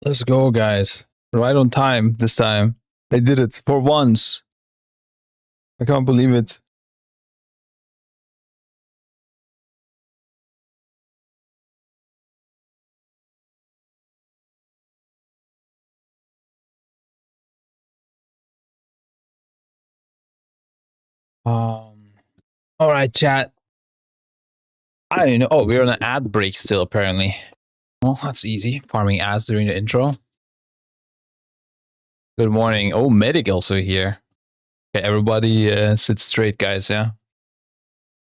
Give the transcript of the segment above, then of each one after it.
Let's go, guys. Right on time this time. I did it for once. I can't believe it. All right, chat. I don't know. Oh, we're on an ad break still, apparently. Well, that's easy. Farming ads during the intro. Good morning. Oh, Medic also here. Okay, everybody sit straight, guys, yeah?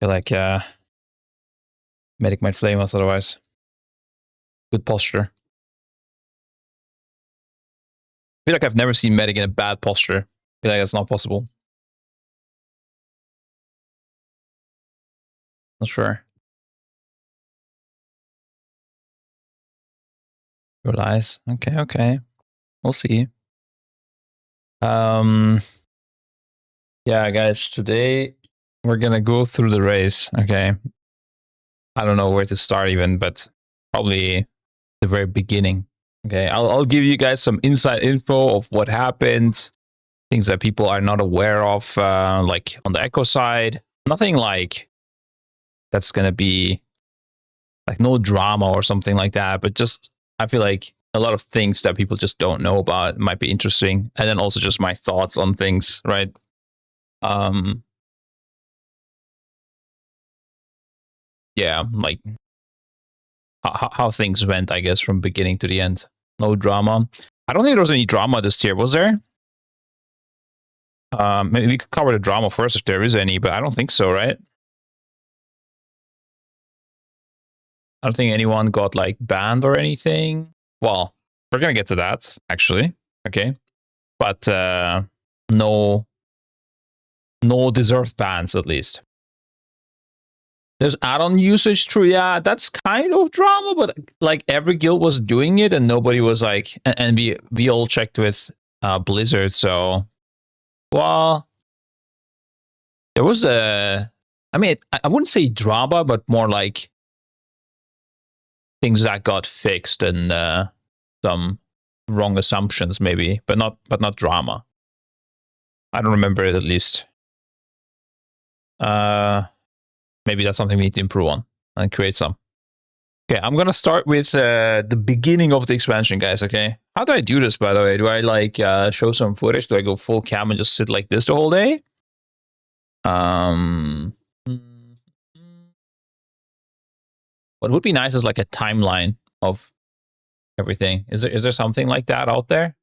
I feel like Medic might flame us otherwise. Good posture. I feel like I've never seen Medic in a bad posture. I feel like that's not possible. Not sure. Your lies. Okay. We'll see. Yeah, guys, today we're gonna go through the race, okay? I don't know where to start even, but probably the very beginning. Okay, I'll give you guys some inside info of what happened, things that people are not aware of, like on the Echo side. Nothing like that's gonna be like no drama or something like that, but just I feel like a lot of things that people just don't know about might be interesting, and then also just my thoughts on things, right? Yeah, like how things went, I guess, from beginning to the end. No drama. I don't think there was any drama this year, was there? Maybe we could cover the drama first if there is any, but I don't think so, right? I don't think anyone got like banned or anything. Well, we're gonna get to that actually. Okay, but no deserved bans at least. There's add-on usage, true. Yeah, that's kind of drama, but like every guild was doing it, and nobody was like, and we all checked with Blizzard. So, well, there was a. I mean, I wouldn't say drama, but more like things that got fixed and some wrong assumptions, maybe, but not drama. I don't remember it at least. Maybe that's something we need to improve on and create some. Okay, I'm gonna start with the beginning of the expansion, guys. Okay, how do I do this, by the way? Do I like show some footage? Do I go full cam and just sit like this the whole day? What would be nice is like a timeline of everything. Is there something like that out there?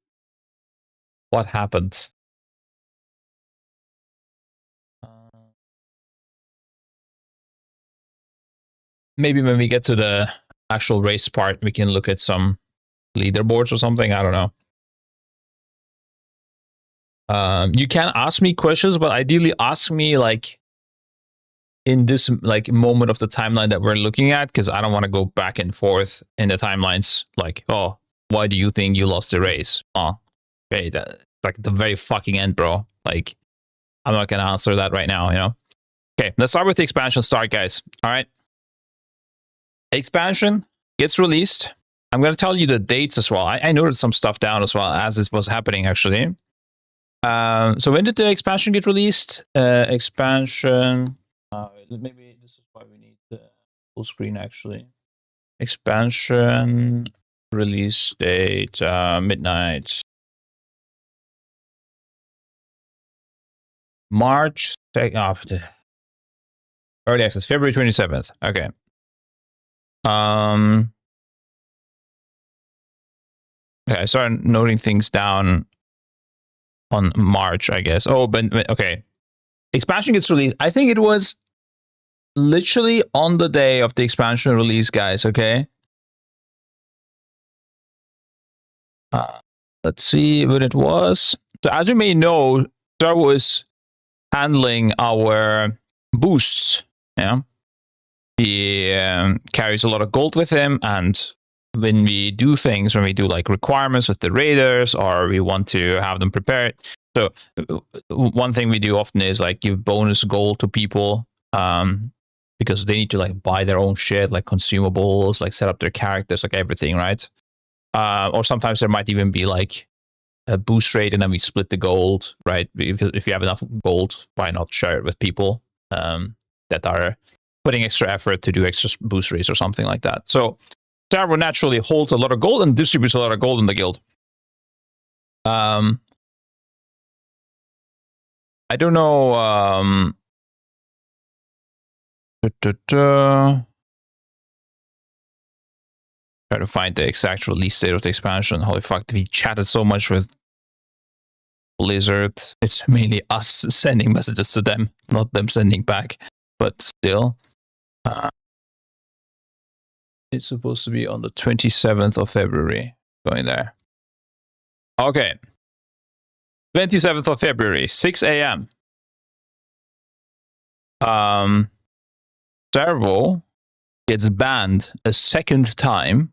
What happened? Maybe when we get to the actual race part, we can look at some leaderboards or something. I don't know. You can ask me questions, but ideally ask me like in this like moment of the timeline that we're looking at, because I don't want to go back and forth in the timelines. Like, oh, why do you think you lost the race? Oh, okay, that like the very fucking end, bro. Like, I'm not gonna answer that right now, you know. Okay, let's start with the expansion start, guys. All right. Expansion gets released. I'm going to tell you the dates as well. I noted some stuff down as well as this was happening, actually. So when did the expansion get released? Expansion. Maybe this is why we need the full screen, actually. Expansion release date, midnight. March. Early access, February 27th. Okay. Okay, I started noting things down on March, I guess. Oh, but okay. Expansion gets released. I think it was literally on the day of the expansion release, guys, okay? Let's see when it was. So as you may know, Star was handling our boosts, yeah? He carries a lot of gold with him, and when we do things, when we do like requirements with the raiders, or we want to have them prepared. So one thing we do often is like give bonus gold to people because they need to like buy their own shit, like consumables, like set up their characters, like everything, right? Or sometimes there might even be like a boost rate and then we split the gold, right? Because if you have enough gold, why not share it with people that are putting extra effort to do extra boost rates or something like that. So Servo naturally holds a lot of gold and distributes a lot of gold in the guild. I don't know. Try to find the exact release date of the expansion. Holy fuck, we chatted so much with Blizzard. It's mainly us sending messages to them, not them sending back. But still. It's supposed to be on the 27th of February. Going there. Okay. 27th of February, 6 a.m. Servo gets banned a second time.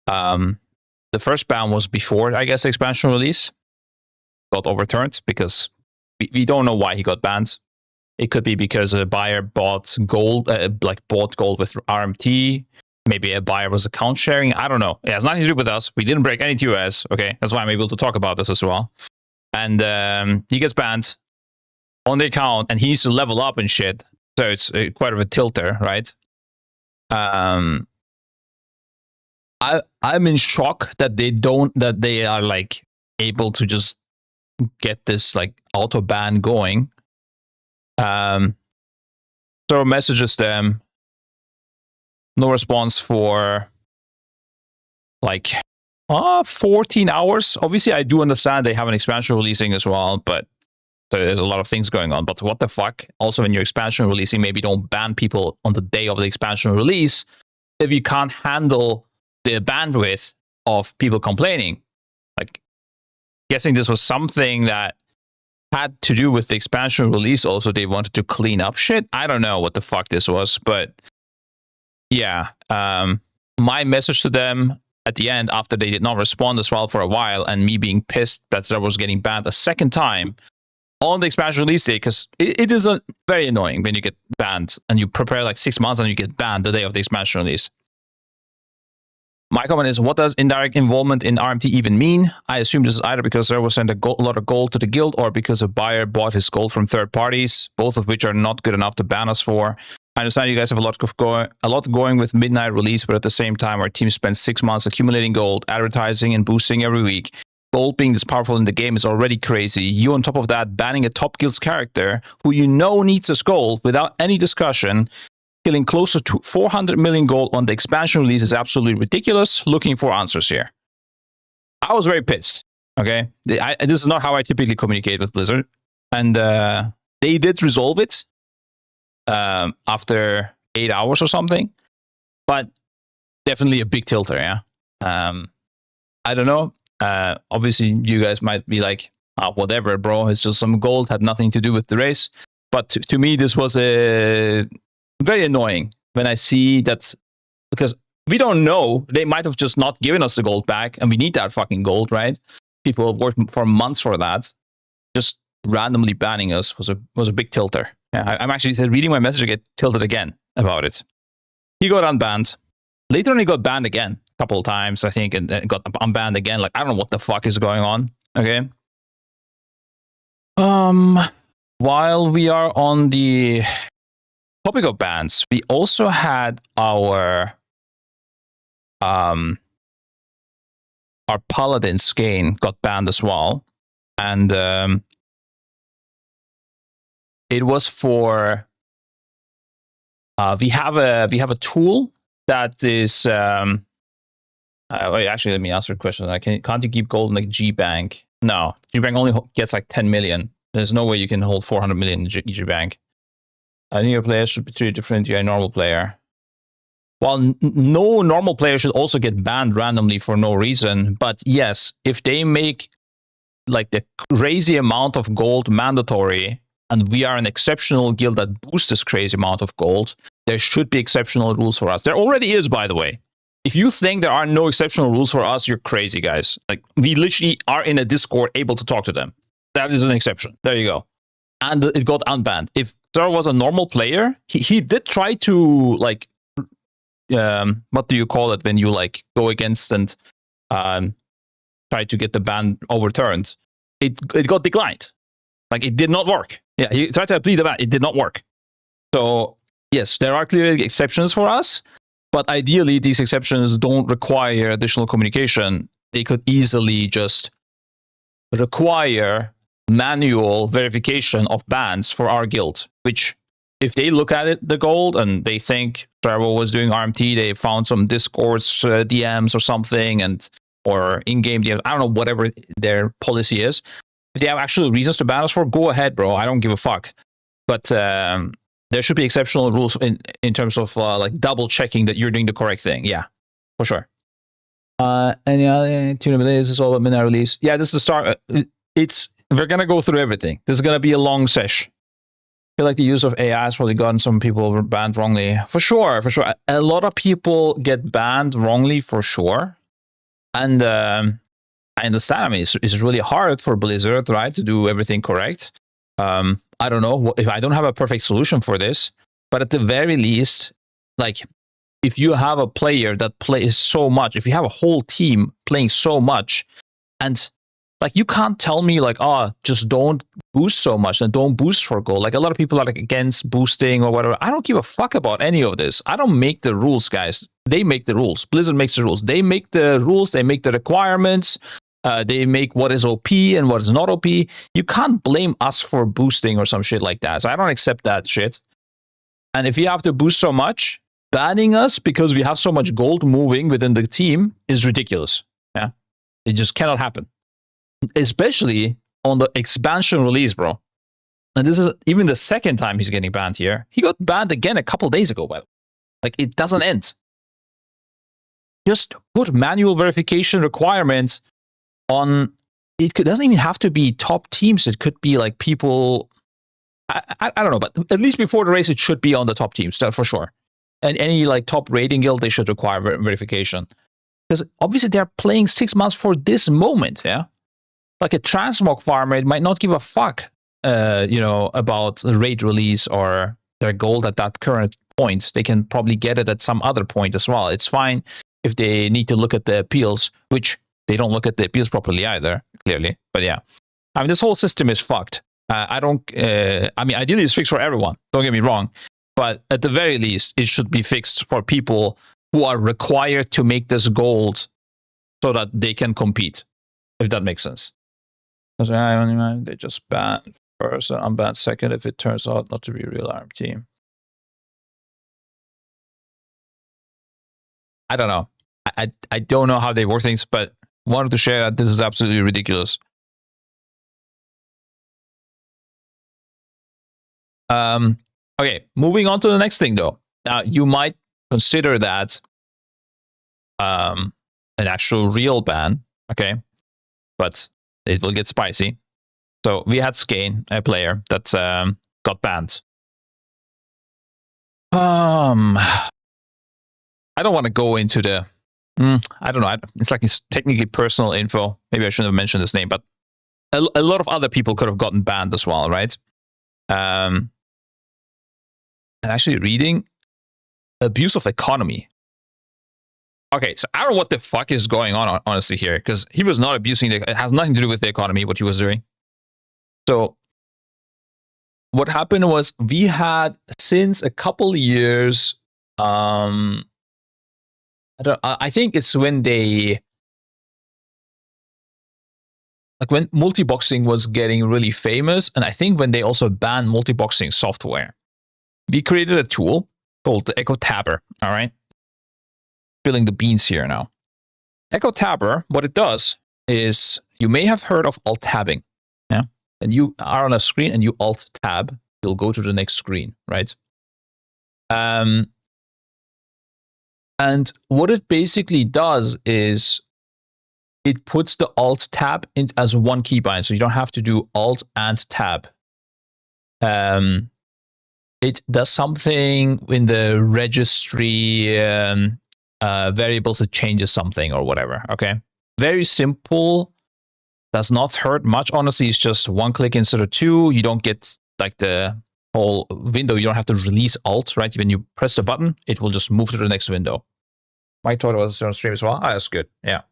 The first ban was before, I guess, the expansion release. Got overturned because we don't know why he got banned. It could be because a buyer bought gold, bought gold with RMT. Maybe a buyer was account sharing. I don't know. It has nothing to do with us. We didn't break any TOS. Okay, that's why I'm able to talk about this as well. And he gets banned on the account, and he needs to level up and shit. So it's quite of a tilter, right? I'm in shock that they are like able to just get this like auto ban going. So messages them, no response for like 14 hours. Obviously, I do understand they have an expansion releasing as well, but there's a lot of things going on. But what the fuck? Also, when you're expansion releasing, maybe don't ban people on the day of the expansion release if you can't handle the bandwidth of people complaining. Like, guessing this was something that had to do with the expansion release. Also, they wanted to clean up shit. I don't know what the fuck this was, but yeah. My message to them at the end, after they did not respond as well for a while, and me being pissed that Zero was getting banned a second time on the expansion release day, because it is very annoying when you get banned and you prepare like 6 months and you get banned the day of the expansion release. My comment is, what does indirect involvement in RMT even mean? I assume this is either because Zero sent a lot of gold to the guild or because a buyer bought his gold from third parties, both of which are not good enough to ban us for. I understand you guys have a lot going with midnight release, but at the same time, our team spent 6 months accumulating gold, advertising, and boosting every week. Gold being this powerful in the game is already crazy. You, on top of that, banning a top guild's character who you know needs his gold without any discussion, killing closer to 400 million gold on the expansion release is absolutely ridiculous. Looking for answers here. I was very pissed. Okay, this is not how I typically communicate with Blizzard, and they did resolve it after 8 hours or something, but definitely a big tilter. Yeah, I don't know. Obviously, you guys might be like, whatever, bro. It's just some gold, had nothing to do with the race. But to me, this was very annoying when I see that, because we don't know. They might have just not given us the gold back, and we need that fucking gold, right? People have worked for months for that. Just randomly banning us was a big tilter. Yeah, I'm actually reading my message, I get tilted again about it. He got unbanned. Later on, he got banned again a couple of times, I think, and got unbanned again. Like, I don't know what the fuck is going on. Okay. While we are on the topic of bans, we also had our Paladin Skane got banned as well, and it was for we have a tool that is wait, actually, let me answer a question. Can't you keep gold in like G Bank? No, G Bank only gets like 10 million. There's no way you can hold 400 million in G Bank. I think your player should be treated different to a normal player. Well, no normal player should also get banned randomly for no reason. But yes, if they make like the crazy amount of gold mandatory, and we are an exceptional guild that boosts this crazy amount of gold, there should be exceptional rules for us. There already is, by the way. If you think there are no exceptional rules for us, you're crazy, guys. Like, we literally are in a Discord able to talk to them. That is an exception. There you go. And it got unbanned. If there was a normal player, he did try to like what do you call it when you like go against and try to get the ban overturned? It got declined. Like it did not work. Yeah, you tried to appeal the ban, it did not work. So yes, there are clearly exceptions for us, but ideally these exceptions don't require additional communication. They could easily just require manual verification of bans for our guild, which if they look at it, the gold, and they think Trevor was doing RMT, they found some Discord DMs or something, or in-game DMs, I don't know, whatever their policy is. If they have actual reasons to ban us for, go ahead, bro. I don't give a fuck. But there should be exceptional rules in terms of like double checking that you're doing the correct thing. Yeah, for sure. Any other tournament is all about midnight release? Yeah, this is the start. We're gonna go through everything. This is gonna be a long sesh. I feel like the use of AI has probably gotten some people banned wrongly. For sure. A lot of people get banned wrongly, for sure. And I understand. I mean, it's really hard for Blizzard, right, to do everything correct. I don't know if I don't have a perfect solution for this, but at the very least, like, if you have a player that plays so much, if you have a whole team playing so much, and like, you can't tell me like, oh, just don't boost so much and don't boost for gold. Like, a lot of people are like against boosting or whatever. I don't give a fuck about any of this. I don't make the rules, guys. They make the rules. Blizzard makes the rules. They make the rules. They make the requirements. They make what is OP and what is not OP. You can't blame us for boosting or some shit like that. So I don't accept that shit. And if you have to boost so much, banning us because we have so much gold moving within the team is ridiculous. Yeah, it just cannot happen. Especially on the expansion release, bro. And this is even the second time he's getting banned here. He got banned again a couple days ago, by the way. Like, it doesn't end. Just put manual verification requirements on. It doesn't even have to be top teams. It could be like people. I don't know, but at least before the race, it should be on the top teams, for sure. And any like top rating guild, they should require verification. Because obviously they're playing 6 months for this moment, yeah? Like a transmog farmer, it might not give a fuck, about the raid release or their gold at that current point. They can probably get it at some other point as well. It's fine if they need to look at the appeals, which they don't look at the appeals properly either, clearly. But yeah, I mean, this whole system is fucked. I mean, ideally it's fixed for everyone. Don't get me wrong. But at the very least, it should be fixed for people who are required to make this gold so that they can compete, if that makes sense. They just ban first and unban second if it turns out not to be a real ARM team. I don't know. I don't know how they work things, but wanted to share that this is absolutely ridiculous. Okay, moving on to the next thing, though. Now, you might consider that an actual real ban, okay? But it will get spicy. So we had Skane, a player that got banned. I don't want to go into the... I don't know. It's like it's technically personal info. Maybe I shouldn't have mentioned his name, but a lot of other people could have gotten banned as well, right? And actually reading abuse of economy. Okay, so I don't know what the fuck is going on, honestly, here, because he was not abusing it has nothing to do with the economy, what he was doing. So what happened was we had, since a couple years, I think it's when when multiboxing was getting really famous, and I think when they also banned multiboxing software, we created a tool called the Echo Tabber, all right? Spilling the beans here now. Echo Tabber, what it does is, you may have heard of alt tabbing, yeah? And you are on a screen and you alt tab, you'll go to the next screen, right? And what it basically does is it puts the alt tab in as one keybind, so you don't have to do alt and tab. It does something in the registry variables, it changes something or whatever, okay? Very simple, does not hurt much, honestly. It's just one click instead of two. You don't get like the whole window. You don't have to release Alt, right? When you press the button, it will just move to the next window. My thought was on stream as well. That's good. Yeah.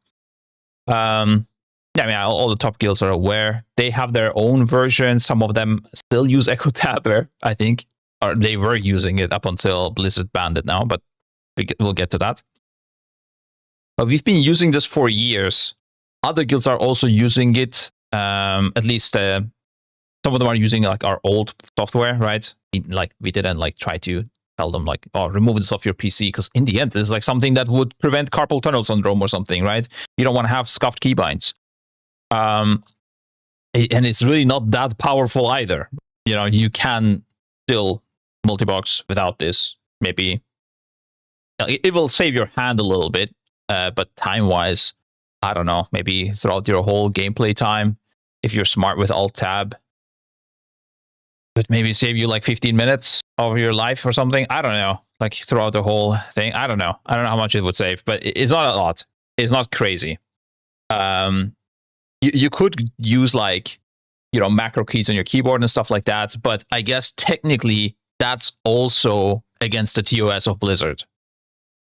Yeah, I mean, all the top guilds are aware. They have their own version. Some of them still use Echo Tabber, I think. Or they were using it up until Blizzard banned it now, but we'll get to that. But we've been using this for years. Other guilds are also using it. At least some of them are using like our old software, right? We didn't like try to tell them like, oh, remove this off your PC, because in the end, this is like something that would prevent carpal tunnel syndrome or something, right? You don't want to have scuffed keybinds. And it's really not that powerful either. You know, you can still multibox without this. Maybe it will save your hand a little bit, but time-wise, I don't know. Maybe throughout your whole gameplay time, if you're smart with Alt-Tab, but maybe save you like 15 minutes of your life or something. I don't know. Like throughout the whole thing, I don't know. I don't know how much it would save, but it's not a lot. It's not crazy. You could use like, you know, macro keys on your keyboard and stuff like that, but I guess technically that's also against the TOS of Blizzard.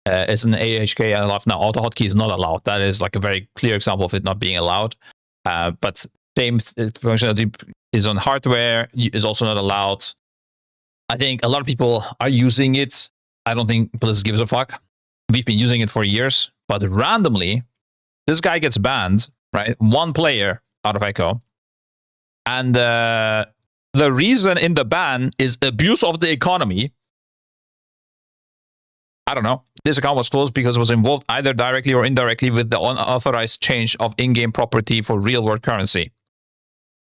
It's an AHK allowed. Now, auto hotkey is not allowed. That is like a very clear example of it not being allowed. But same functionality is on hardware, is also not allowed. I think a lot of people are using it. I don't think Blizzard gives a fuck. We've been using it for years, but randomly, this guy gets banned, right? One player out of Echo. And the reason in the ban is abuse of the economy. I don't know. This account was closed because it was involved either directly or indirectly with the unauthorized change of in-game property for real-world currency.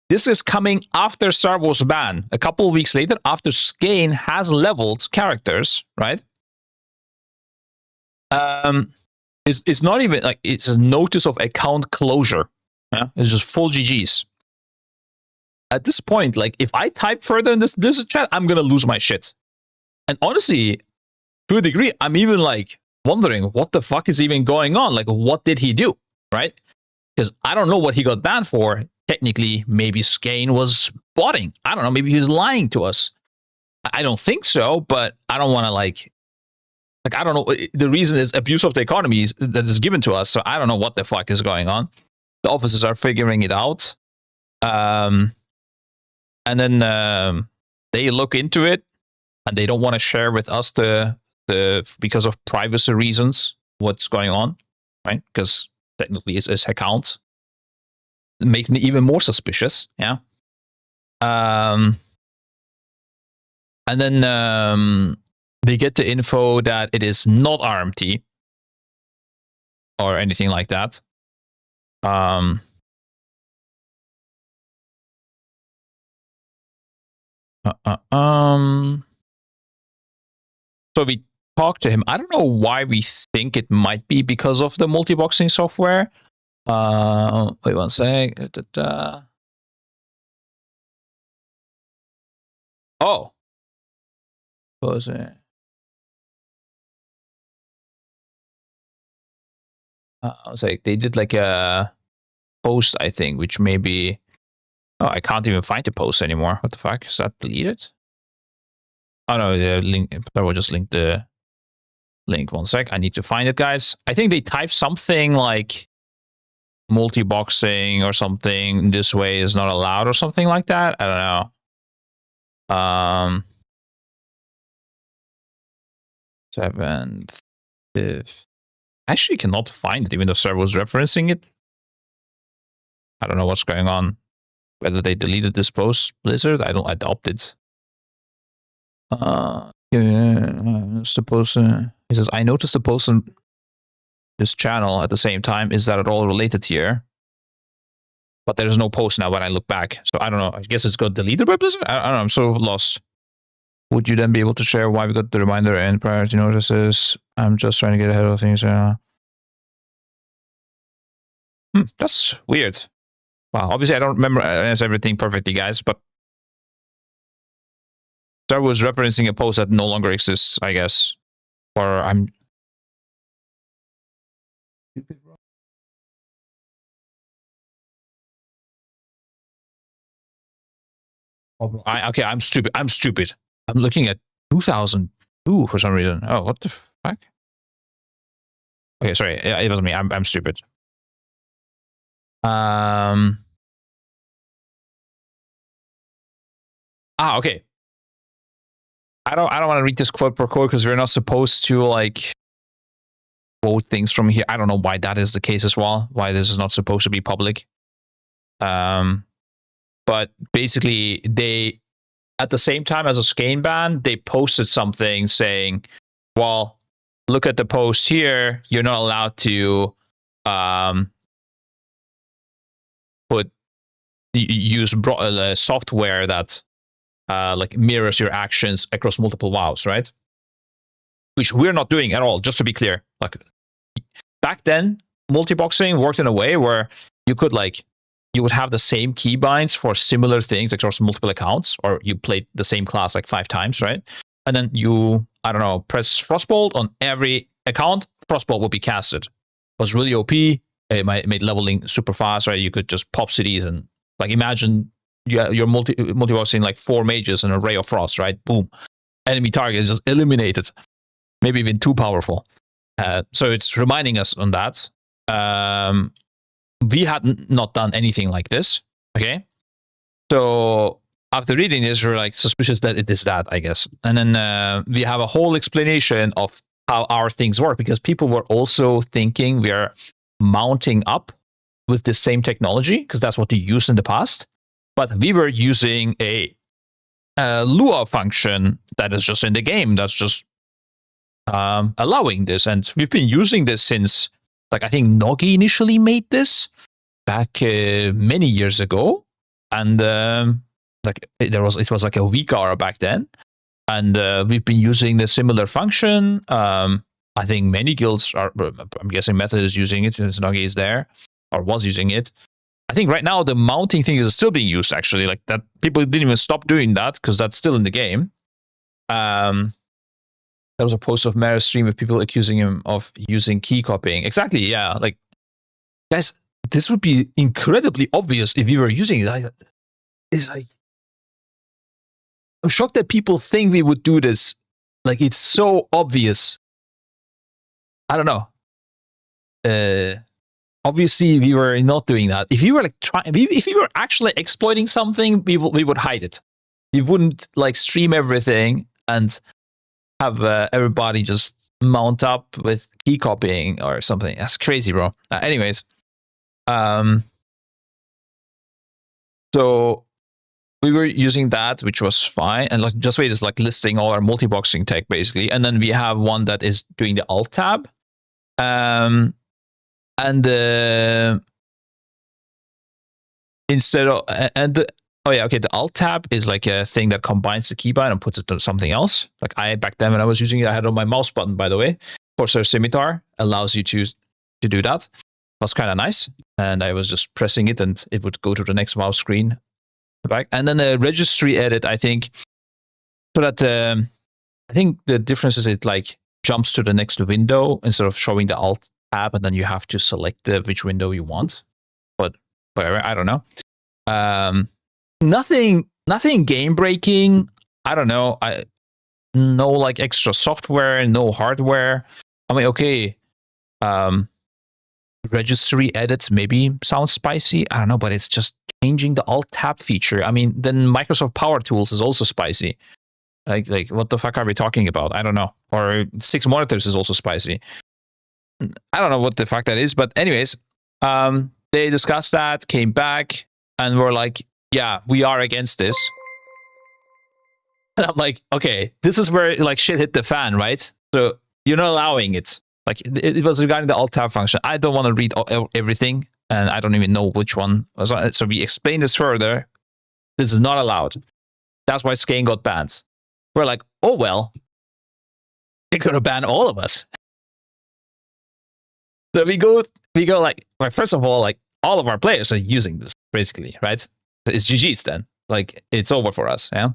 This is coming after Servo's ban. A couple of weeks later, after Skane has leveled characters, right? It's not even like it's a notice of account closure. Yeah? It's just full GGs. At this point, like if I type further in this Blizzard chat, I'm gonna lose my shit. And honestly, to a degree, I'm even like wondering what the fuck is even going on. Like, what did he do, right? Because I don't know what he got banned for. Technically, maybe Skane was botting. I don't know. Maybe he was lying to us. I don't think so, but I don't want to like I don't know. The reason is abuse of the economy that is given to us. So I don't know what the fuck is going on. The officers are figuring it out. And then they look into it and they don't want to share with us because of privacy reasons what's going on, right? Because technically it's his account. It makes me even more suspicious, yeah. And then they get the info that it is not RMT or anything like that. So we talked to him. I don't know why we think it might be because of the multiboxing software. Wait one sec. Oh. What was it? I was like, they did like a post, I think, which maybe. Oh, I can't even find the post anymore. What the fuck? Is that deleted? Oh no, the link. I will just link the link. One sec. I need to find it, guys. I think they typed something like multiboxing or something this way is not allowed or something like that. I don't know. 7th. Actually cannot find it, even though server was referencing it. I don't know what's going on. Whether they deleted this post, Blizzard, I don't adopt it. Yeah, it's the post. He says, I noticed the post on this channel at the same time. Is that at all related here? But there's no post now when I look back. So I don't know. I guess it's got deleted by Blizzard? I don't know. I'm so lost. Would you then be able to share why we got the reminder and priority notices? I'm just trying to get ahead of things. That's weird. Wow, obviously I don't remember everything perfectly, guys, but Star was referencing a post that no longer exists, I guess. Or I'm... Okay, I'm stupid. I'm looking at 2002 for some reason. Oh, what the fuck? Okay, sorry. It wasn't me. I'm stupid. Okay. I don't want to read this quote per quote because we're not supposed to like quote things from here. I don't know why that is the case as well. Why this is not supposed to be public. But basically, they at the same time as a skein ban, they posted something saying, "Well, look at the post here. You're not allowed to use software that like mirrors your actions across multiple WoWs, right?" Which we're not doing at all. Just to be clear, like back then, multiboxing worked in a way where you could like you would have the same keybinds for similar things across multiple accounts, or you played the same class like 5 times, right? And then you, I don't know, press Frostbolt on every account, Frostbolt will be casted. It was really OP. It made leveling super fast, right? You could just pop cities and like imagine you're multiboxing like 4 mages and an array of frost, right? Boom. Enemy target is just eliminated. Maybe even too powerful. So it's reminding us on that. We had not done anything like this. Okay. So after reading this, we're like suspicious that it is that, I guess. And then we have a whole explanation of how our things work because people were also thinking we are mounting up with the same technology because that's what they used in the past. But we were using a Lua function that is just in the game. That's just allowing this. And we've been using this since, like, I think Nogi initially made this back many years ago. And like it was like a Vikara back then. And we've been using the similar function. I think many guilds are, I'm guessing Method is using it since Nogi is there or was using it. I think right now the mounting thing is still being used actually. Like that people didn't even stop doing that because that's still in the game. There was a post of Mare's stream of people accusing him of using key copying. Exactly, yeah. Like, guys, this would be incredibly obvious if you were using it. It's like, I'm shocked that people think we would do this. Like, it's so obvious. I don't know. Obviously, we were not doing that. If you were like if you were actually exploiting something, we would hide it. We wouldn't like stream everything and have everybody just mount up with key copying or something. That's crazy, bro. Anyways, so we were using that, which was fine. And like Just Wait is like listing all our multiboxing tech basically. And then we have one that is doing the alt tab. Instead of the alt tab is like a thing that combines the keybind and puts it to something else. Like back then when I was using it, I had on my mouse button, by the way. Corsair Scimitar allows you to do that. Was kind of nice. And I was just pressing it and it would go to the next mouse screen. Back. And then the registry edit, I think, so that I think the difference is it like jumps to the next window instead of showing the alt tab, and then you have to select which window you want. But whatever, I don't know. Nothing game breaking. I don't know. No like extra software, no hardware. I mean, okay. Registry edits maybe sounds spicy. I don't know, but it's just changing the alt tab feature. I mean, then Microsoft Power Tools is also spicy. Like what the fuck are we talking about? I don't know. Or 6 monitors is also spicy. I don't know what the fuck that is, but anyways, they discussed that, came back, and were like, yeah, we are against this. And I'm like, okay, this is where like shit hit the fan, right? So you're not allowing it. Like it was regarding the alt tab function. I don't want to read everything, and I don't even know which one. So we explain this further. This is not allowed. That's why Skane got banned. We're like, oh well, they're gonna ban all of us. So we go like first of all, like all of our players are using this basically, right? It's GG's then. Like it's over for us, yeah.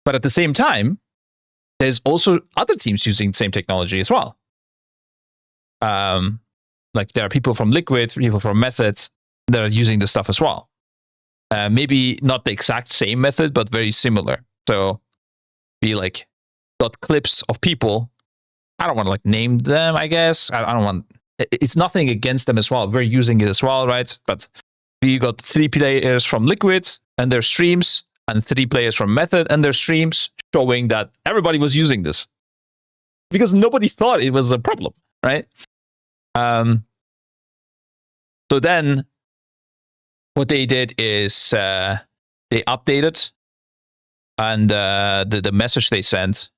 But at the same time, there's also other teams using the same technology as well. Like there are people from Liquid, people from Methods that are using this stuff as well. Maybe not the exact same method, but very similar. So we like got clips of people. I don't want to like name them, I guess. I don't want, it's nothing against them as well. We're using it as well, right? But we got 3 players from Liquid and their streams, and 3 players from Method and their streams, showing that everybody was using this. Because nobody thought it was a problem, right? So then what they did is they updated, and the message they sent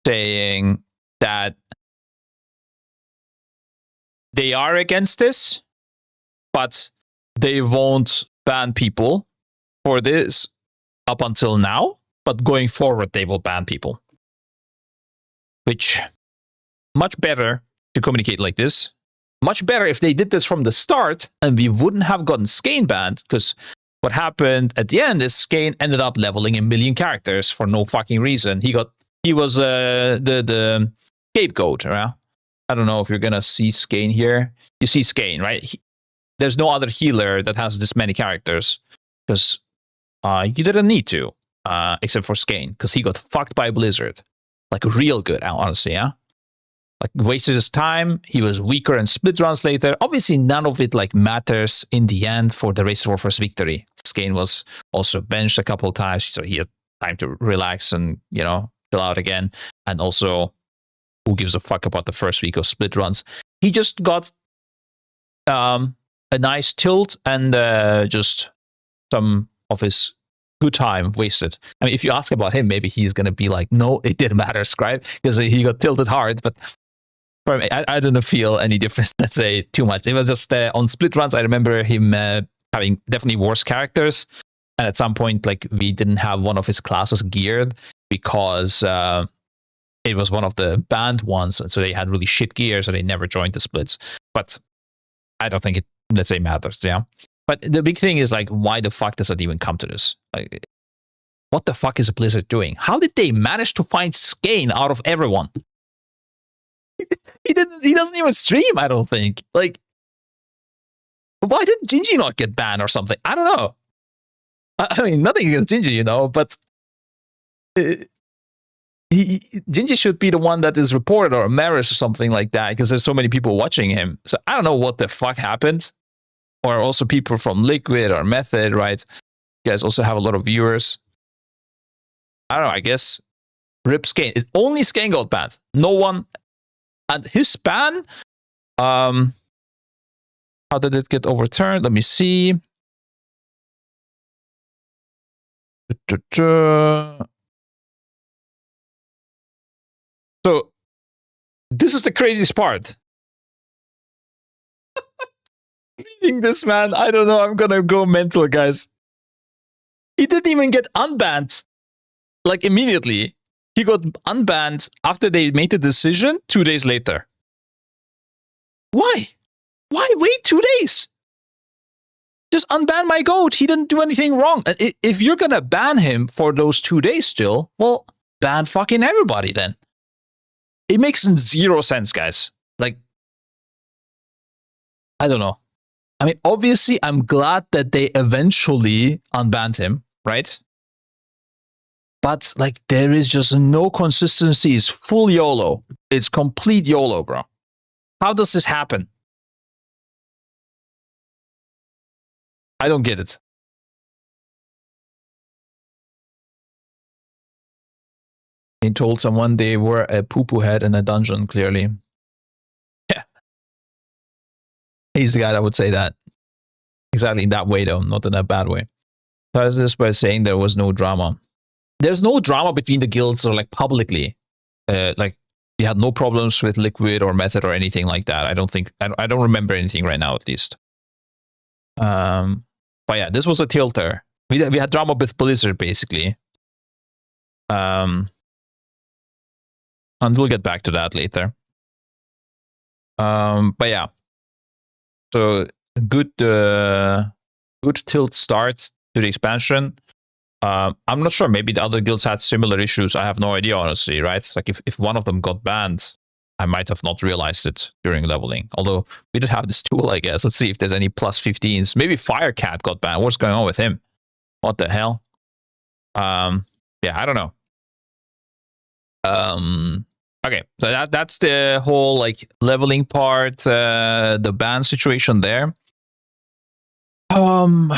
saying that they are against this, but they won't ban people for this up until now, but going forward they will ban people. Which, much better to communicate like this. Much better if they did this from the start and we wouldn't have gotten Skane banned, because what happened at the end is Skane ended up leveling 1 million characters for no fucking reason. He was the scapegoat, right? I don't know if you're gonna see Skane here. You see Skane, right? There's no other healer that has this many characters, because you didn't need to, except for Skane, because he got fucked by Blizzard. Like real good, honestly, yeah? Like wasted his time. He was weaker in split runs later. Obviously, none of it like matters in the end for the Race for First victory. Skane was also benched a couple of times, so he had time to relax and, you know, chill out again. And also, who gives a fuck about the first week of split runs? He just got a nice tilt and just some of his good time wasted. I mean, if you ask about him, maybe he's going to be like, no, it didn't matter, Scribe, because he got tilted hard. But for me, I didn't feel any difference, let's say, too much. It was just on split runs, I remember him having definitely worse characters. And at some point, like, we didn't have one of his classes geared because it was one of the banned ones. So they had really shit gear, so they never joined the splits. But I don't think it, let's say, matters, yeah? But the big thing is, like, why the fuck does it even come to this? Like, what the fuck is Blizzard doing? How did they manage to find Skane out of everyone? He doesn't even stream, I don't think. Like, why did Gingy not get banned or something? I don't know. I mean, nothing against Gingy, you know, but Gingy should be the one that is reported, or Maris or something like that, because there's so many people watching him. So I don't know what the fuck happened. Or also people from Liquid or Method, right? You guys also have a lot of viewers. I don't know, I guess rip Skane. Only Skane got banned. No one. And his ban, how did it get overturned? Let me see. So this is the craziest part. Reading this, man, I don't know, I'm gonna go mental, guys. He didn't even get unbanned, like, immediately. He got unbanned after they made the decision 2 days later. Why? Why wait 2 days? Just unban my goat. He didn't do anything wrong. If you're gonna ban him for those 2 days still, well, ban fucking everybody then. It makes zero sense, guys. Like, I don't know. I mean, obviously, I'm glad that they eventually unbanned him, right? But, like, there is just no consistency. It's full YOLO. It's complete YOLO, bro. How does this happen? I don't get it. They told someone they were a poo-poo head in a dungeon, clearly. Yeah. He's the guy that would say that. Exactly in that way, though, not in a bad way. Started this by saying there was no drama. There's no drama between the guilds, or like publicly. Like, we had no problems with Liquid or Method or anything like that. I don't think, I don't remember anything right now, at least. But yeah, this was a tilter. We had drama with Blizzard, basically. And we'll get back to that later. But yeah. So good tilt start to the expansion. I'm not sure. Maybe the other guilds had similar issues. I have no idea, honestly, right? Like, if one of them got banned, I might have not realized it during leveling. Although we did have this tool, I guess. Let's see if there's any plus 15s. Maybe Firecat got banned. What's going on with him? What the hell? Yeah, I don't know. Okay, so that's the whole like leveling part, the ban situation there. Then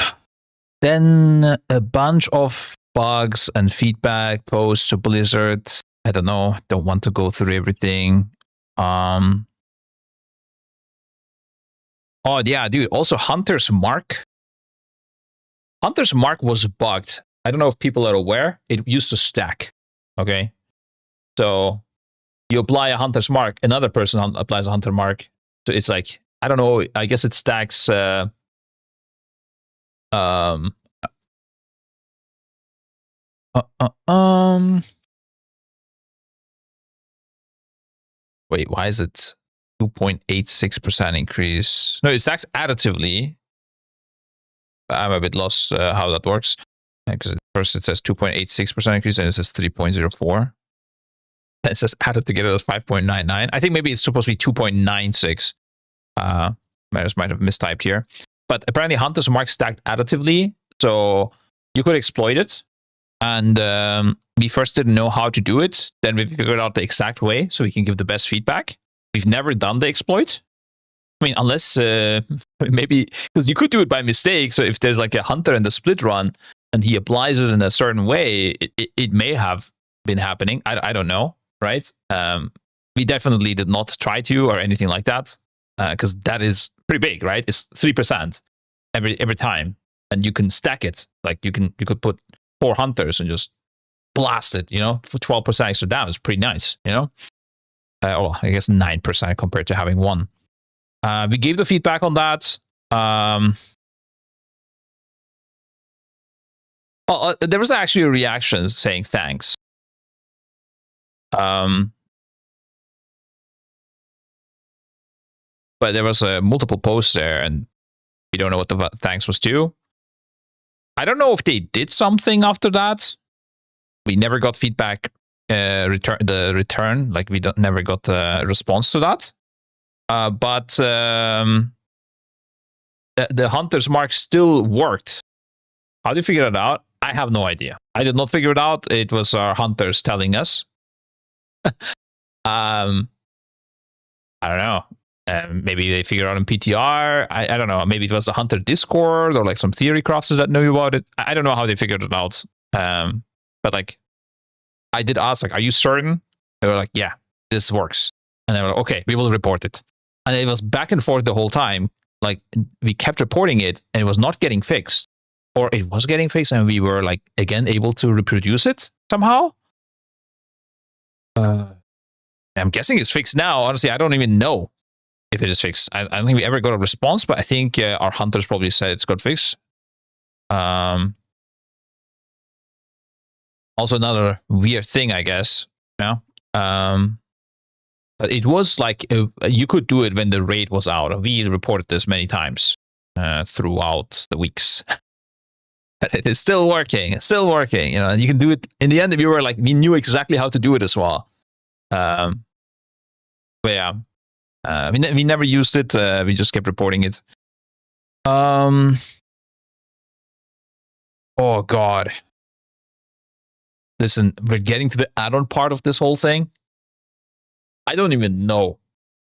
a bunch of bugs and feedback posts to Blizzard. I don't know. Don't want to go through everything. Oh yeah, dude. Also, Hunter's Mark. Hunter's Mark was bugged. I don't know if people are aware. It used to stack. Okay, so you apply a Hunter's Mark, another person applies a Hunter Mark. So it's like, I don't know. I guess it stacks. Wait, why is it 2.86% increase? No, it stacks additively. I'm a bit lost how that works. Because at first it says 2.86% increase and it says 3.04. It says added together as 5.99. I think maybe it's supposed to be 2.96. I just might have mistyped here. But apparently Hunter's Mark stacked additively, so you could exploit it. And we first didn't know how to do it. Then we figured out the exact way so we can give the best feedback. We've never done the exploit. I mean, unless maybe, because you could do it by mistake. So if there's like a hunter in the split run and he applies it in a certain way, it may have been happening. I don't know, right? We definitely did not try to or anything like that, because that is pretty big, right? It's 3% every time, and you can stack it. Like you could put 4 hunters and just blast it, for 12% extra damage. Pretty nice, I guess 9% compared to having 1. We gave the feedback on that. There was actually a reaction saying thanks. But there was multiple posts there, and we don't know what the thanks was to. I don't know if they did something after that. We never got feedback. Return, like we never got a response to that. But the Hunter's Mark still worked. How do you figure it out? I have no idea. I did not figure it out. It was our hunters telling us. I don't know. Maybe they figured out in PTR. I don't know. Maybe it was the Hunter Discord or like some theory crafters that knew about it. I don't know how they figured it out. But like, I did ask, like, are you certain? They were like, yeah, this works. And they were like, okay, we will report it. And it was back and forth the whole time. Like, we kept reporting it and it was not getting fixed. Or it was getting fixed and we were, like, again, able to reproduce it somehow. I'm guessing it's fixed now. Honestly, I don't even know if it is fixed. I don't think we ever got a response, but I think our hunters probably said it's got fixed. Also another weird thing, I guess. Yeah. But it was like, you could do it when the raid was out. We reported this many times throughout the weeks. It's still working. It's still working. You can do it. In the end, we knew exactly how to do it as well. But yeah, we never used it. We just kept reporting it. Oh God. Listen, we're getting to the add-on part of this whole thing. I don't even know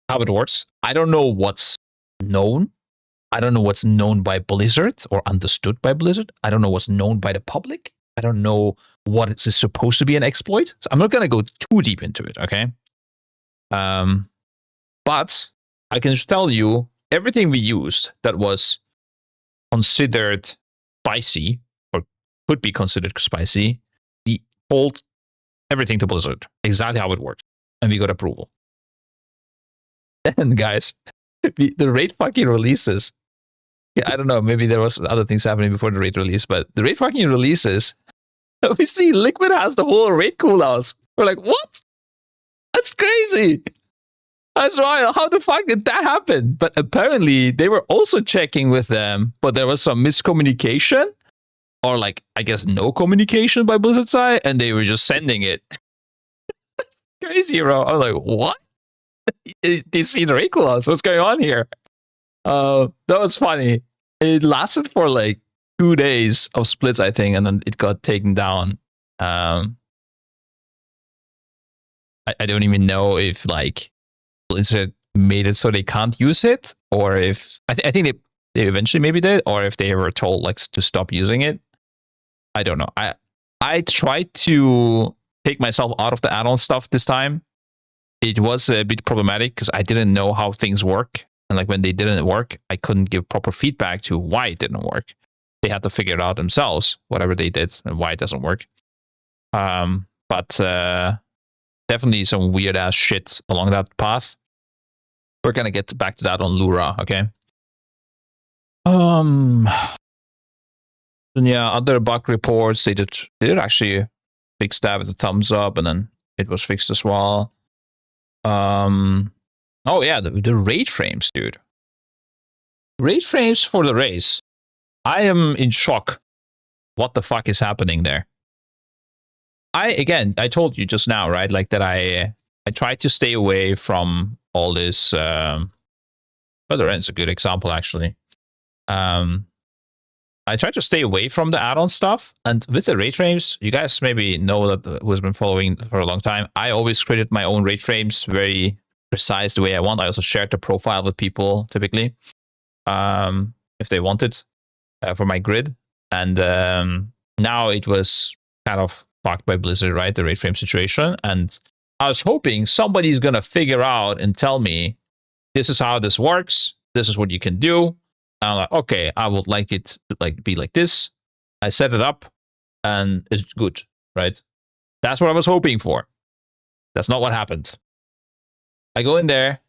how it works. I don't know what's known. I don't know what's known by Blizzard or understood by Blizzard. I don't know what's known by the public. I don't know what is supposed to be an exploit. So I'm not going to go too deep into it, okay? But I can tell you everything we used that was considered spicy or could be considered spicy, we told everything to Blizzard, exactly how it works, and we got approval. Then, guys, the raid fucking releases. Yeah, I don't know, maybe there was other things happening before the raid release, but the raid fucking releases, we see Liquid has the whole raid cooldowns. We're like, what? That's crazy. That's wild. How the fuck did that happen? But apparently they were also checking with them, but there was some miscommunication. Or like, I guess no communication by Blizzard side, and they were just sending it. Crazy, bro. I'm like, what? They see the raid cooldowns. What's going on here? That was funny. It lasted for like 2 days of splits, I think, and then it got taken down. I don't even know if like Blizzard made it so they can't use it, or if I think they eventually maybe did, or if they were told like to stop using it. I don't know. I tried to take myself out of the add-on stuff this time. It was a bit problematic because I didn't know how things work, and like when they didn't work, I couldn't give proper feedback to why it didn't work. They had to figure it out themselves, whatever they did, and why it doesn't work. But definitely some weird ass shit along that path. We're gonna get back to that on Lura, okay? And yeah, other bug reports, they did actually fix that with a thumbs up, and then it was fixed as well. Oh yeah, the rate frames, dude. Rate frames for the race. I am in shock. What the fuck is happening there? I told you just now, right? Like that I tried to stay away from all this. Other End's a good example, actually. I tried to stay away from the add-on stuff, and with the rate frames, you guys maybe know that who's been following for a long time. I always created my own rate frames, very precise the way I want. I also shared the profile with people typically, if they wanted, for my grid. And now it was kind of fucked by Blizzard, right? The rate frame situation, and I was hoping somebody's gonna figure out and tell me this is how this works. This is what you can do. And I'm like, okay, I would like it to like be like this. I set it up, and it's good, right? That's what I was hoping for. That's not what happened. I go in there,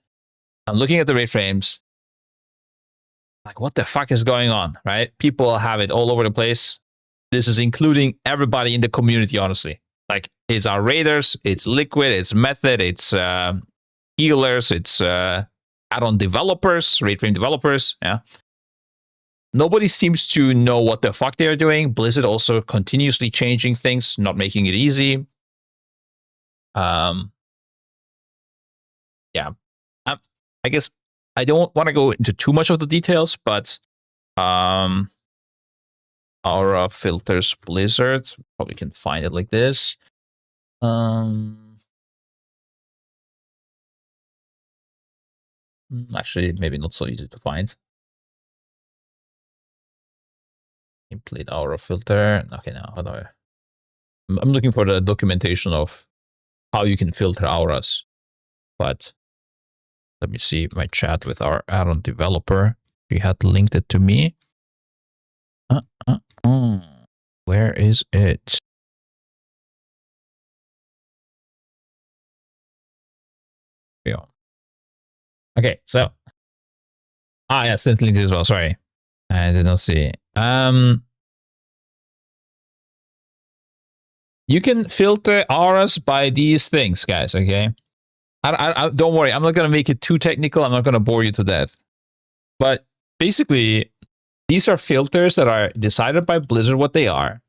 I'm looking at the rate frames, like, what the fuck is going on, right? People have it all over the place. This is including everybody in the community, honestly. Like, it's our raiders, it's Liquid, it's Method, it's healers, it's add-on developers, rate frame developers, yeah. Nobody seems to know what the fuck they are doing. Blizzard also continuously changing things, not making it easy. Yeah. I guess I don't want to go into too much of the details, but Aura filters Blizzard. Probably can find it like this. Actually, maybe not so easy to find. Complete Aura filter. Okay, now how do I'm looking for the documentation of how you can filter auras, but let me see my chat with our add-on developer. He had linked it to me. Where is it? Here we go. Okay, so yeah, sent linked as well. Sorry, I did not see. You can filter auras by these things, guys. Okay, I don't worry. I'm not gonna make it too technical. I'm not gonna bore you to death. But basically, these are filters that are decided by Blizzard what they are.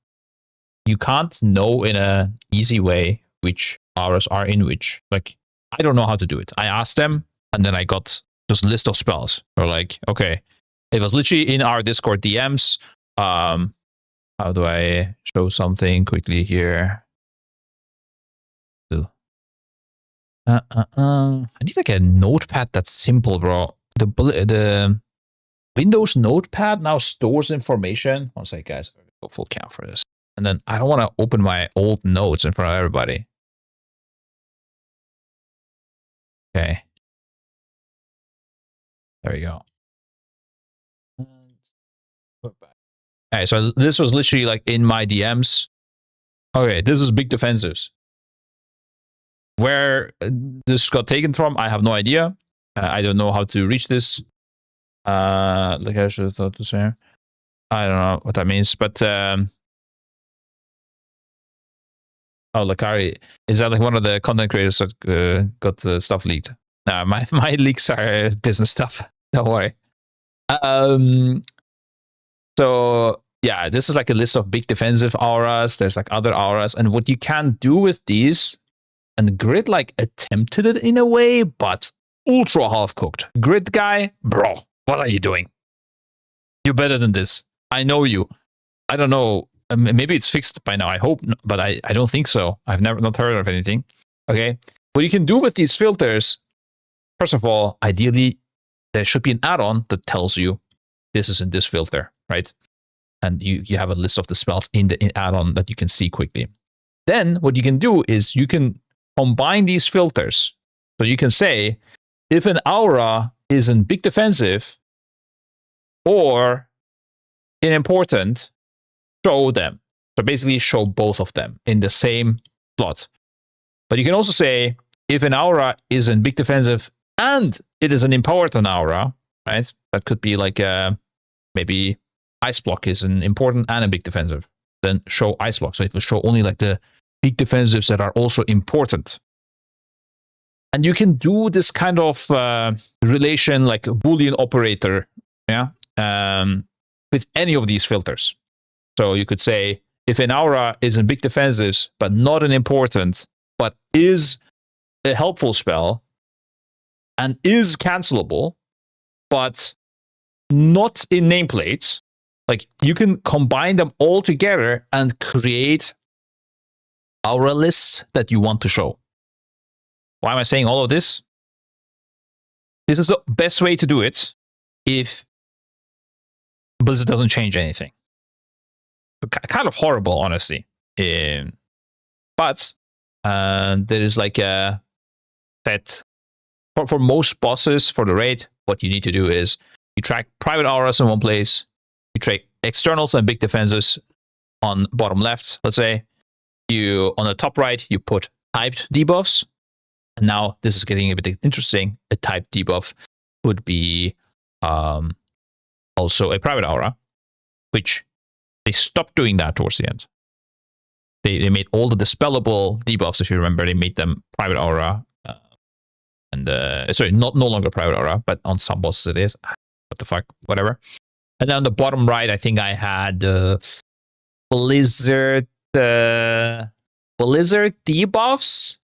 You can't know in an easy way which auras are in which. Like, I don't know how to do it. I asked them, and then I got just a list of spells. Or like, okay, it was literally in our Discord DMs. How do I show something quickly here? I need like a notepad that's simple, bro. The Windows notepad now stores information. One second, guys. Go full count for this. And then I don't want to open my old notes in front of everybody. Okay. There we go. Okay, so this was literally like in my DMs. Okay, this is big defensives. Where this got taken from, I have no idea. I don't know how to reach this. Like I should have thought to say. I don't know what that means, but oh, Lakari, is that like one of the content creators that got stuff leaked? Nah, my leaks are business stuff. Don't worry. So yeah, this is like a list of big defensive auras. There's like other auras, and what you can do with these, and Grid like attempted it in a way, but ultra half cooked. Grid guy, bro, what are you doing? You're better than this. I know you. I don't know. Maybe it's fixed by now. I hope, but I don't think so. I've not heard of anything. Okay. What you can do with these filters, first of all, ideally, there should be an add-on that tells you this is in this filter, right? And you have a list of the spells in the add-on that you can see quickly. Then what you can do is you can combine these filters. So you can say, if an aura is in big defensive or in important, show them. So basically show both of them in the same slot. But you can also say, if an aura is in big defensive and it is an important aura, right? That could be like maybe Ice Block is an important and a big defensive. Then show Ice Block. So it will show only like the big defensives that are also important. And you can do this kind of relation like a Boolean operator, yeah, with any of these filters. So you could say, if an aura is in big defensives, but not an important, but is a helpful spell, and is cancelable, but not in nameplates, like you can combine them all together and create aura lists that you want to show. Why am I saying all of this? This is the best way to do it if Blizzard doesn't change anything. Kind of horrible, honestly. But there is like a set for most bosses for the raid. What you need to do is you track private auras in one place, you track externals and big defenses on bottom left, let's say. You on the top right, you put typed debuffs. And now this is getting a bit interesting. A typed debuff would be also a private aura, which they stopped doing that towards the end. They made all the dispellable debuffs, if you remember, they made them private aura. Sorry, no longer private aura, but on some bosses it is. What the fuck, whatever. And then on the bottom right, I think I had Blizzard debuffs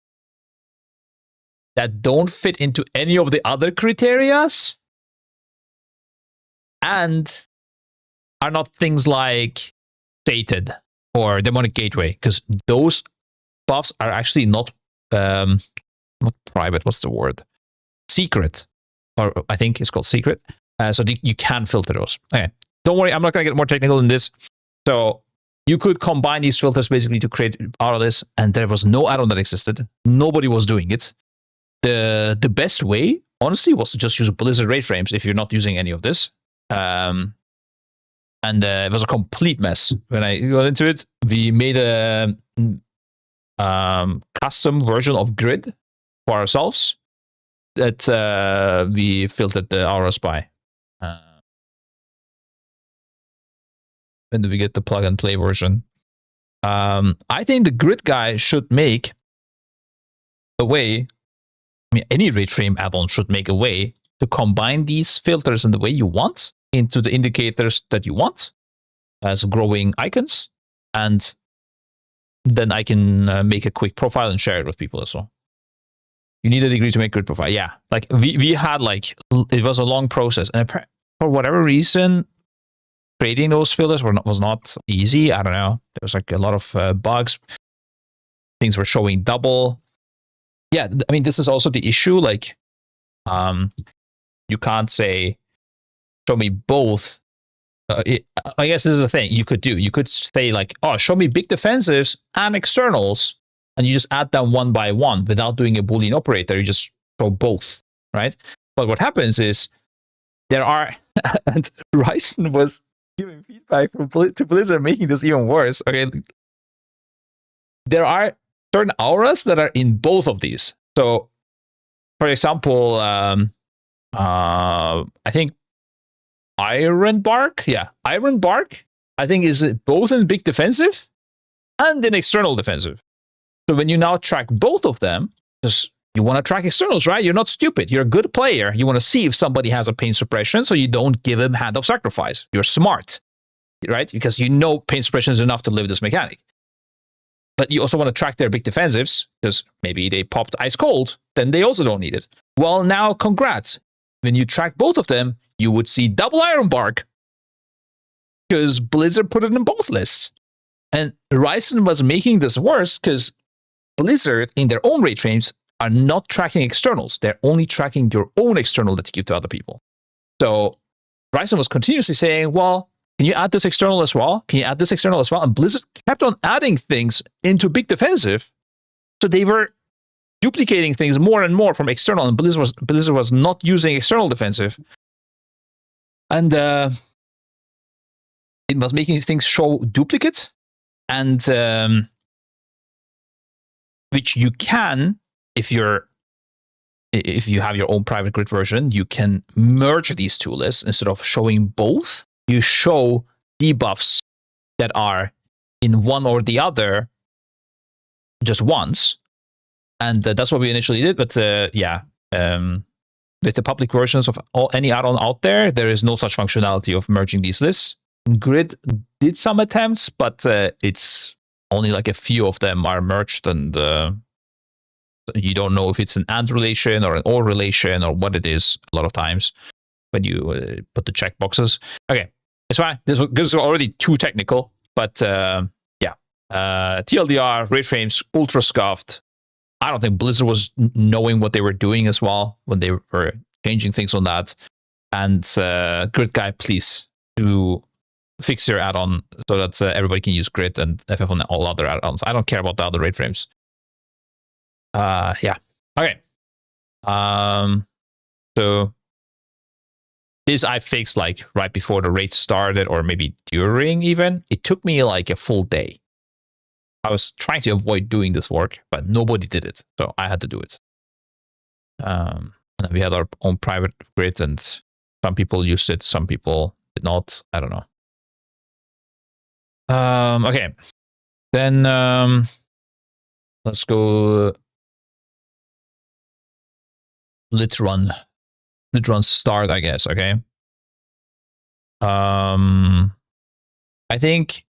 that don't fit into any of the other criterias and are not things like Sated or Demonic Gateway, because those buffs are actually not private, what's the word? Secret, or I think it's called secret. So you can filter those. Okay, don't worry, I'm not going to get more technical than this. So you could combine these filters basically to create out of this, and there was no add-on that existed. Nobody was doing it. The best way, honestly, was to just use Blizzard raid frames if you're not using any of this. And it was a complete mess. When I got into it, we made a custom version of Grid for ourselves that we filtered the auras by. When do we get the plug and play version? I think the Grid guy should make a way. I mean, any raid frame add-on should make a way to combine these filters in the way you want into the indicators that you want as growing icons, and then I can make a quick profile and share it with people as well. You need a degree to make Grid profile. Yeah, like we had like, it was a long process, and for whatever reason, creating those filters was not easy. I don't know. There was like a lot of bugs. Things were showing double. Yeah, I mean, this is also the issue. Like, you can't say, show me both. I guess this is a thing you could do. You could say like, oh, show me big defensives and externals, and you just add them one by one without doing a Boolean operator. You just show both, right? But what happens is there are, and Ryzen was giving feedback to Blizzard, making this even worse. Okay, there are certain auras that are in both of these. So, for example, I think Iron Bark, Iron Bark, I think is both in big defensive and in external defensive. So when you now track both of them, because you want to track externals, right? You're not stupid. You're a good player. You want to see if somebody has a pain suppression, so you don't give him Hand of Sacrifice. You're smart, right? Because you know pain suppression is enough to live this mechanic. But you also want to track their big defensives, because maybe they popped Ice Cold, then they also don't need it. Well, now, congrats. When you track both of them, you would see double Iron Bark. because Blizzard put it in both lists. And Ryzen was making this worse because Blizzard, in their own rate frames, are not tracking externals. They're only tracking your own external that you give to other people. So Ryzen was continuously saying, well, can you add this external as well? Can you add this external as well? And Blizzard kept on adding things into Big Defensive. So they were duplicating things more and more from external, and Blizzard was not using external defensive. And it was making things show duplicate, and which you can, if you have your own private grid version, you can merge these two lists. Instead of showing both, you show debuffs that are in one or the other just once. And that's what we initially did. But with the public versions of any add-on out there, there is no such functionality of merging these lists. Grid did some attempts, but it's only like a few of them are merged, and you don't know if it's an and relation or an or relation or what it is a lot of times when you put the checkboxes. Okay, it's fine. This is already too technical, but TLDR, rate frames, ultra scuffed. I don't think Blizzard was knowing what they were doing as well when they were changing things on that. And Grid Guy, please do fix your add-on so that everybody can use Grid and FF on all other add-ons. I don't care about the other rate frames. Okay. So this I fixed like right before the raid started, or maybe during even. It took me like a full day. I was trying to avoid doing this work, but nobody did it, so I had to do it. And then we had our own private grid, and some people used it, some people did not. I don't know. Okay. Then let's go lit run start, I guess. Okay. I think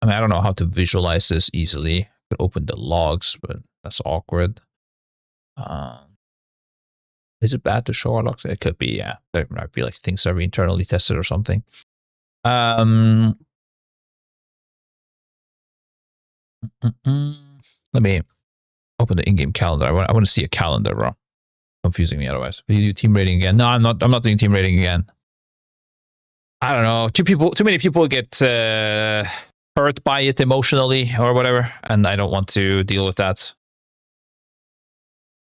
I don't know how to visualize this easily. I could open the logs, but that's awkward. Is it bad to show our logs? It could be, yeah. There might be like things that are internally tested or something. Let me open the in-game calendar. I want to see a calendar, bro. Confusing me otherwise. Will you do team rating again? No, I'm not doing team rating again. I don't know. Too many people get hurt by it emotionally or whatever, and I don't want to deal with that.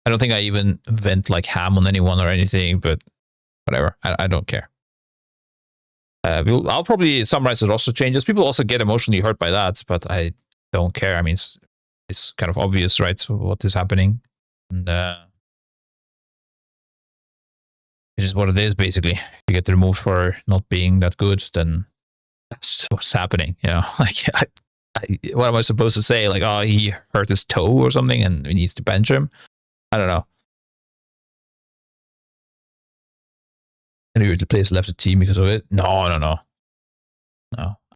I don't think I even vent like ham on anyone or anything, but whatever. I don't care. I'll probably summarize the roster changes. People also get emotionally hurt by that, but I don't care. I mean, it's kind of obvious, right? So what is happening, and it is what it is. Basically, if you get removed for not being that good, then that's what's happening. You know, like what am I supposed to say? Like, oh, he hurt his toe or something, and we need to bench him. I don't know. Any of the players left the team because of it? No. I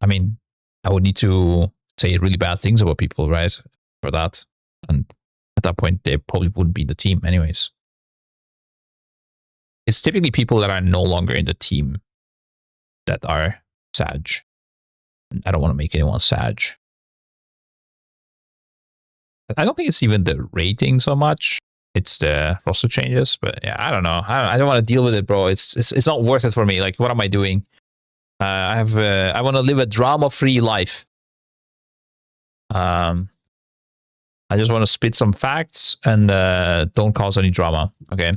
mean, I would need to say really bad things about people, right? For that. And at that point, they probably wouldn't be in the team anyways. It's typically people that are no longer in the team that are Sag. I don't want to make anyone Sag. I don't think it's even the rating so much. It's the roster changes, but yeah, I don't know. I don't want to deal with it, bro. It's not worth it for me. Like, what am I doing? I want to live a drama-free life. I just want to spit some facts and don't cause any drama. Okay.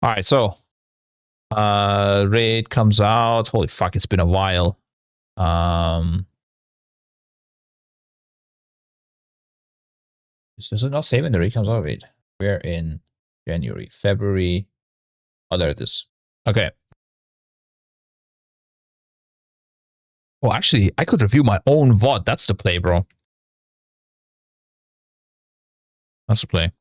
All right. So, raid comes out. Holy fuck! It's been a while. Does it not say when the raid comes out? Wait. We're in January, February. Oh, there it is. Okay. Well, actually, I could review my own VOD. That's the play, bro. That's the play.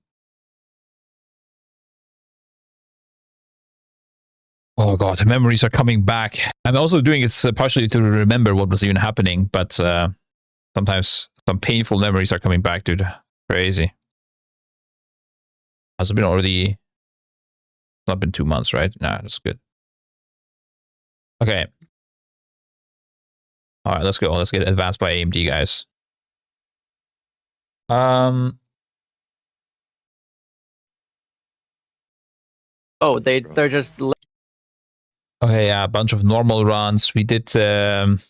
Oh god, the memories are coming back. I'm also doing it partially to remember what was even happening, but sometimes some painful memories are coming back, dude. Crazy. Has it been already? It's not been 2 months, right? Nah, that's good. Okay. All right, let's go. Let's get advanced by AMD, guys. Oh, they're just. Okay, yeah, a bunch of normal runs. We did. Not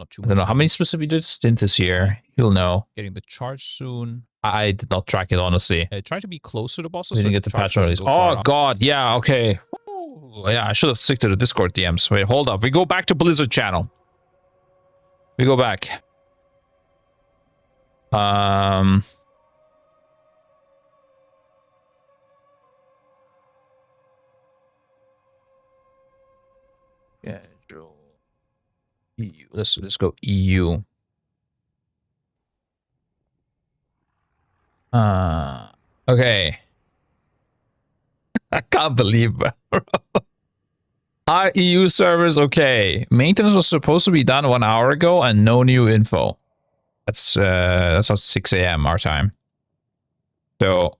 too. I don't know how many specific we did stint this year. You'll know. Getting the charge soon. I did not track it honestly. Try to be close to the bosses. We didn't get the patch release. Oh god, yeah, okay. Ooh, yeah, I should have stick to the Discord DMs. Wait, hold up. We go back to Blizzard channel. We go back. Yeah, EU. Let's go EU. Okay. I can't believe it. Our EU servers okay. Maintenance was supposed to be done 1 hour ago and no new info. That's at 6 a.m. our time. So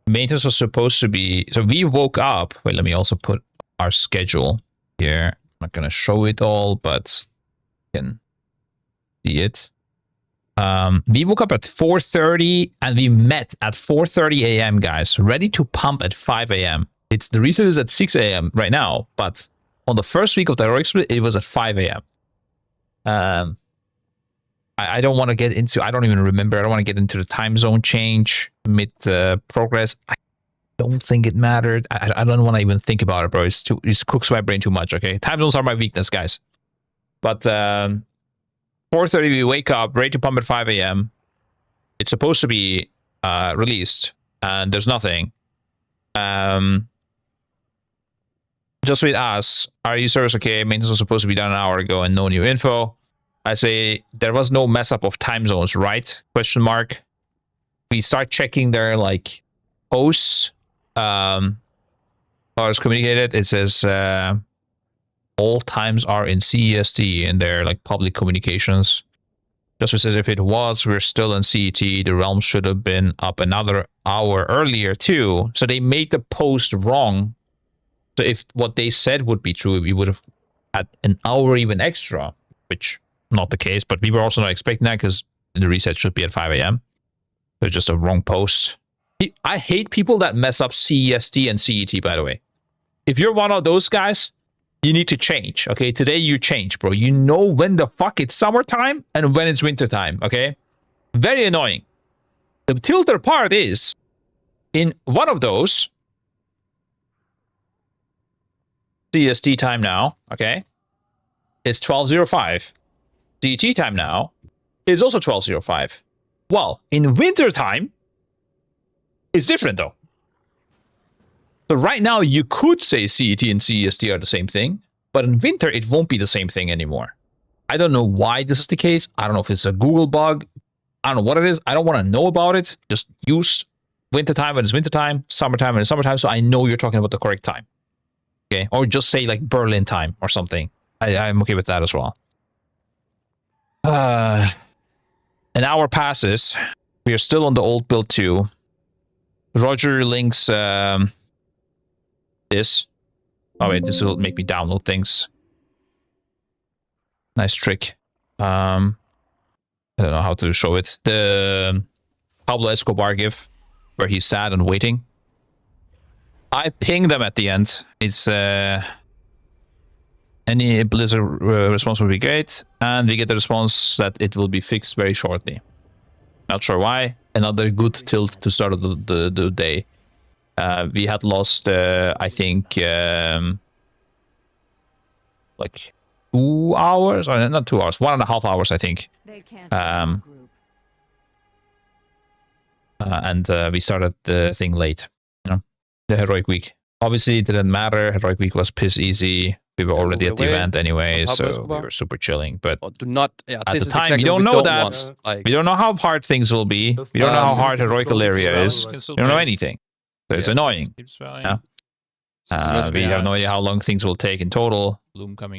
maintenance was supposed to be. So we woke up. Wait, let me also put our schedule here. I'm not gonna show it all, but you can see it. We woke up at 4:30 and we met at 4:30 a.m. guys, ready to pump at 5 a.m. It's the reason is at 6 a.m. right now, but on the first week of the heroic split, it was at 5 a.m. I don't want to get into. I don't even remember. I don't want to get into the time zone change mid progress. I don't think it mattered. I don't want to even think about it, bro. It cooks my brain too much. Okay, time zones are my weakness, guys. But 4:30 we wake up, ready to pump at 5 a.m. It's supposed to be released, and there's nothing. Just with us, are you service okay? Maintenance was supposed to be done an hour ago, and no new info. I say there was no mess up of time zones, right? Question mark. We start checking their like posts. Or it's communicated. It says all times are in CEST in their like public communications. Just says if it was, we're still in CET. The realm should have been up another hour earlier too. So they made the post wrong. So if what they said would be true, we would have had an hour even extra, which not the case. But we were also not expecting that because the reset should be at 5 a.m. So it's just a wrong post. I hate people that mess up CEST and CET, by the way. If you're one of those guys, you need to change, okay? Today you change, bro. You know when the fuck it's summertime and when it's wintertime, okay? Very annoying. The tilter part is, in one of those, CEST time now, okay, is 12:05. CET time now is also 12:05. Well, in wintertime, it's different though. So right now you could say CET and CEST are the same thing, but in winter it won't be the same thing anymore. I don't know why this is the case. I don't know if it's a Google bug. I don't know what it is. I don't want to know about it. Just use wintertime when it's wintertime, summertime when it's summertime, so I know you're talking about the correct time. Okay, or just say like Berlin time or something. I'm okay with that as well. An hour passes. We are still on the old build 2. Roger links this. Oh wait, this will make me download things. Nice trick. I don't know how to show it. The Pablo Escobar gif where he's sad and waiting. I ping them at the end. It's any Blizzard response will be great, and we get the response that it will be fixed very shortly. Not sure why. Another good tilt to start of the day. We had lost, I think, like 2 hours, or not 2 hours, 1.5 hours, I think. And we started the thing late, you know, the heroic week. Obviously, it didn't matter. Heroic week was piss easy. We were already at the event anyway, so we were super chilling. But at the time, we don't know that. We don't know how hard things will be. We don't know how hard heroical area is. We don't know anything. So it's annoying. Yeah. We have no idea how long things will take in total.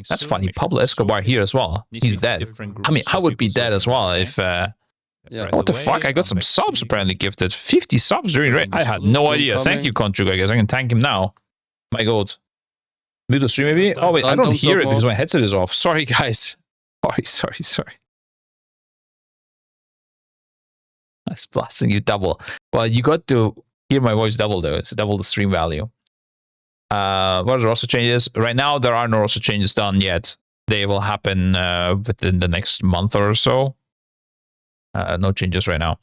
That's funny. Pablo Escobar here as well. He's dead. I mean, I would be dead as well if... what the fuck? I got some subs apparently gifted. 50 subs during raid. I had no idea. Thank you, Conchug. I guess I can thank him now. My god. Mute the stream maybe? Oh wait, I don't hear it because my headset is off. Sorry guys. Sorry. I was blasting you double. Well, you got to hear my voice double though. It's double the stream value. What are the roster changes? Right now, there are no roster changes done yet. They will happen within the next month or so. No changes right now.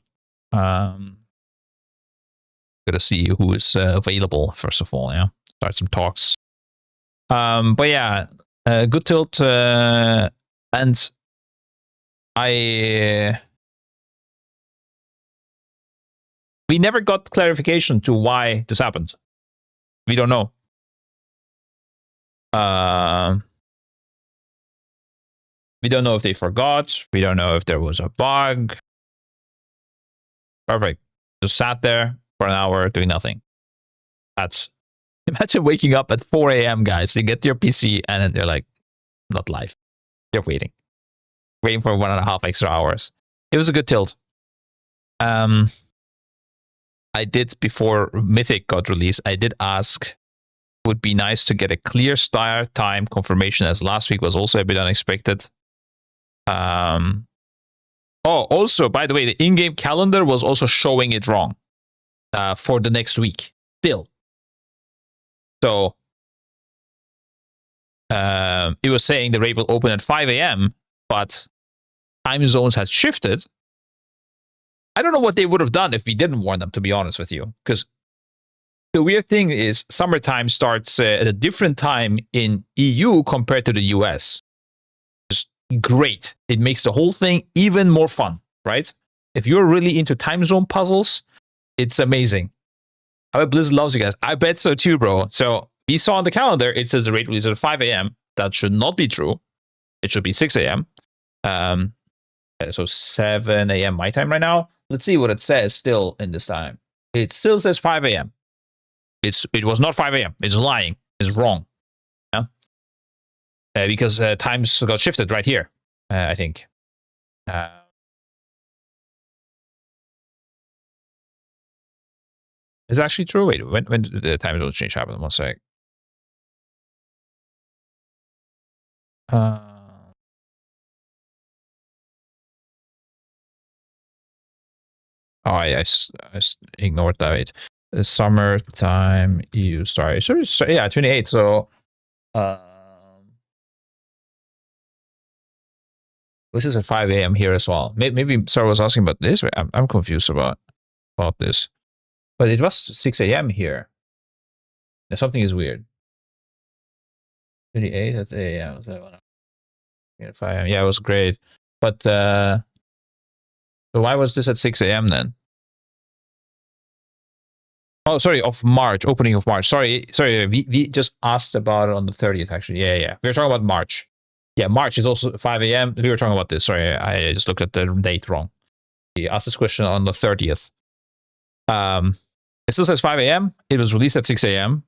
Gotta see who is available first of all. Yeah, start some talks. But yeah, good tilt, and we never got clarification to why this happened. We don't know. We don't know if they forgot. We don't know if there was a bug. Perfect. Just sat there for an hour doing nothing. That's, imagine waking up at 4 a.m. guys. You get your PC and then they're like, not live. They're waiting for 1.5 extra hours. It was a good tilt. I did, before Mythic got released, I did ask, would be nice to get a clear start time confirmation, as last week was also a bit unexpected. Oh, also, by the way, the in-game calendar was also showing it wrong for the next week still. So it was saying the raid will open at 5 a.m., but time zones had shifted. I don't know what they would have done if we didn't warn them, to be honest with you, because the weird thing is summertime starts at a different time in EU compared to the US. Just great. It makes the whole thing even more fun, right? If you're really into time zone puzzles, it's amazing. I bet Blizzard loves you guys. I bet so too, bro. So we saw on the calendar, it says the raid release at 5 a.m. That should not be true. It should be 6 a.m. So 7 a.m. my time right now. Let's see what it says still in this time. It still says 5 a.m. It was not 5 a.m. It's lying. It's wrong. Yeah? Because times got shifted right here, I think. Is it actually true? Wait, when did the time zone change happen? 1 sec. Oh, I ignored that. The summertime EU start. So yeah, 28. So this is at 5 a.m. here as well. Maybe Sarah was asking about this. I'm confused about this. But it was 6 a.m. here. Now, something is weird. 28 at a.m. Yeah, 5 a.m. Yeah, it was great. But so why was this at 6 a.m. then? Oh, sorry, of March, opening of March. Sorry, we just asked about it on the 30th, actually. Yeah. We were talking about March. Yeah, March is also 5 a.m. We were talking about this. Sorry, I just looked at the date wrong. We asked this question on the 30th. It still says 5 a.m. It was released at 6 a.m.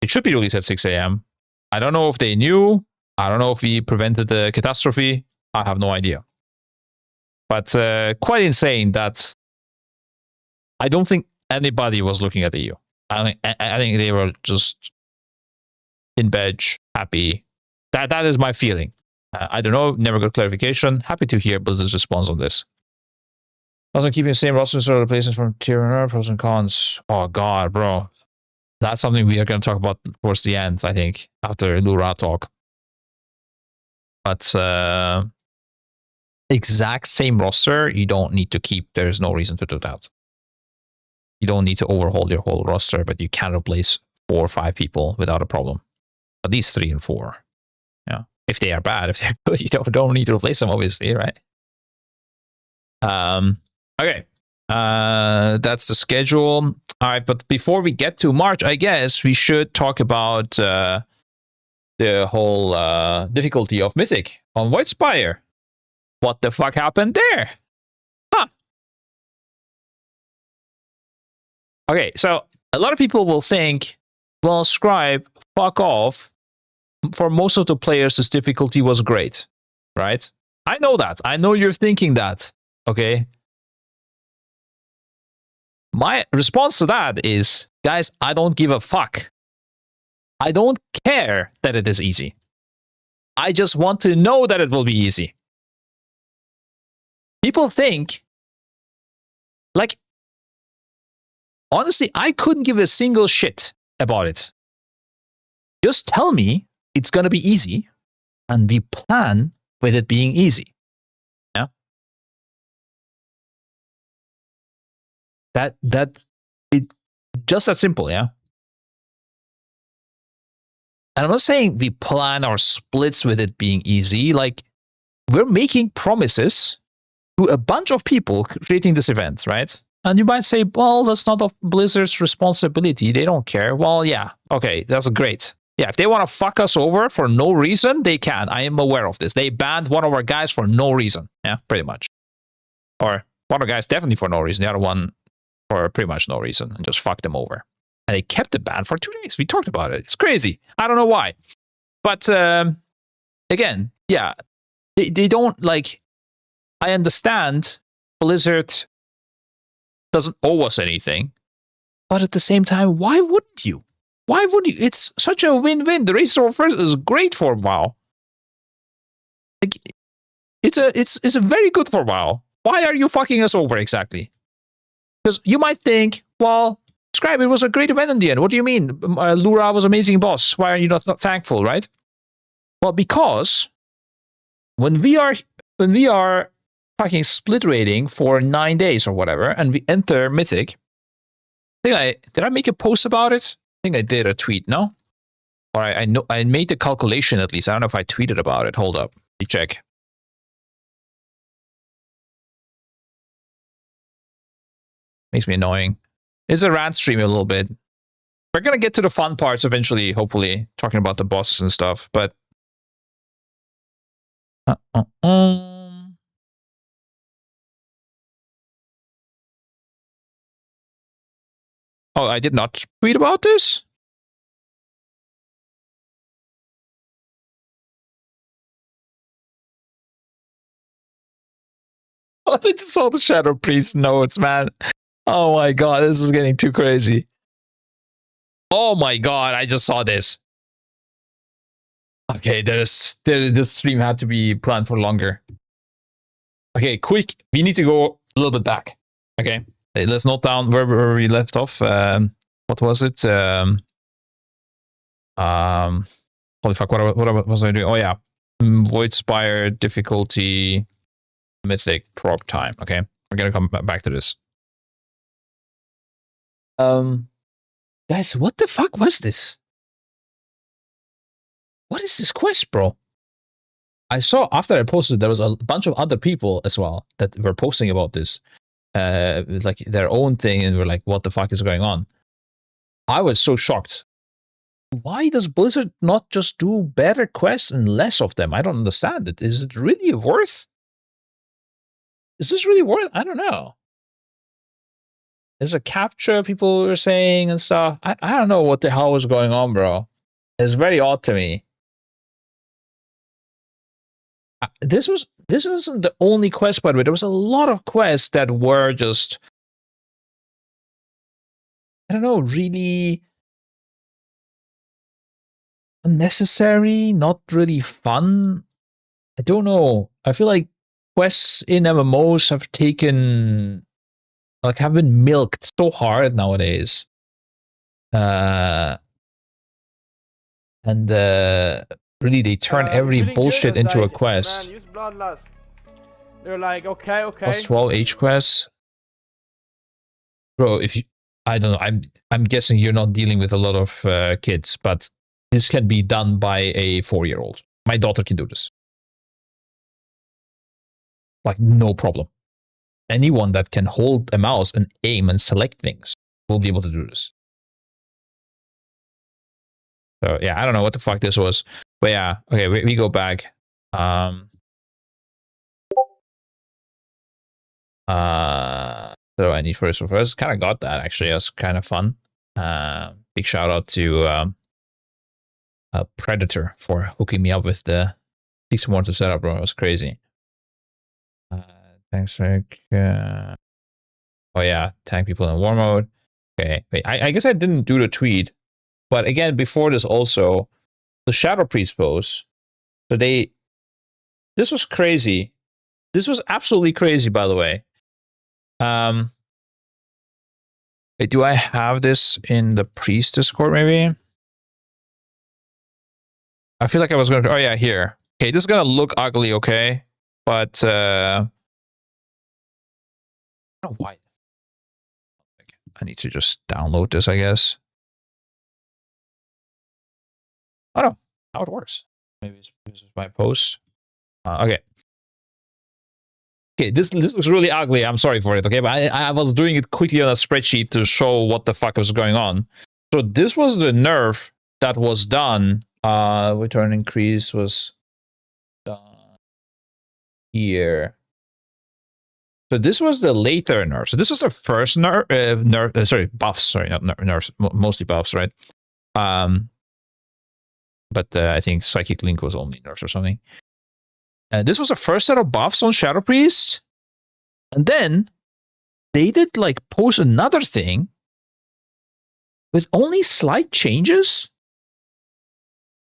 It should be released at 6 a.m. I don't know if they knew. I don't know if we prevented the catastrophe. I have no idea. But quite insane that I don't think anybody was looking at the EU. I think they were just in bed, happy. That is my feeling. I don't know. Never got clarification. Happy to hear Blizzard's response on this. Also, keeping the same roster sort of replacements from tier and pros and cons. Oh god, bro. That's something we are going to talk about towards the end, I think, after Lura talk. But exact same roster, you don't need to keep. There's no reason to do that. You don't need to overhaul your whole roster, but you can replace 4 or 5 people without a problem. At least 3 and 4. Yeah. If they are bad, if they're good, you don't need to replace them, obviously, right? Okay. That's the schedule. All right, but before we get to March, I guess we should talk about the whole difficulty of Mythic on White Spire. What the fuck happened there? Huh. Okay, so a lot of people will think, well, Scribe, fuck off. For most of the players, this difficulty was great, right? I know that. I know you're thinking that, okay? My response to that is, guys, I don't give a fuck. I don't care that it is easy. I just want to know that it will be easy. people think, like, honestly, I couldn't give a single shit about it. Just tell me it's going to be easy, and we plan with it being easy. Yeah. That it just that simple, yeah. And I'm not saying we plan our splits with it being easy. Like, we're making promises to a bunch of people creating this event, right? And you might say, well, that's not of Blizzard's responsibility. They don't care. Well, yeah, okay, that's great. Yeah, if they want to fuck us over for no reason, they can. I am aware of this. They banned one of our guys for no reason. Yeah, pretty much. Or one of the guys definitely for no reason. The other one for pretty much no reason, and just fucked them over. And they kept the ban for 2 days. We talked about it. It's crazy. I don't know why. But again, yeah, they don't, like, I understand Blizzard doesn't owe us anything. But at the same time, why wouldn't you? Why would you? It's such a win-win. The race over first is great for WoW. Like, it's a very good for WoW. Why are you fucking us over exactly? Because you might think, well, Scribe, it was a great event in the end. What do you mean? Lura was an amazing boss. Why are you not thankful, right? Well, because when we are fucking split rating for 9 days or whatever, and we enter Mythic, did I make a post about it? I think I did a tweet, no? Or I know I made the calculation at least. I don't know if I tweeted about it. Hold up. Let me check. Makes me annoying. It's a rant stream a little bit. We're gonna get to the fun parts eventually, hopefully, talking about the bosses and stuff, but oh, I did not tweet about this? I just saw the Shadow Priest notes, man. Oh my god, this is getting too crazy. Oh my god, I just saw this. Okay, this stream had to be planned for longer. Okay, quick. We need to go a little bit back. Okay, let's note down where we left off. What was it? Holy fuck! What was I doing? Oh yeah, Void Spire difficulty, Mythic prog time. Okay, we're gonna come back to this. Guys, what the fuck was this? What is this quest, bro? I saw after I posted, there was a bunch of other people as well that were posting about this, like their own thing, and we're like, "What the fuck is going on?" I was so shocked. Why does Blizzard not just do better quests and less of them? I don't understand it. Is it really worth? Is this really worth? I don't know. There's a capture people were saying and stuff. I don't know what the hell was going on, bro. It's very odd to me. This wasn't the only quest, by the way. There was a lot of quests that were just, I don't know, really unnecessary, not really fun. I don't know. I feel like quests in MMOs have been milked so hard nowadays. Really, they turn every bullshit into a quest. Man, use Bloodlust. They're like, okay. Plus 12 H quests. Bro, I don't know, I'm guessing you're not dealing with a lot of kids, but this can be done by a 4-year-old. My daughter can do this. Like, no problem. Anyone that can hold a mouse and aim and select things will be able to do this. So yeah, I don't know what the fuck this was. But yeah, okay, we go back. So I need first. Kind of got that actually. It was kind of fun. Big shout out to Predator for hooking me up with the 6 more to set up, bro. It was crazy. Thanks, Rick. Oh yeah, tank people in war mode. Okay, wait. I guess I didn't do the tweet, but again, before this also, the Shadow Priest pose. So this was crazy. This was absolutely crazy, by the way. Wait, do I have this in the priest Discord, maybe? I feel like I was going to... Oh, yeah, here. Okay, this is going to look ugly, okay? But, I don't know why. I need to just download this, I guess. I don't know how it works. Maybe this is my post. Okay. Okay, this looks really ugly. I'm sorry for it, okay? But I was doing it quickly on a spreadsheet to show what the fuck was going on. So this was the nerf that was done. Return increase was done here. So this was the later nerf. So this was the first nerf. Sorry, buffs. Sorry, not nerfs. Mostly buffs, right? But I think Psychic Link was only nerfs or something. This was the first set of buffs on Shadow Priest. And then they did like post another thing with only slight changes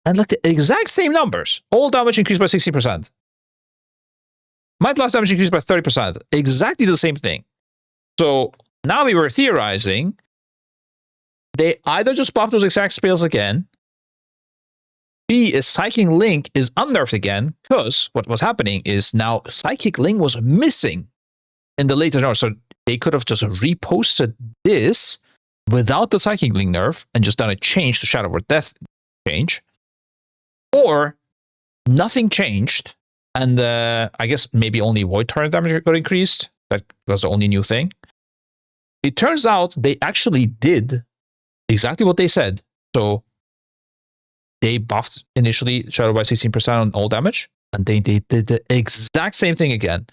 and like the exact same numbers. All damage increased by 60%. Mind Blast damage increased by 30%. Exactly the same thing. So now we were theorizing they either just buffed those exact spells again, B, is Psychic Link is unnerfed again, because what was happening is now Psychic Link was missing in the later nerf. So they could have just reposted this without the Psychic Link nerf and just done a change to Shadow Word Death change. Or nothing changed, and I guess maybe only Void Torrent damage got increased. That was the only new thing. It turns out they actually did exactly what they said. So they buffed initially Shadow by 16% on all damage, and they did the exact same thing again.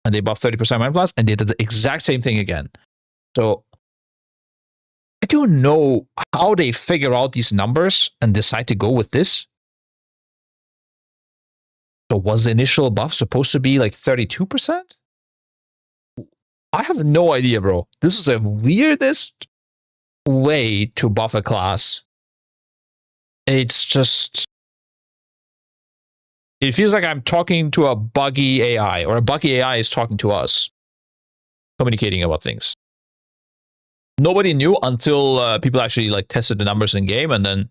And they buffed 30% Mind Blast, and they did the exact same thing again. So I don't know how they figure out these numbers and decide to go with this. So was the initial buff supposed to be like 32%? I have no idea, bro. This is the weirdest way to buff a class. It's just... It feels like I'm talking to a buggy AI, or a buggy AI is talking to us, communicating about things. Nobody knew until people actually like tested the numbers in game, and then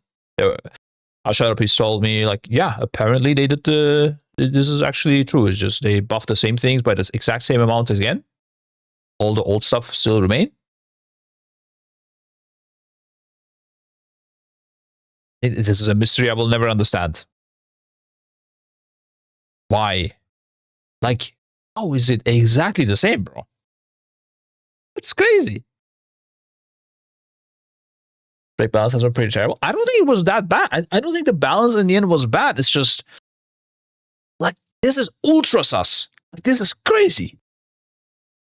our Shadow Priest told me, like, yeah, apparently they did the... This is actually true. It's just they buffed the same things by the exact same amount again. All the old stuff still remain. This is a mystery I will never understand. Why? Like, how is it exactly the same, bro? It's crazy. Break balance has been pretty terrible. I don't think it was that bad. I don't think the balance in the end was bad. It's just, like, this is ultra sus. Like, this is crazy.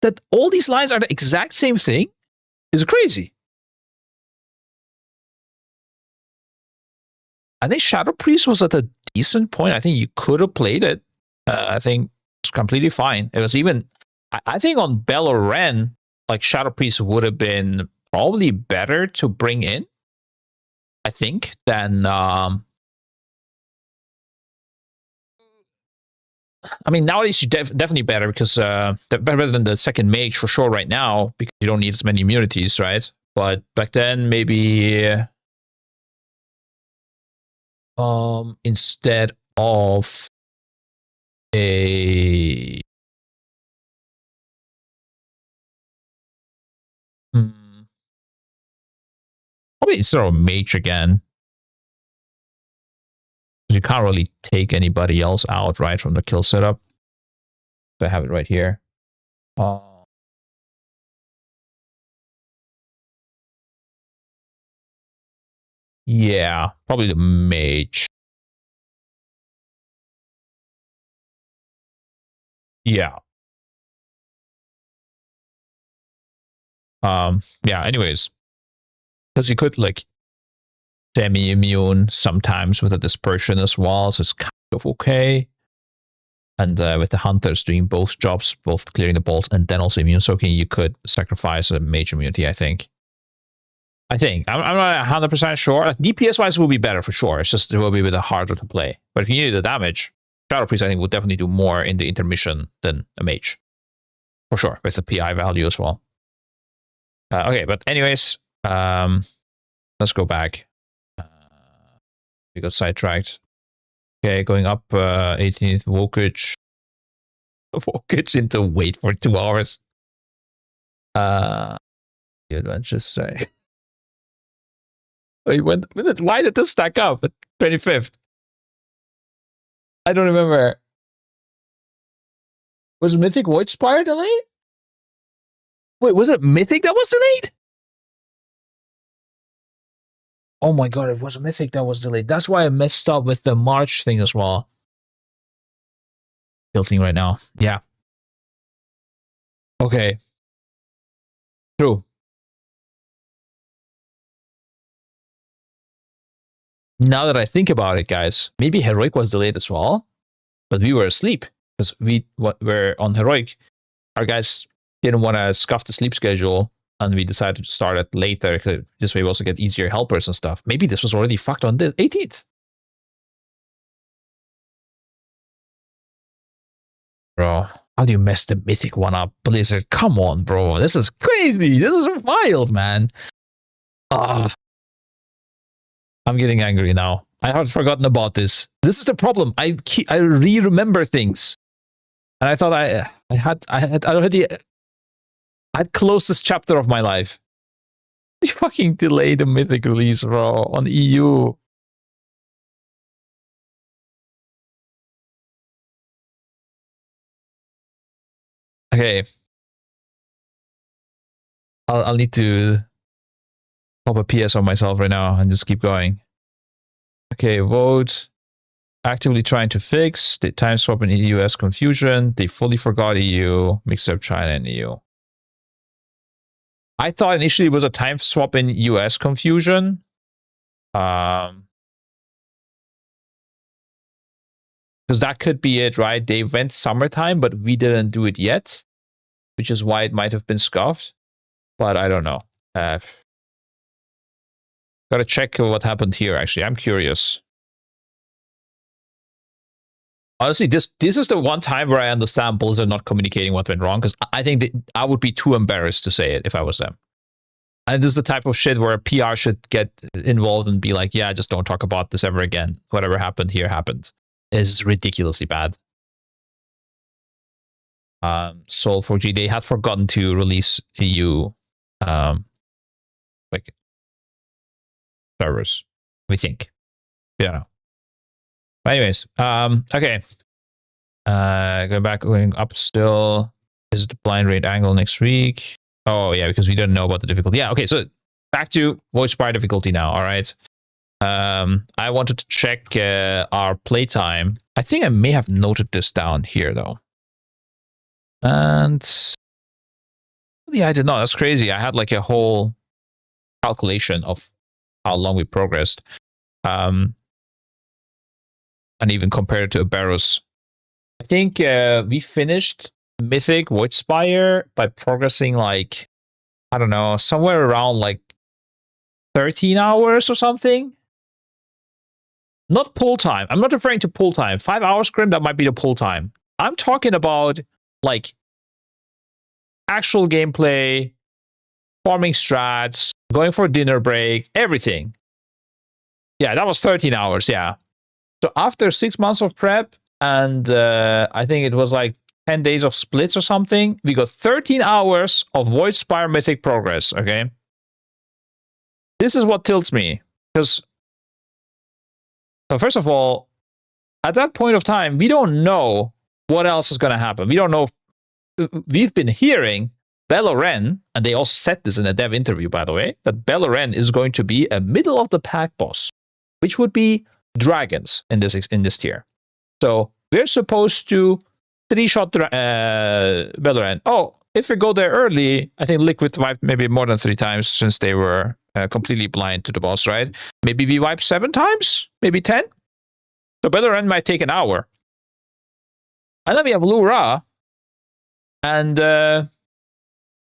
That all these lines are the exact same thing is crazy. I think Shadow Priest was at a decent point. I think you could have played it. I think it's completely fine. It was even, I think on Bell or Ren, like Shadow Priest would have been probably better to bring in, I think, than, I mean, nowadays you're definitely better because better than the second mage for sure right now because you don't need as many immunities, right? But back then, maybe instead of a probably instead of a mage again. You can't really take anybody else out, right, from the kill setup. So I have it right here. Yeah, probably the mage. Yeah. Yeah, anyways. Because you could, like, semi-immune sometimes with a dispersion as well, so it's kind of okay. And with the hunters doing both jobs, both clearing the bolts and then also immune soaking, you could sacrifice a mage immunity, I think. I'm not 100% sure. Like, DPS-wise, it will be better for sure. It's just it will be a bit harder to play. But if you need the damage, Shadow Priest, I think, would definitely do more in the intermission than a mage. For sure, with the PI value as well. Okay, but anyways, let's go back. We got sidetracked. Okay, going up 18th, Volkage. Volkage into wait for 2 hours. The adventures say. Wait, why did this stack up at 25th? I don't remember. Was Mythic Void Spire delayed? Wait, was it Mythic that was delayed? Oh my god, it was Mythic that was delayed. That's why I messed up with the March thing as well. Tilting right now. Yeah. Okay. True. Now that I think about it, guys, maybe Heroic was delayed as well, but we were asleep because we were on Heroic. Our guys didn't want to scuff the sleep schedule, and we decided to start it later. This way we also get easier helpers and stuff. Maybe this was already fucked on the 18th. Bro, how do you mess the Mythic one up, Blizzard? Come on, bro. This is crazy. This is wild, man. Ah. I'm getting angry now. I had forgotten about this. This is the problem. I re-remember things, and I thought I had closed this chapter of my life. They fucking delayed the Mythic release, bro, on EU. Okay, I'll need to pop a PS on myself right now and just keep going. Okay, vote. Actively trying to fix the time swap in EU-US confusion. They fully forgot EU, mixed up China and EU. I thought initially it was a time swap in US confusion. Because that could be it, right? They went summertime, but we didn't do it yet, which is why it might have been scuffed. But I don't know. Gotta check what happened here, actually. I'm curious. Honestly, this is the one time where I understand Blizzard not communicating what went wrong, because I think that I would be too embarrassed to say it if I was them. And this is the type of shit where PR should get involved and be like, yeah, just don't talk about this ever again. Whatever happened here happened. It's ridiculously bad. Soul4G, they had forgotten to release EU like servers, we think. Yeah. But anyways, okay. Going up still. Is the blind rate angle next week? Oh yeah, because we didn't know about the difficulty. Yeah, okay, so back to Void Spire difficulty now, alright. I wanted to check our playtime. I think I may have noted this down here though. And yeah, I did not. That's crazy. I had like a whole calculation of how long we progressed. And even compared it to Aberos. I think we finished Mythic Void Spire by progressing like, I don't know, somewhere around like 13 hours or something. Not pull time. I'm not referring to pull time. 5 hours scrim, that might be the pull time. I'm talking about like actual gameplay, farming strats, going for a dinner break, everything. Yeah, that was 13 hours, yeah. So after 6 months of prep, and I think it was like 10 days of splits or something, we got 13 hours of Void Spire Mythic progress, okay? This is what tilts me, because so first of all, at that point of time, we don't know what else is going to happen. We don't know. We've been hearing Belloren, and they also said this in a dev interview, by the way, that Belloren is going to be a middle of the pack boss, which would be dragons in this tier. So we're supposed to 3-shot Belloren. Oh, if we go there early, I think Liquid wiped maybe more than 3 times since they were completely blind to the boss, right? Maybe we wiped 7 times, maybe 10. So Belloren might take an hour. And then we have Lura, and I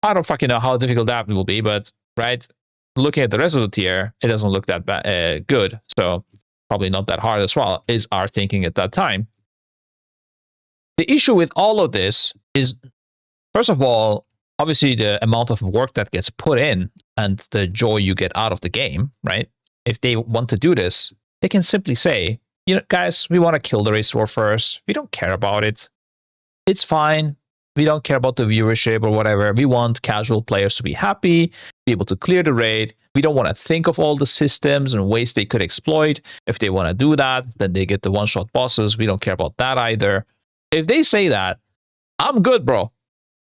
don't fucking know how difficult that will be, but right, looking at the rest of the tier, it doesn't look that good. So probably not that hard as well, is our thinking at that time. the issue with all of this is, first of all, obviously the amount of work that gets put in and the joy you get out of the game, right? If they want to do this, they can simply say, you know, guys, we want to kill the race war first. We don't care about it. It's fine. We don't care about the viewership or whatever. We want casual players to be happy, be able to clear the raid. We don't want to think of all the systems and ways they could exploit. If they want to do that, then they get the one-shot bosses. We don't care about that either. If they say that, I'm good, bro.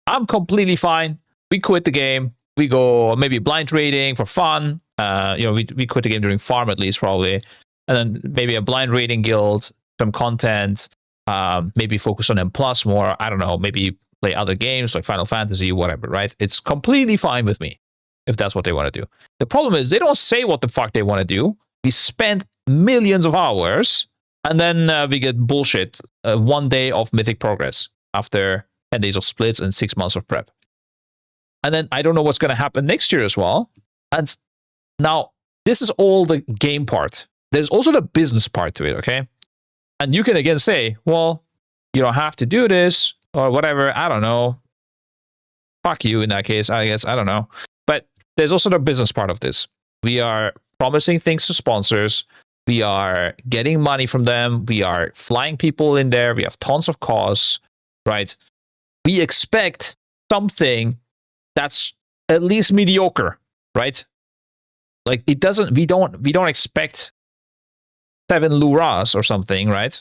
I'm completely fine. We quit the game. We go maybe blind raiding for fun. We quit the game during farm at least, probably. And then maybe a blind raiding guild, some content, maybe focus on M+ more. I don't know, maybe play other games like Final Fantasy, whatever, right? It's completely fine with me if that's what they want to do. The problem is they don't say what the fuck they want to do. We spend millions of hours and then we get bullshit. 1 day of mythic progress after 10 days of splits and 6 months of prep. And then I don't know what's going to happen next year as well. And now this is all the game part. There's also the business part to it, okay? And you can again say, well, you don't have to do this or whatever. I don't know. Fuck you in that case, I guess. I don't know. But there's also the business part of this. We are promising things to sponsors. We are getting money from them. We are flying people in there. We have tons of costs, right? We expect something that's at least mediocre, right? Like it doesn't, we don't expect 7 Luras or something, right?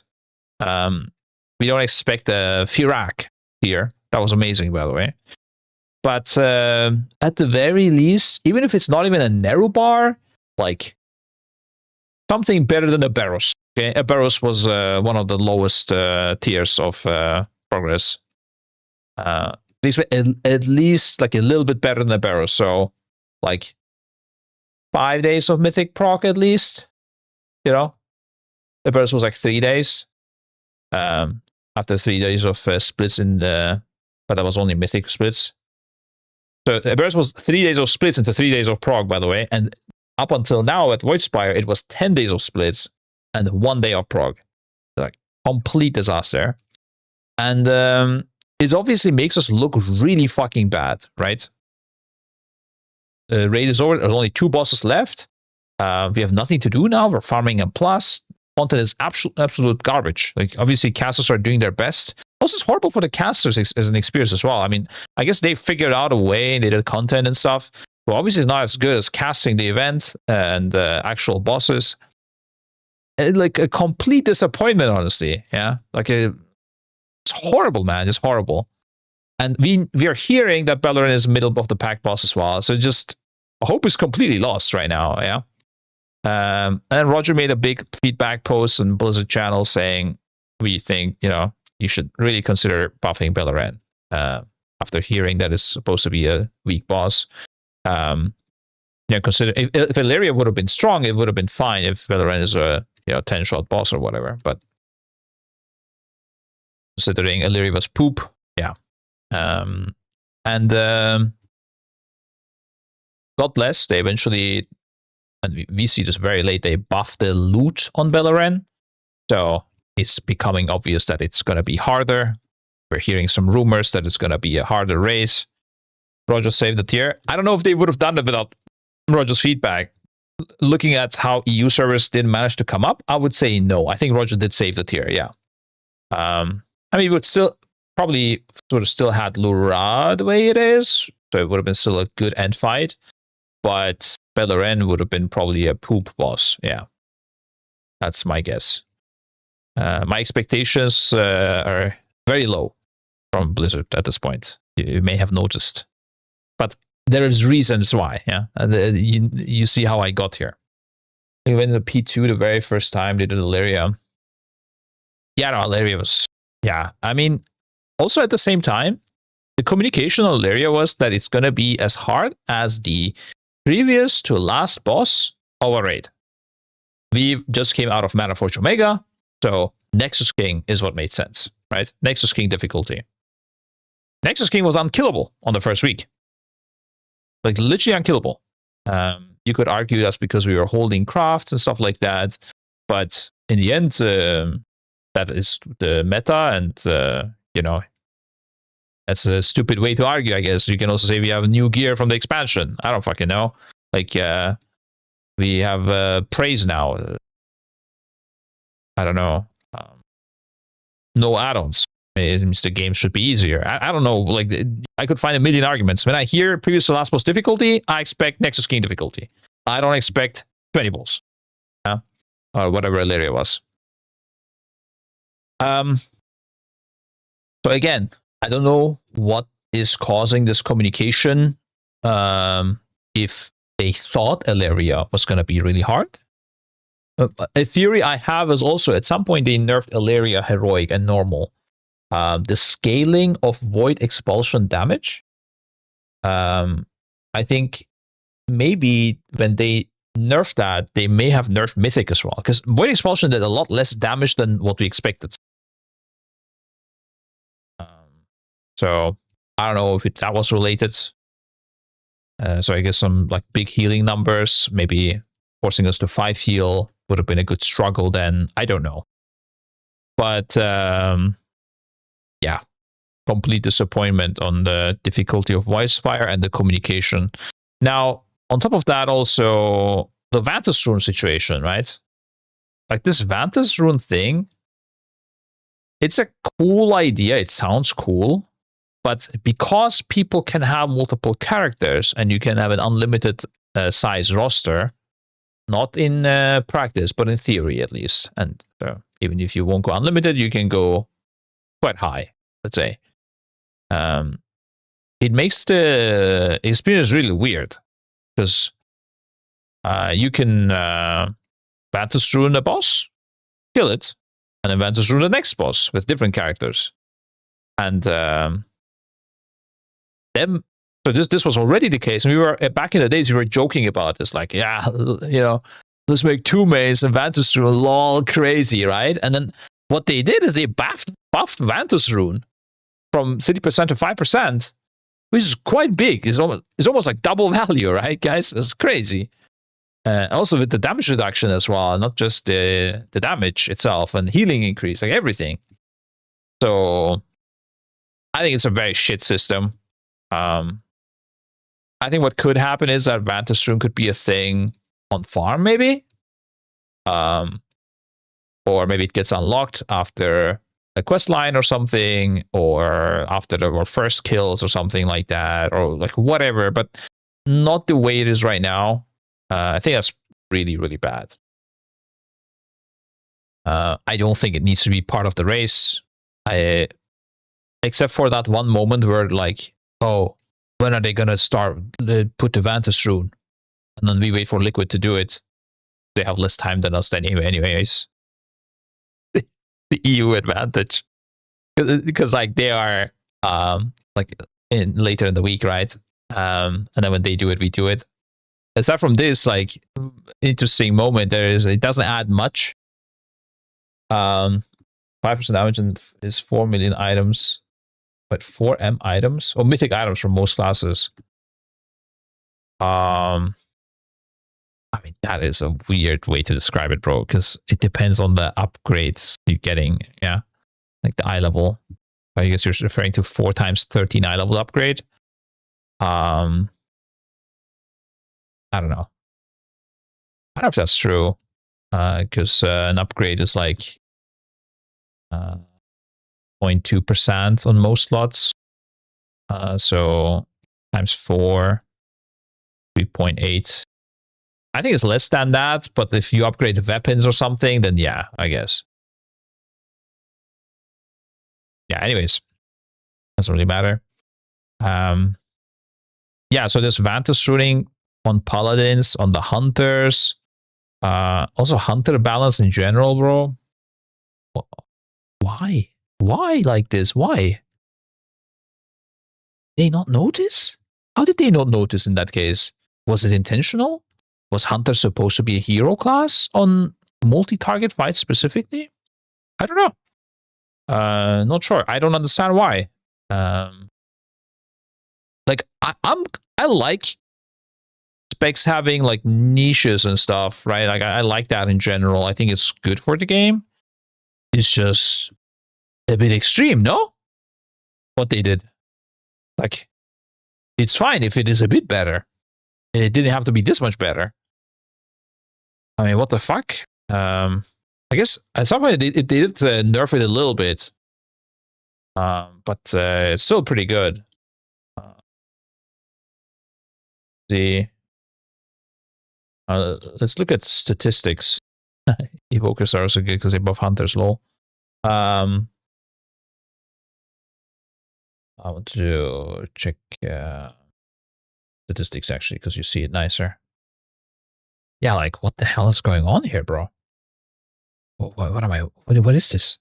We don't expect a Firak here. That was amazing, by the way. But at the very least, even if it's not even a narrow bar, like something better than a Barrows. Okay, a Barrows was one of the lowest tiers of progress. At least like a little bit better than a Barrows. So like 5 days of mythic proc at least. You know, the Barrows was like 3 days. After 3 days of splits but that was only mythic splits. So the Barrows was 3 days of splits into 3 days of prog, by the way. And up until now at Voidspire, it was 10 days of splits and 1 day of prog. Like complete disaster. And it obviously makes us look really fucking bad, right? The raid is over. There's only 2 bosses left. We have nothing to do now. We're farming M+. Content is absolute garbage. Like obviously casters are doing their best. Also, it's horrible for the casters as an experience as well. I mean, I guess they figured out a way. They did content and stuff. But obviously, it's not as good as casting the event and actual bosses. Like a complete disappointment, honestly. Yeah, like it's horrible, man. It's horrible. And we are hearing that Beleren is middle of the pack boss as well. So just hope is completely lost right now. Yeah. And then Roger made a big feedback post on Blizzard channel saying, we think, you should really consider buffing Beleren after hearing that it's supposed to be a weak boss. Consider if Illyria would have been strong, it would have been fine if Beleren is a 10-shot boss or whatever. But considering Illyria was poop, yeah. And God bless, they eventually, and we see this very late, they buffed the loot on Beleren. So it's becoming obvious that it's going to be harder. We're hearing some rumors that it's going to be a harder race. Roger saved the tier. I don't know if they would have done it without Roger's feedback. Looking at how EU servers didn't manage to come up, I would say no. I think Roger did save the tier, yeah. I mean, it would still probably would have still had Lura the way it is, so it would have been still a good end fight. But Beleren would have been probably a poop boss, yeah. That's my guess. My expectations are very low from Blizzard at this point. You may have noticed. But there is reasons why, yeah. You see how I got here. We went into P2 the very first time they did Illyria. Yeah, no, Illyria was... Yeah, I mean, also at the same time, the communication on Illyria was that it's going to be as hard as the previous to last boss of a raid. We just came out of Mana Forge Omega, so Nexus King is what made sense, right? Nexus King difficulty. Nexus King was unkillable on the first week. Like, literally unkillable. You could argue that's because we were holding crafts and stuff like that, but in the end, that is the meta, and you know, that's a stupid way to argue, I guess. You can also say we have new gear from the expansion. I don't fucking know. Like, we have praise now. I don't know. No add-ons. It means the game should be easier. I don't know. Like, I could find a million arguments. When I hear previous to last boss difficulty, I expect Nexus King difficulty. I don't expect 20 balls. Or whatever Illyria was. So again, I don't know what is causing this communication. If they thought Illyria was going to be really hard. A theory I have is also at some point they nerfed Illyria heroic and normal. The scaling of void expulsion damage. I think maybe when they nerfed that, they may have nerfed mythic as well, because void expulsion did a lot less damage than what we expected. So I don't know if that was related. So I guess some like big healing numbers, maybe forcing us to 5 heal would have been a good struggle then. I don't know. But yeah, complete disappointment on the difficulty of Wisefire and the communication. Now, on top of that, also the Vantage Rune situation, right? Like this Vantage Rune thing, it's a cool idea. It sounds cool. But because people can have multiple characters and you can have an unlimited size roster, not in practice, but in theory at least. And even if you won't go unlimited, you can go quite high, let's say. It makes the experience really weird. Because you can Vantage Rune a boss, kill it, and then Vantage Rune the next boss with different characters. And them, so this was already the case. And we were back in the days, we were joking about this, like, yeah, you know, let's make 2 mains and Vantage Rune, lol, crazy, right? And then what they did is they buffed Vantage Rune from 30% to 5%. Which is quite big. It's almost like double value, right, guys? It's crazy. Also with the damage reduction as well, not just the damage itself and healing increase, like everything. So I think it's a very shit system. I think what could happen is that Vantage Rune could be a thing on farm, maybe. Or maybe it gets unlocked after a quest line or something, or after the first kills or something like that, or like whatever, but not the way it is right now. I think that's really, really bad. I don't think it needs to be part of the race. Except for that one moment where like, oh, when are they gonna start put the Vantage Rune? And then we wait for Liquid to do it. They have less time than us then anyways. The EU advantage, because like they are like later in the week, right? And then when they do it, we do it. Aside from this, like interesting moment, it doesn't add much. 5% damage and is 4 million items, but 4M items or mythic items from most classes. I mean, that is a weird way to describe it, bro, because it depends on the upgrades you're getting. Yeah. Like the eye level. I guess you're referring to 4 times 13 eye level upgrade. I don't know. I don't know if that's true. Because an upgrade is like 0.2% on most slots. So times 4, 3.8. I think it's less than that, but if you upgrade weapons or something, then yeah, I guess. Yeah, anyways. Doesn't really matter. Yeah, so there's Vantage Runing on Paladins, on the Hunters. Also Hunter balance in general, bro. Why? Why like this? Why? Did they not notice? How did they not notice in that case? Was it intentional? Was Hunter supposed to be a hero class on multi-target fights specifically? I don't know. Not sure. I don't understand why. Like I like specs having like niches and stuff, right? Like I like that in general. I think it's good for the game. It's just a bit extreme, no? what they did. Like, it's fine if it is a bit better. It didn't have to be this much better. I mean, what the fuck? I guess at some point it did nerf it a little bit. But it's still pretty good. Let's look at statistics. Evokers are also good because they buff hunters, lol. I want to check statistics actually because you see it nicer. Yeah, like what the hell is going on here, bro? What am I? What is this?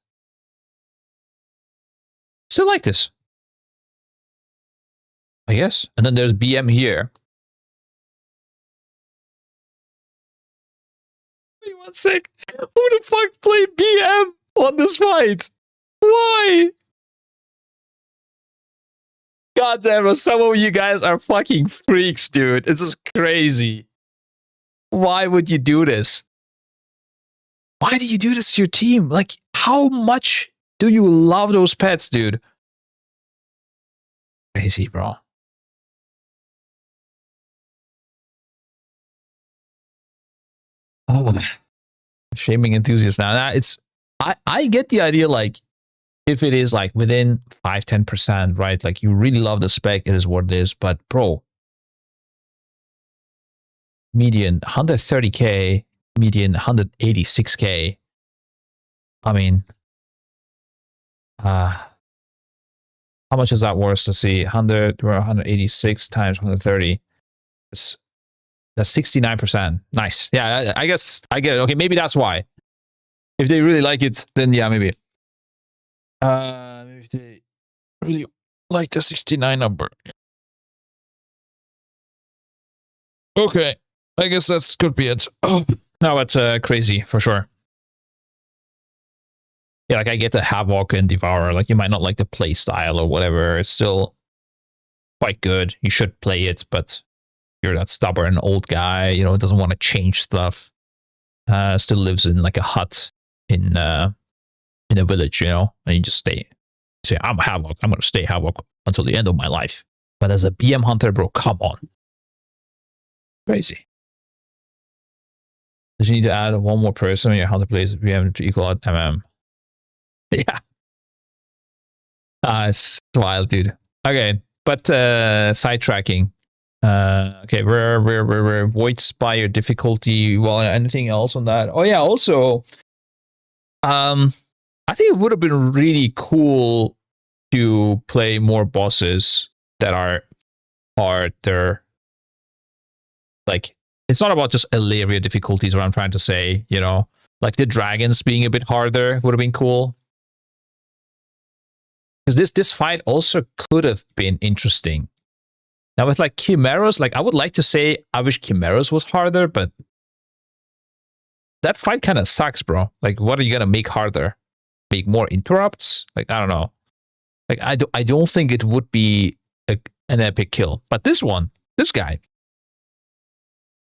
Still like this, I guess. And then there's BM here. Wait 1 sec. Who the fuck played BM on this fight? Why? God damn it, some of you guys are fucking freaks, dude. It's just crazy. Why would you do this? Why do you do this to your team? Like, how much do you love those pets, dude? Crazy, bro. Oh, shaming enthusiasts now. Nah, it's I get the idea, like, if it is like within 5-10%, right? Like you really love the spec, it is what it is. But bro, median 130k, median 186k. I mean, how much is that worth? Let's see, 186 times 130. That's 69%. Nice. Yeah, I guess I get it. Okay, maybe that's why. If they really like it, then yeah, maybe. If they really like the 69 number. Okay, I guess that's could be it. Oh, no, it's crazy for sure. Yeah, like I get the Havoc and Devourer. Like you might not like the play style or whatever. It's still quite good. You should play it, but you're that stubborn old guy, you know, doesn't want to change stuff. Still lives in like a hut in a village, you know, and you just stay. You say, I'm Havoc. I'm gonna stay Havoc until the end of my life. But as a BM hunter, bro, come on. Crazy. Does you need to add one more person when your hunter plays BM to equal out MM? Yeah. It's wild, dude. Okay, but sidetracking. Okay, we're Void Spire difficulty. Well, anything else on that? Oh yeah, also, I think it would have been really cool to play more bosses that are harder. Like, it's not about just Illyria difficulties, what I'm trying to say, you know? Like, the dragons being a bit harder would have been cool. Because this fight also could have been interesting. Now, with, like, Chimeras, like, I would like to say I wish Chimeras was harder, but that fight kind of sucks, bro. Like, what are you going to make harder? Make more interrupts? Like, I don't know. Like, I don't think it would be an epic kill. But this one, this guy,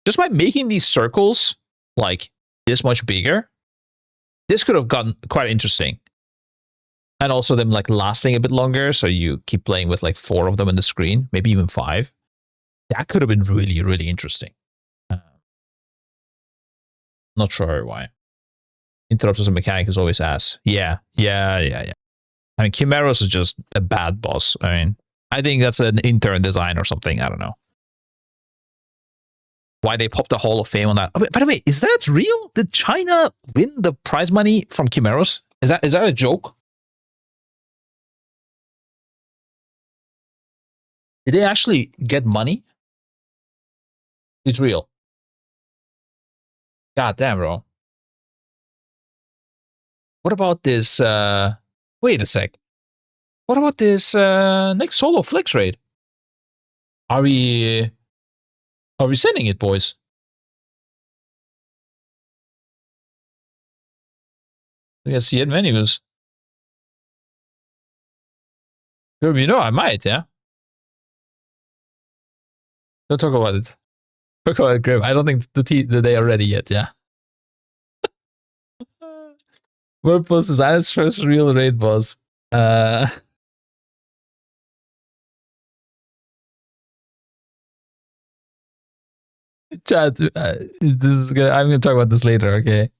just by making these circles like this much bigger, this could have gotten quite interesting. And also them like lasting a bit longer, so you keep playing with like 4 of them in the screen, maybe even 5. That could have been really, really interesting. Not sure why. Interrupts as a mechanic is always ass. Yeah. I mean, Chimeras is just a bad boss. I mean, I think that's an intern design or something. I don't know. Why they popped the Hall of Fame on that. Oh, by the way, is that real? Did China win the prize money from Chimeras? Is that a joke? Did they actually get money? It's real. God damn, bro. What about this? Wait a sec. What about this next solo flex raid? Are we sending it, boys? We can see it menus. You know, I might, yeah. Don't talk about it. Talk about it, Grim. I don't think the day are ready yet, yeah. What was Zion's first real raid boss? Chat, this is good. I'm gonna talk about this later. Okay,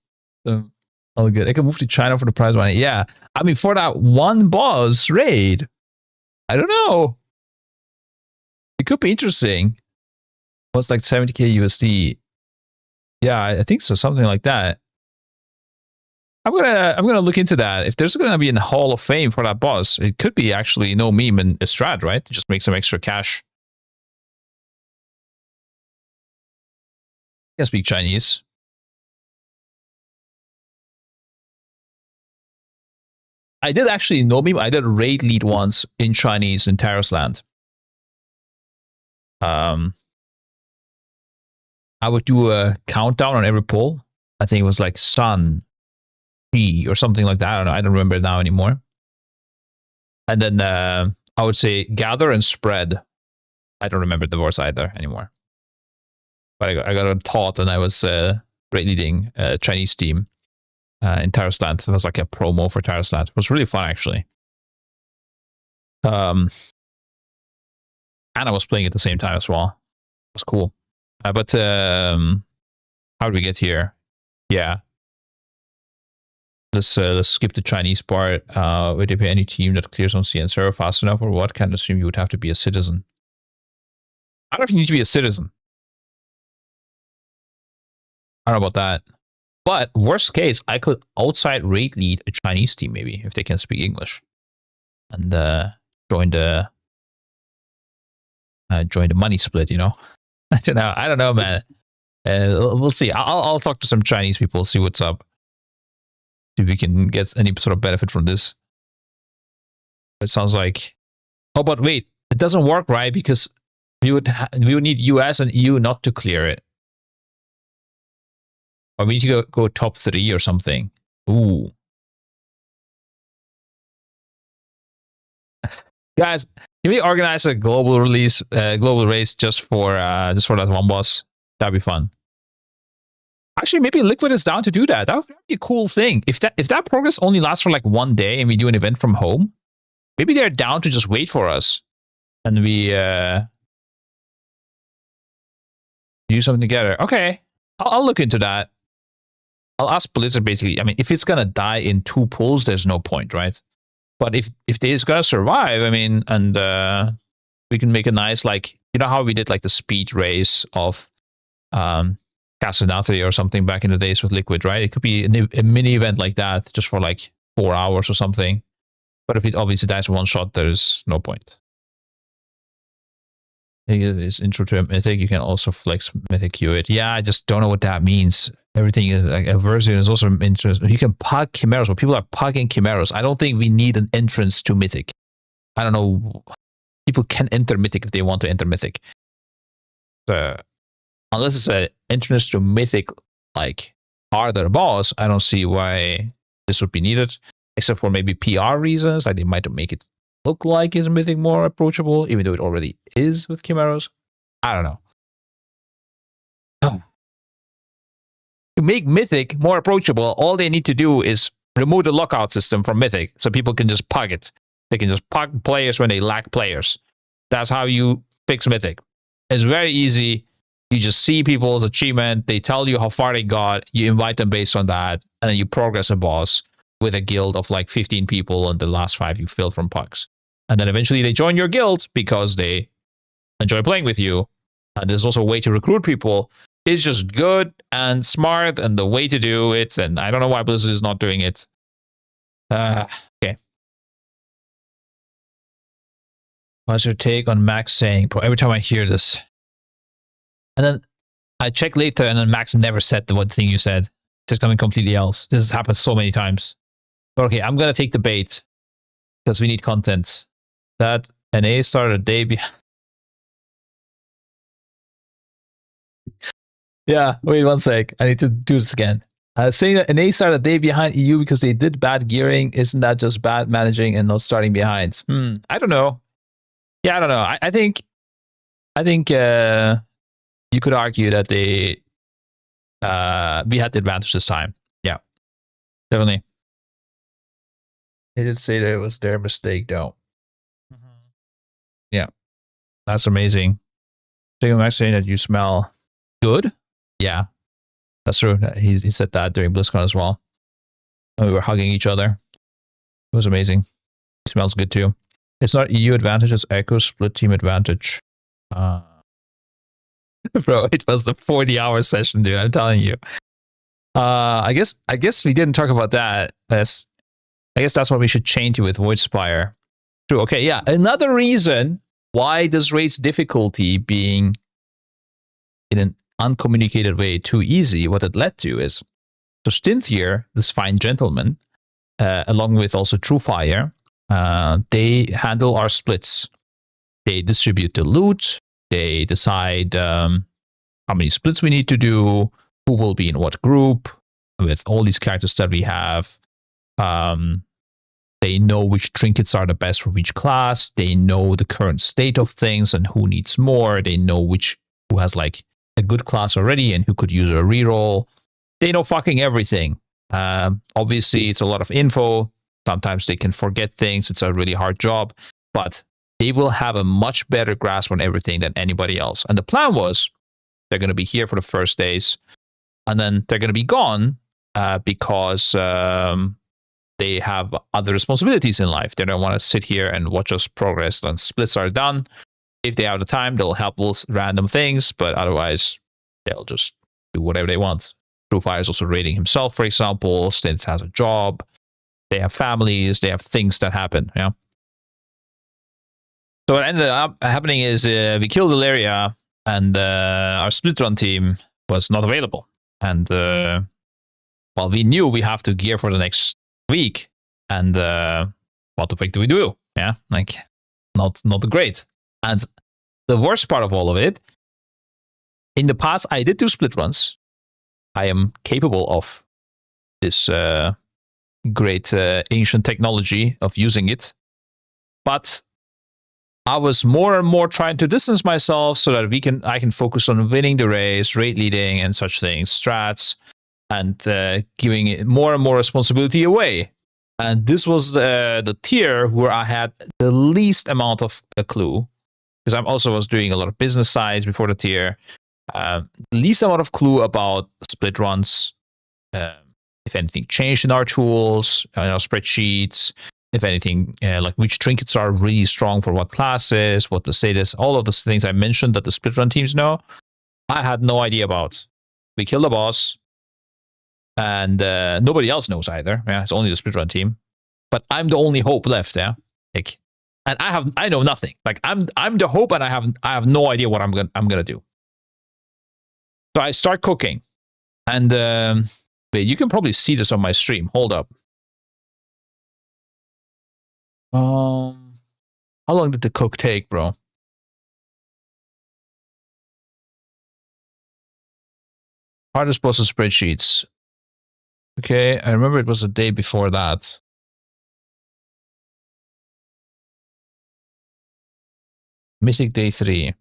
so all good. I can move to China for the prize money. Yeah, I mean for that one boss raid, I don't know. It could be interesting. What's like 70k USD? Yeah, I think so. Something like that. I'm gonna look into that. If there's gonna be a Hall of Fame for that boss, it could be actually no meme and a strat, right? Just make some extra cash. I can speak Chinese. I did actually no meme. I did raid lead once in Chinese in Terrace Land. I would do a countdown on every pull. I think it was like Sun, P, or something like that. I don't know. I don't remember it now anymore. And then I would say gather and spread. I don't remember the words either anymore. But I got taught, and I was raid leading a Chinese team in Terrace Land. It was like a promo for Terrace Land. It was really fun, actually. And I was playing at the same time as well. It was cool. But how did we get here? Yeah. Let's skip the Chinese part. Would there be any team that clears on CN server fast enough, or what? Can assume you would have to be a citizen. I don't know if you need to be a citizen. I don't know about that. But worst case, I could outside raid lead a Chinese team, maybe, if they can speak English. And join the money split, you know? I don't know, man. We'll see. I'll talk to some Chinese people, see what's up. See if we can get any sort of benefit from this. It sounds like... Oh, but wait. It doesn't work, right? Because we would need US and EU not to clear it. Or we need to go top 3 or something. Ooh. Guys, can we organize a global release, global race just for that one boss? That'd be fun. Actually, maybe Liquid is down to do that. That would be a cool thing. If that progress only lasts for like 1 day and we do an event from home, maybe they're down to just wait for us and we do something together. Okay, I'll look into that. I'll ask Blizzard basically. I mean, if it's gonna die in 2 pulls, there's no point, right? But if it's gonna survive, I mean, and we can make a nice, like, you know how we did like the speed race of Casanatri or something back in the days with Liquid, right? It could be a mini event like that, just for like 4 hours or something. But if it obviously dies in 1 shot, there's no point. I think it is intro to Mythic. You can also flex Mythic Q it. Yeah, I just don't know what that means. Everything is like a version is also interesting. You can pug Chimeras, but people are pugging Chimeras. I don't think we need an entrance to Mythic. I don't know. People can enter Mythic if they want to enter Mythic. Unless it's an entrance to Mythic, like harder boss, I don't see why this would be needed. Except for maybe PR reasons, like they might make it look like it's Mythic more approachable, even though it already is with Chimeras. I don't know. To make Mythic more approachable, all they need to do is remove the lockout system from Mythic, so people can just pug it. They can just pug players when they lack players. That's how you fix Mythic. It's very easy. You just see people's achievement. They tell you how far they got. You invite them based on that, and then you progress a boss with a guild of like 15 people, and the last 5 you filled from pugs. And then eventually they join your guild because they enjoy playing with you. And there's also a way to recruit people. It's just good and smart and the way to do it. And I don't know why Blizzard is not doing it. Okay. What's your take on Max saying, bro, every time I hear this? And then I check later and then Max never said the one thing you said. It's just something completely else. This has happened so many times. But okay, I'm going to take the bait because we need content. That NA started a day behind. Yeah, wait 1 sec. I need to do this again. Saying that NA started a day behind EU because they did bad gearing, isn't that just bad managing and not starting behind? I don't know. Yeah, I don't know. I think you could argue that we had the advantage this time. Yeah, definitely. They did say that it was their mistake, though. Yeah, that's amazing. Max saying that you smell. good. Yeah, that's true. He said that during BlizzCon as well. And we were hugging each other. It was amazing. It smells good too. It's not EU advantage, it's Echo split team advantage. Bro, it was the 40-hour session, dude. I'm telling you. I guess we didn't talk about that. I guess that's what we should change to with Voidspire. True. Okay, yeah. Another reason why this raid's difficulty being in an uncommunicated way too easy, what it led to is, so Stinthier, this fine gentleman, along with also Truefire, they handle our splits. They distribute the loot. They decide how many splits we need to do, who will be in what group, with all these characters that we have. They know which trinkets are the best for each class. They know the current state of things and who needs more. They know who has like a good class already and who could use a reroll. They know fucking everything. Obviously, it's a lot of info. Sometimes they can forget things. It's a really hard job, but they will have a much better grasp on everything than anybody else. And the plan was they're going to be here for the first days, and then they're going to be gone because they have other responsibilities in life. They don't want to sit here and watch us progress. When splits are done, if they have the time, they'll help with random things, but otherwise, they'll just do whatever they want. Truefire is also raiding himself, for example. Stint has a job. They have families. They have things that happen. Yeah. So what ended up happening is we killed Ilaria, and our split run team was not available. And well, we knew we have to gear for the next week, and what the fuck do we do? Yeah, like not great. And the worst part of all of it, in the past, I did do split runs. I am capable of this great ancient technology of using it, but I was more and more trying to distance myself so that I can focus on winning the race, raid leading, and such things, strats, and giving it more and more responsibility away. And this was the tier where I had the least amount of a clue, because I also was doing a lot of business sides before the tier. Least amount of clue about split runs, if anything changed in our tools, in our spreadsheets, if anything, like which trinkets are really strong for what classes, what the status, all of those things I mentioned that the split run teams know, I had no idea about. We killed the boss, and nobody else knows either. Yeah, it's only the split run team, but I'm the only hope left. Yeah, like, and I know nothing. Like I'm the hope, and I have no idea what I'm gonna do. So I start cooking, and wait, you can probably see this on my stream. Hold up. How long did the cook take, bro? Hardest boss of spreadsheets. Okay, I remember it was a day before that. Mythic day 3.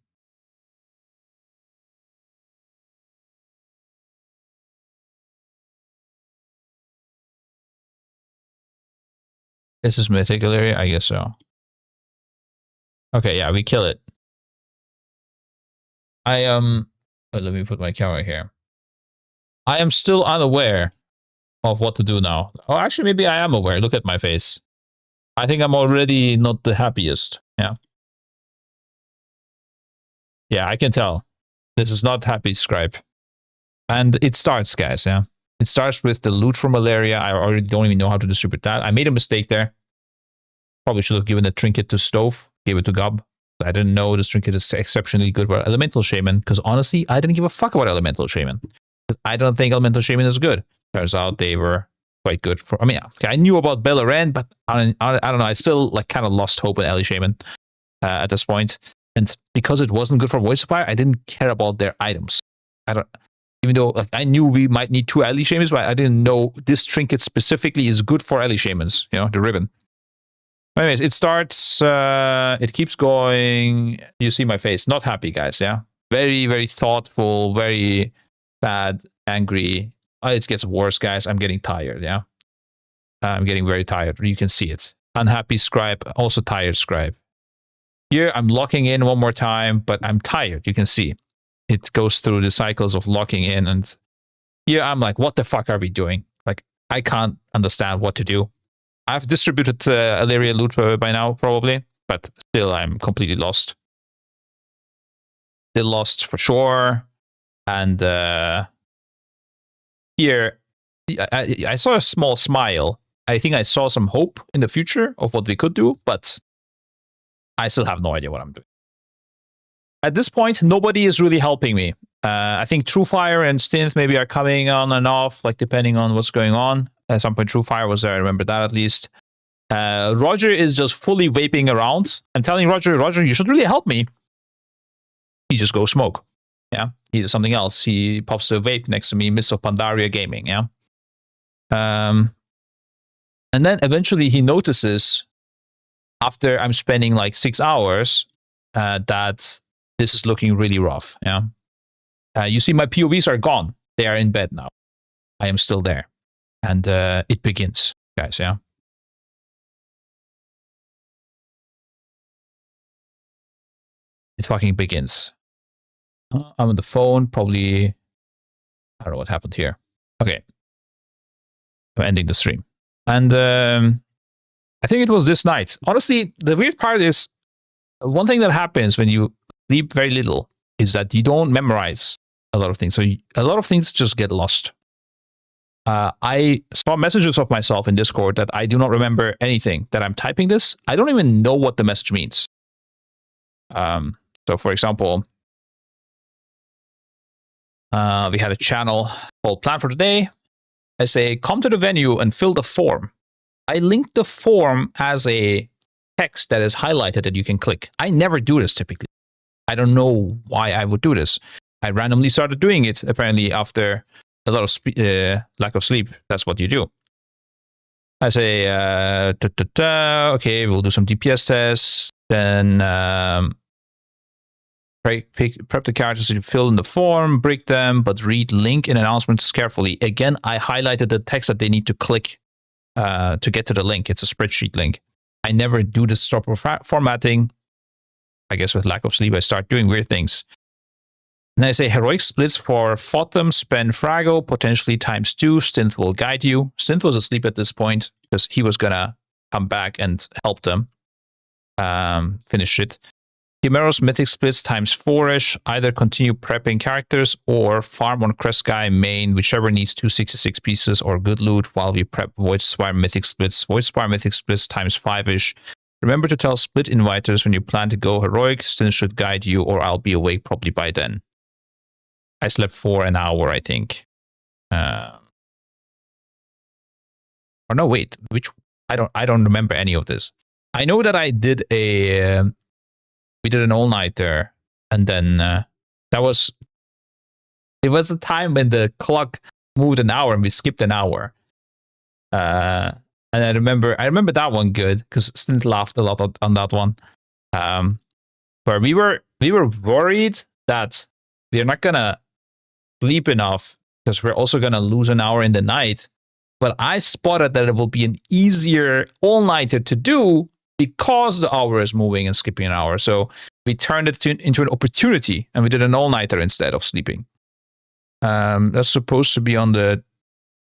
This is Mythic area? I guess so. Okay, yeah, we kill it. Let me put my camera here. I am still unaware of what to do now. Oh, actually, maybe I am aware. Look at my face. I think I'm already not the happiest. Yeah. Yeah, I can tell. This is not happy scribe. And it starts, guys, yeah. It starts with the loot from malaria. I already don't even know how to distribute that. I made a mistake there. Probably should have given the trinket to Stove. Gave it to Gub. I didn't know this trinket is exceptionally good for Elemental Shaman. Because honestly, I didn't give a fuck about Elemental Shaman. I don't think Elemental Shaman is good. Turns out they were quite good for... I mean, okay, I knew about Beleren, but I don't know. I still like kind of lost hope in Ellie Shaman at this point. And because it wasn't good for Voidspire, I didn't care about their items. Even though like I knew we might need 2 Ellie Shamans, but I didn't know this trinket specifically is good for Ellie Shamans, you know, the ribbon. Anyways, it starts, it keeps going. You see my face. Not happy, guys, yeah? Very, very thoughtful, very sad, angry. It gets worse, guys. I'm getting tired, yeah? I'm getting very tired. You can see it. Unhappy scribe, also tired scribe. Here, I'm locking in one more time, but I'm tired. You can see. it goes through the cycles of locking in. And here I'm like, what the fuck are we doing? Like, I can't understand what to do. I've distributed Illyria loot by now, probably, but still I'm completely lost. Still lost for sure. And here, I saw a small smile. I think I saw some hope in the future of what we could do, but I still have no idea what I'm doing. At this point, nobody is really helping me. I think Truefire and Stinth maybe are coming on and off, like depending on what's going on. At some point, Truefire was there. I remember that at least. Roger is just fully vaping around. I'm telling Roger, you should really help me. He just goes smoke. Yeah, he does something else. He pops a vape next to me, Mist of Pandaria Gaming. Yeah. And then eventually he notices, after I'm spending like 6 hours, that this is looking really rough. Yeah. You see, my POVs are gone. They are in bed now. I am still there. And it begins, guys. Yeah. It fucking begins. I'm on the phone, probably. I don't know what happened here. Okay. I'm ending the stream. And I think it was this night. Honestly, the weird part is one thing that happens when you sleep very little is that you don't memorize a lot of things. So a lot of things just get lost. I saw messages of myself in Discord that I do not remember anything, that I'm typing this. I don't even know what the message means. So for example, we had a channel called Plan for Today. I say, come to the venue and fill the form. I linked the form as a text that is highlighted that you can click. I never do this typically. I don't know why I would do this. I randomly started doing it, apparently, after a lot of lack of sleep. That's what you do. I say, okay, we'll do some DPS tests. Then prep the characters to fill in the form, break them, but read link and announcements carefully. Again, I highlighted the text that they need to click to get to the link. It's a spreadsheet link. I never do this proper formatting. I guess with lack of sleep, I start doing weird things. And I say heroic splits for Fotham, spend Frago, potentially ×2. Stinth will guide you. Stinth was asleep at this point because he was gonna come back and help them finish it. Chimeros mythic splits ×4-ish. Either continue prepping characters or farm on Kreskai main, whichever needs 266 pieces or good loot while we prep Void Spire mythic splits. Void Spire mythic splits ×5-ish. Remember to tell split inviters when you plan to go heroic. Stinth should guide you, or I'll be awake probably by then. I slept for an hour, I think. Or no, wait. Which I don't remember any of this. I know that I did a we did an all-nighter, and then it was a time when the clock moved an hour and we skipped an hour. And I remember that one good because Stint laughed a lot on that one. Where we were worried that we're not gonna sleep enough because we're also gonna lose an hour in the night. But I spotted that it will be an easier all-nighter to do because the hour is moving and skipping an hour. So we turned it into an opportunity and we did an all-nighter instead of sleeping. That's supposed to be on the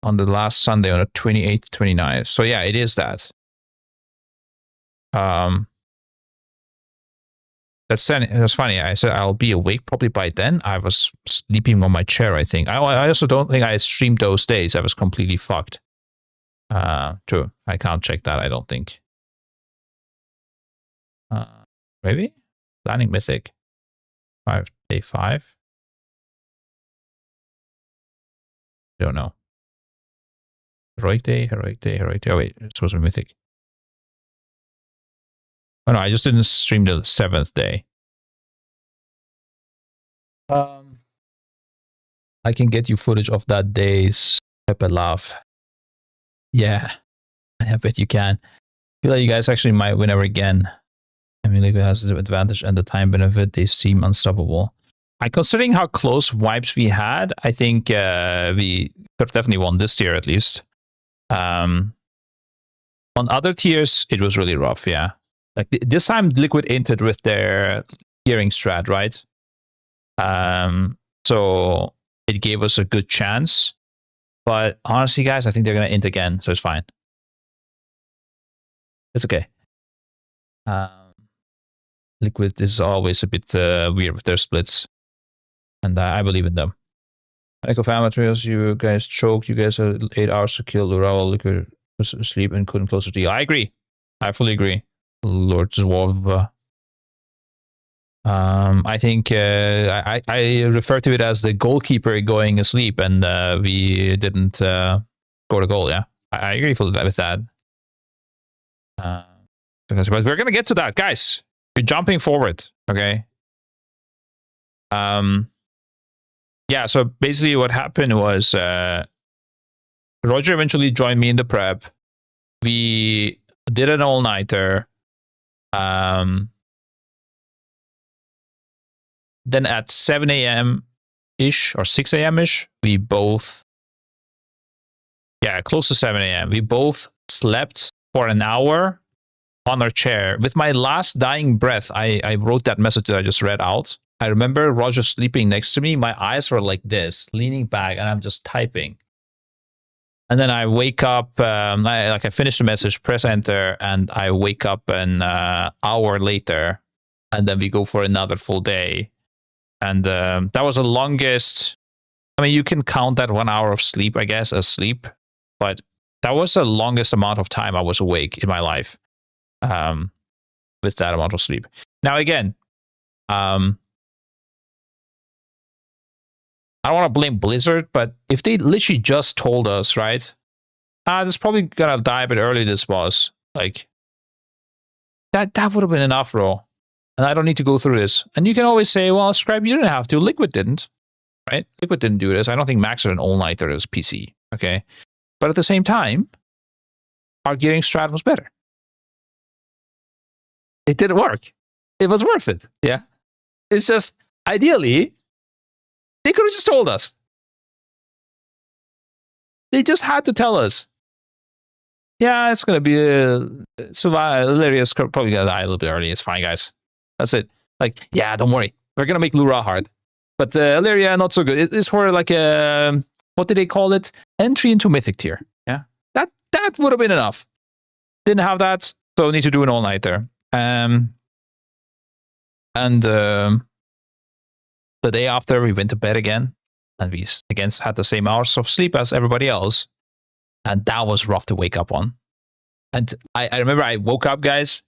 last Sunday, on the 28th, 29th. So yeah, it is that. That's funny. I said I'll be awake probably by then. I was sleeping on my chair, I think. I also don't think I streamed those days. I was completely fucked. True. I can't check that, I don't think. Maybe? Planning Mythic. Day 5. I don't know. Heroic Day. Oh wait, it's supposed to be Mythic. Oh no, I just didn't stream the 7th day. I can get you footage of that day's Pepe laugh. Yeah, I bet you can. I feel like you guys actually might win ever again. I mean, Liquid has the advantage and the time benefit. They seem unstoppable. Considering how close wipes we had, I think we could have definitely won this tier at least. On other tiers, it was really rough, yeah. Like this time, Liquid entered with their hearing strat, right? So it gave us a good chance. But honestly, guys, I think they're going to int again, so it's fine. It's okay. Liquid is always a bit weird with their splits. And I believe in them. Echo fan materials, you guys choked. You guys had 8 hours to kill Lura. Liquid was asleep and couldn't close the deal. I agree. I fully agree. Lord Zwav. I think I refer to it as the goalkeeper going asleep, and we didn't score the goal. Yeah, I agree with that. But we're gonna get to that, guys. We're jumping forward, okay? Yeah. So basically, what happened was Roger eventually joined me in the prep. We did an all-nighter. Then at 7 a.m.-ish or 6 a.m.-ish, we both, close to 7 a.m., we both slept for an hour on our chair. With my last dying breath, I wrote that message that I just read out. I remember Roger sleeping next to me. My eyes were like this, leaning back, and I'm just typing. And then I wake up, I finish the message, press enter, and I wake up an hour later, and then we go for another full day. And that was the longest. I mean, you can count that 1 hour of sleep, I guess, as sleep, but that was the longest amount of time I was awake in my life with that amount of sleep. Now, again, I don't want to blame Blizzard, but if they literally just told us, right, this probably gonna die a bit early, this boss, like, that would have been enough, bro. And I don't need to go through this. And you can always say, well, Scribe, you didn't have to. Liquid didn't, right? Liquid didn't do this. I don't think Max had an all-nighter as PC, okay? But at the same time, our gearing strat was better. It didn't work. It was worth it, yeah? It's just, ideally, they could have just told us. They just had to tell us. Yeah, it's going to be Illyria's probably going to die a little bit early. It's fine, guys. That's it. Like, yeah, don't worry. We're going to make Lura hard. But Illyria, not so good. It's for like a, what did they call it? Entry into Mythic tier. Yeah. That would have been enough. Didn't have that, so need to do an all-nighter. The day after, we went to bed again. And we, again, had the same hours of sleep as everybody else. And that was rough to wake up on. And I remember I woke up, guys.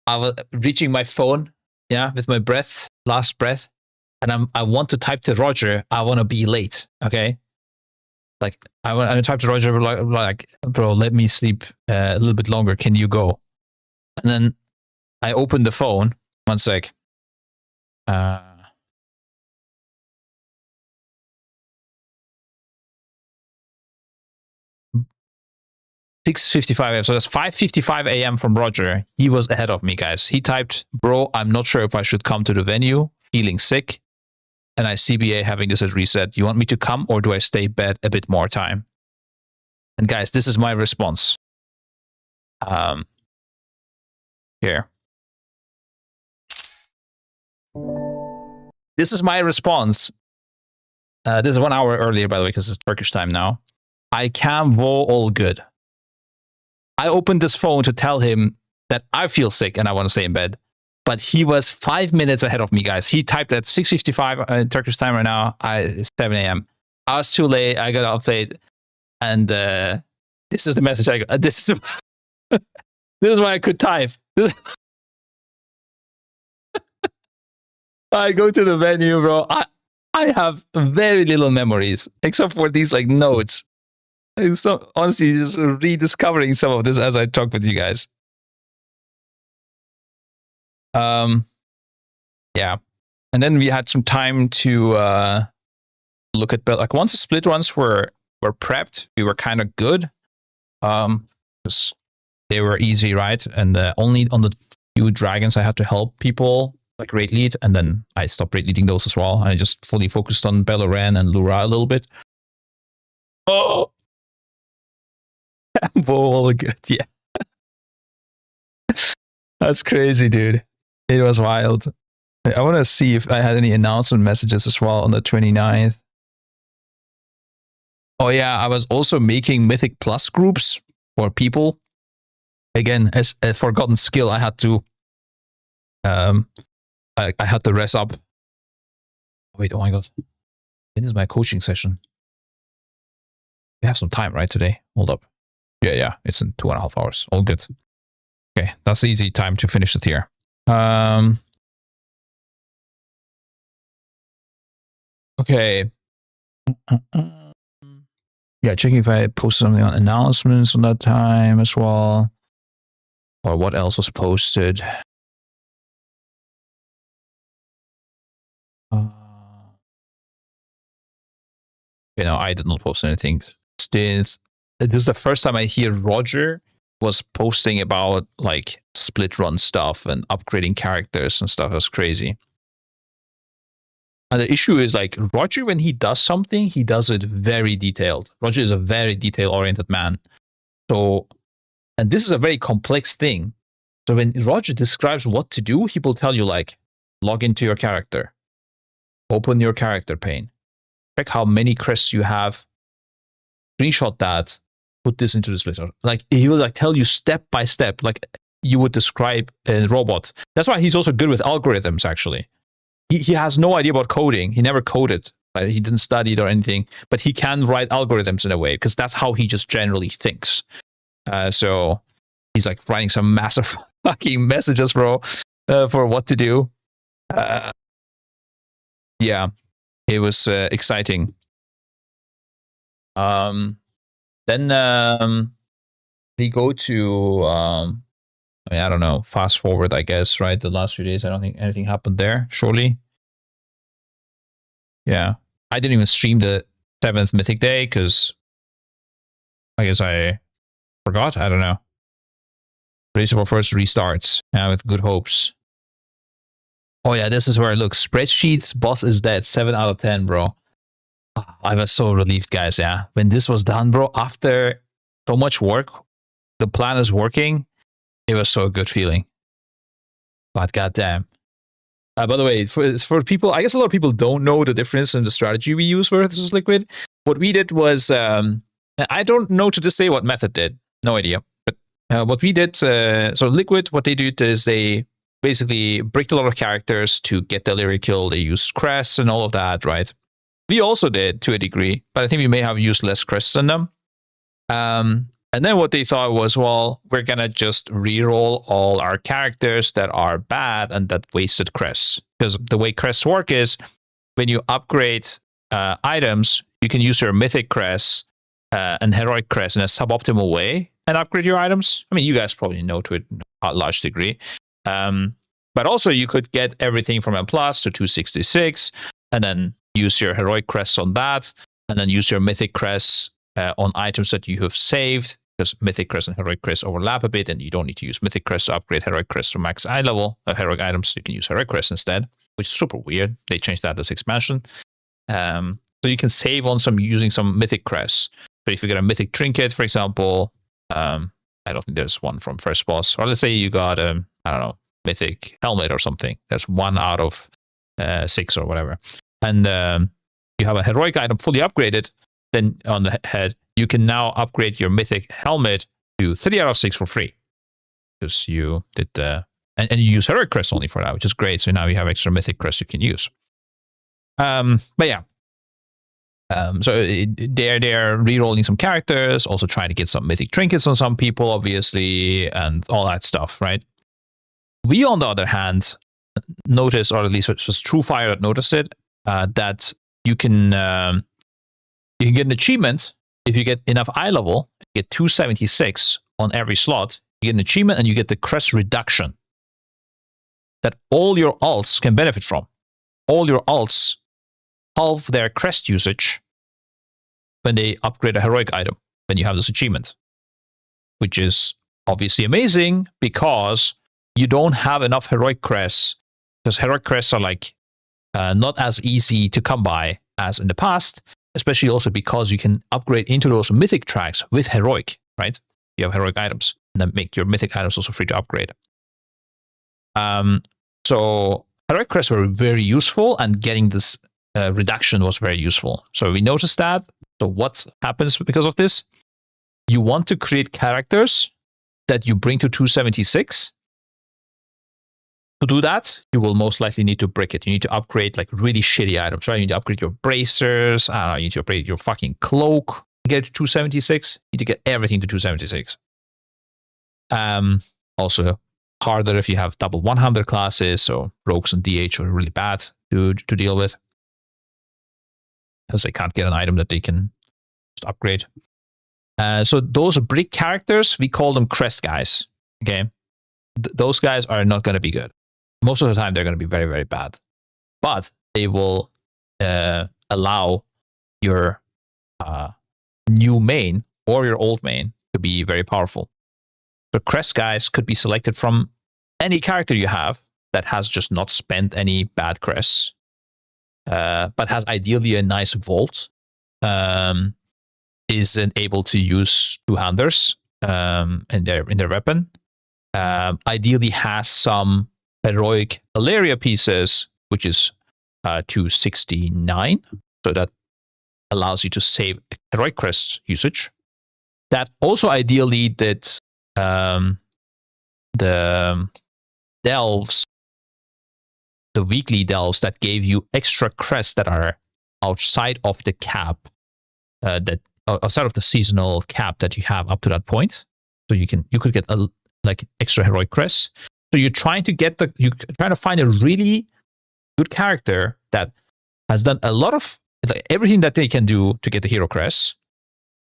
I was reaching my phone, yeah, with my breath, last breath. And I want to type to Roger, I want to be late, okay? Like, I want to type to Roger, like, bro, let me sleep a little bit longer. Can you go? And then I opened the phone. 1 sec. 6:55 a.m. So that's 5:55 a.m. from Roger. He was ahead of me, guys. He typed, bro, I'm not sure if I should come to the venue, feeling sick. And I CBA having this as reset. You want me to come or do I stay bed a bit more time? And guys, this is my response. Here. This is my response. This is 1 hour earlier, by the way, because it's Turkish time now. I can vo all good. I opened this phone to tell him that I feel sick and I want to stay in bed. But he was 5 minutes ahead of me, guys. He typed at 6:55 Turkish time right now. It's 7 a.m. I was too late. I got up late. And this is the message I got. This is why I could type. I go to the venue, bro. I have very little memories, except for these like notes. So honestly, just rediscovering some of this as I talk with you guys. Yeah. And then we had some time to look at, like, once the split runs were prepped, we were kind of good. Because they were easy, right? And only on the few dragons I had to help people, like raid lead, and then I stopped raid leading those as well. I just fully focused on Belloran and Lura a little bit. Oh! All good, yeah. That's crazy, dude. It was wild. I want to see if I had any announcement messages as well on the 29th. Oh yeah, I was also making Mythic Plus groups for people. Again, as a forgotten skill, I had to I had to rest up. Wait, oh my god. When is my coaching session? We have some time, right, today? Hold up. Yeah, it's in 2.5 hours. All good. Okay, that's easy time to finish the tier. Okay. Yeah, checking if I posted something on announcements on that time as well. Or what else was posted. I did not post anything. This is the first time I hear Roger was posting about like split run stuff and upgrading characters and stuff. It was crazy. And the issue is like Roger, when he does something, he does it very detailed. Roger is a very detail oriented man. So, and this is a very complex thing. So when Roger describes what to do, he will tell you like, log into your character, open your character pane, check how many crests you have, screenshot that, put this into the splitter. Like he will like tell you step by step, like you would describe a robot. That's why he's also good with algorithms. Actually, he has no idea about coding. He never coded. Right? He didn't study it or anything, but he can write algorithms in a way because that's how he just generally thinks. So he's like writing some massive fucking messages, bro, for what to do. Yeah, it was exciting. Then they go to I don't know, fast forward, I guess, right? The last few days, I don't think anything happened there, surely. Yeah. I didn't even stream the 7th Mythic Day because I guess I forgot. I don't know. Race of our first restarts with good hopes. Oh yeah, this is where it looks. Spreadsheets, boss is dead. 7 out of 10, bro. I was so relieved, guys. Yeah, when this was done, bro, after so much work, the plan is working. It was so a good feeling. But goddamn. By the way, for people, I guess a lot of people don't know the difference in the strategy we use versus Liquid. What we did was, I don't know to this day what Method did. No idea. But what we did, so Liquid, what they did is they basically bricked a lot of characters to get the lyrical. They used crests and all of that, right? We also did to a degree, but I think we may have used less crests than them. And then what they thought was, well, we're going to just reroll all our characters that are bad and that wasted crests. Because the way crests work is when you upgrade items, you can use your mythic crests and heroic crests in a suboptimal way and upgrade your items. I mean, you guys probably know to a large degree. But also you could get everything from M+ to 266 and then use your heroic crests on that and then use your mythic crests on items that you have saved, because Mythic Crest and Heroic Crest overlap a bit, and you don't need to use Mythic Crest to upgrade Heroic Crest to max eye level of Heroic items. You can use Heroic Crest instead, which is super weird. They changed that this expansion. So you can save on using some Mythic Crests. So if you get a Mythic Trinket, for example, I don't think there's one from first boss. Or let's say you got, I don't know, Mythic Helmet or something. That's 1 out of 6 or whatever. And you have a Heroic item fully upgraded, then on the head, you can now upgrade your Mythic Helmet to 3 out of 6 for free. Because you did, and you use Heroic Crest only for that, which is great. So now you have extra Mythic Crest you can use. But yeah. So they're re-rolling some characters, also trying to get some Mythic Trinkets on some people, obviously, and all that stuff, right? We, on the other hand, noticed, or at least it was TrueFire that noticed it, that you can get an achievement if you get enough eye level. You get 276 on every slot. You get an achievement and you get the crest reduction that all your alts can benefit from. All your alts halve their crest usage when they upgrade a heroic item, when you have this achievement, which is obviously amazing because you don't have enough heroic crests, because heroic crests are like not as easy to come by as in the past, especially also because you can upgrade into those mythic tracks with heroic, right? You have heroic items and then make your mythic items also free to upgrade. So heroic crests were very useful, and getting this reduction was very useful. So we noticed that. So what happens because of this? You want to create characters that you bring to 276. To do that, you will most likely need to brick it. You need to upgrade like really shitty items, right? You need to upgrade your bracers. You need to upgrade your fucking cloak. Get it to 276. You need to get everything to 276. Also harder if you have double 100 classes. So rogues and DH are really bad to deal with, because they can't get an item that they can just upgrade. So those brick characters, we call them crest guys. Okay, those guys are not going to be good. Most of the time, they're going to be very, very bad. But they will allow your new main or your old main to be very powerful. So crest guys could be selected from any character you have that has just not spent any bad crests, but has ideally a nice vault, isn't able to use two-handers in their weapon, ideally has some heroic Alaria pieces, which is 269, so that allows you to save heroic crest usage. That also ideally did the delves, the weekly delves that gave you extra crests that are outside of the cap, that outside of the seasonal cap that you have up to that point. So you could get like extra heroic crests. So you're trying to find a really good character that has done a lot of everything that they can do to get the hero crests,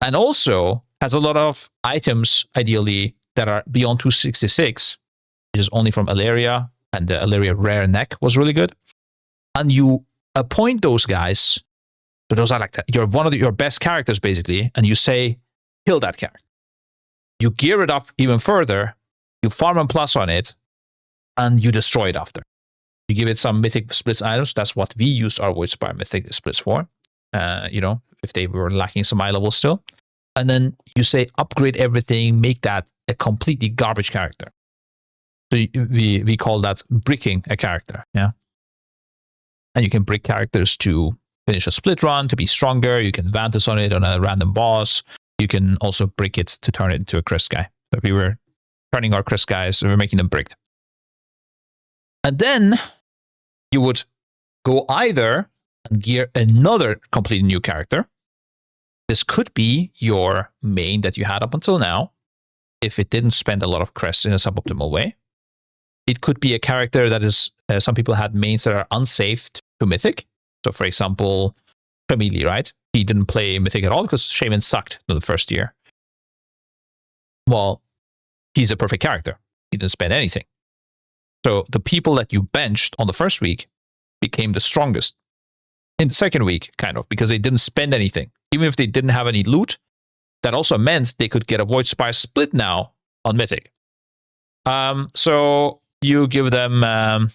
and also has a lot of items ideally that are beyond 266, which is only from Alaria, and the Alaria rare neck was really good. And you appoint those guys, so those are like you're one of your best characters basically, and you say kill that character. You gear it up even further, you farm and plus on it, and you destroy it after. You give it some mythic splits items. That's what we used our Void Spire mythic splits for. If they were lacking some eye level still. And then you say upgrade everything, make that a completely garbage character. So we call that bricking a character. Yeah. And you can brick characters to finish a split run, to be stronger. You can Vantus on it on a random boss. You can also brick it to turn it into a crest guy. So if we were turning our crest guys, we were making them bricked. And then you would go either and gear another completely new character. This could be your main that you had up until now, if it didn't spend a lot of crests in a suboptimal way. It could be a character that is, some people had mains that are unsafe to Mythic. So for example, Camille, right? He didn't play Mythic at all because Shaman sucked in the first year. Well, he's a perfect character. He didn't spend anything. So the people that you benched on the first week became the strongest in the second week, kind of, because they didn't spend anything. Even if they didn't have any loot, that also meant they could get a Void Spire split now on Mythic. So you give them a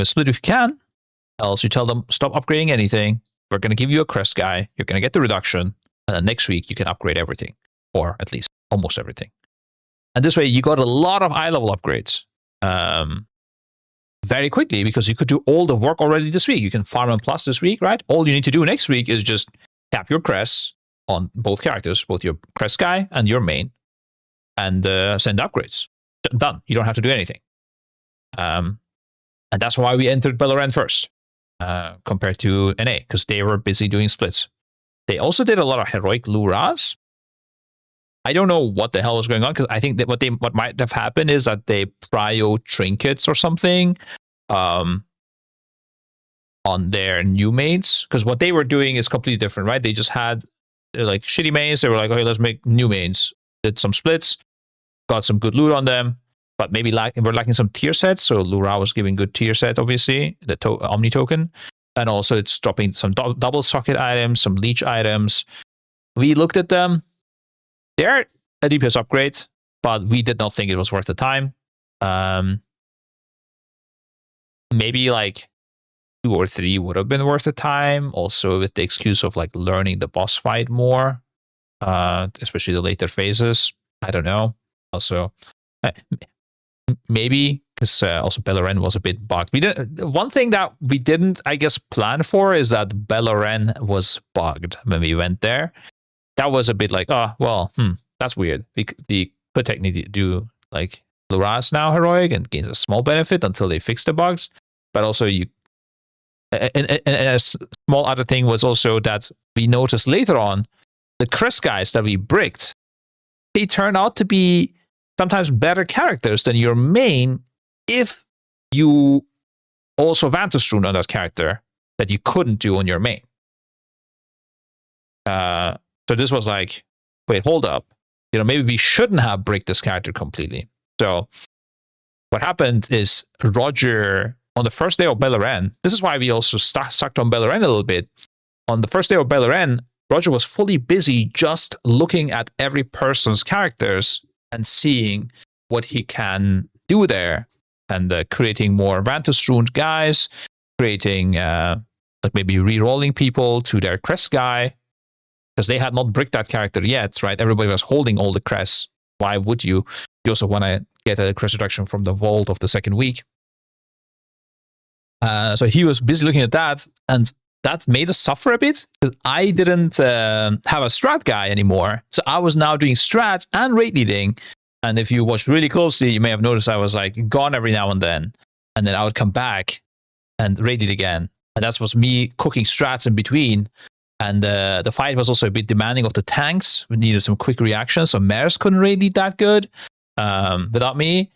split if you can. Else you tell them, stop upgrading anything. We're going to give you a crest guy. You're going to get the reduction. And then next week you can upgrade everything. Or at least almost everything. And this way you got a lot of eye level upgrades very quickly, because you could do all the work already this week. You can farm and plus this week, right? All you need to do next week is just cap your crests on both characters, both your crest guy and your main, and send upgrades. Done. You don't have to do anything. And that's why we entered Beleren first compared to NA, because they were busy doing splits. They also did a lot of heroic Luras. I don't know what the hell was going on, because I think that what might have happened is that they prio trinkets or something on their new mains, because what they were doing is completely different, right? They just had like shitty mains. They were like, okay, let's make new mains. Did some splits, got some good loot on them, but maybe we're lacking some tier sets. So Lura was giving good tier set, obviously, the Omni token, and also it's dropping some double socket items, some leech items. We looked at them. They're a DPS upgrade, but we did not think it was worth the time. Maybe like 2 or 3 would have been worth the time. Also with the excuse of like learning the boss fight more, especially the later phases. I don't know. Also, maybe because also Beleren was a bit bugged. One thing that we didn't, I guess, plan for is that Beleren was bugged when we went there. That was a bit like, oh, well, that's weird. We could technically do like Luras now heroic and gains a small benefit until they fix the bugs. But also and a small other thing was also that we noticed later on, the Chris guys that we bricked, they turn out to be sometimes better characters than your main if you also Vantastrune on that character that you couldn't do on your main. So this was like, wait, hold up. Maybe we shouldn't have bricked this character completely. So what happened is Roger, on the first day of Beleren, this is why we also sucked on Beleren a little bit. On the first day of Beleren, Roger was fully busy just looking at every person's characters and seeing what he can do there, and creating more Vantastrune guys, creating like maybe re-rolling people to their crest guy, because they had not bricked that character yet, right? Everybody was holding all the crests. Why would you? You also want to get a crest reduction from the vault of the second week. So he was busy looking at that, and that made us suffer a bit, because I didn't have a strat guy anymore. So I was now doing strats and raid leading. And if you watch really closely, you may have noticed I was like gone every now and then I would come back and raid lead again. And that was me cooking strats in between. And the fight was also a bit demanding of the tanks. We needed some quick reactions, so Maris couldn't raid lead that good without me.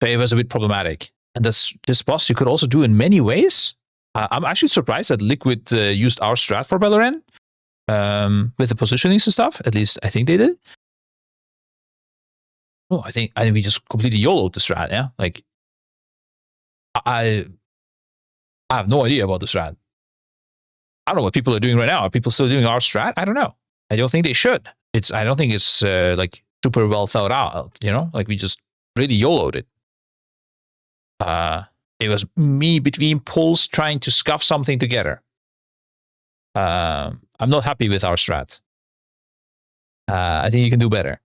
So it was a bit problematic. And this boss you could also do in many ways. I'm actually surprised that Liquid used our strat for Beleren with the positionings and stuff. At least I think they did. Oh, I think we just completely YOLO'd the strat. Yeah, like I have no idea about the strat. I don't know what people are doing right now. Are people still doing our strat? I don't know. I don't think they should. I don't think it's like super well thought out. Like we just really YOLO'd it. It was me between pulls trying to scuff something together. I'm not happy with our strat. I think you can do better.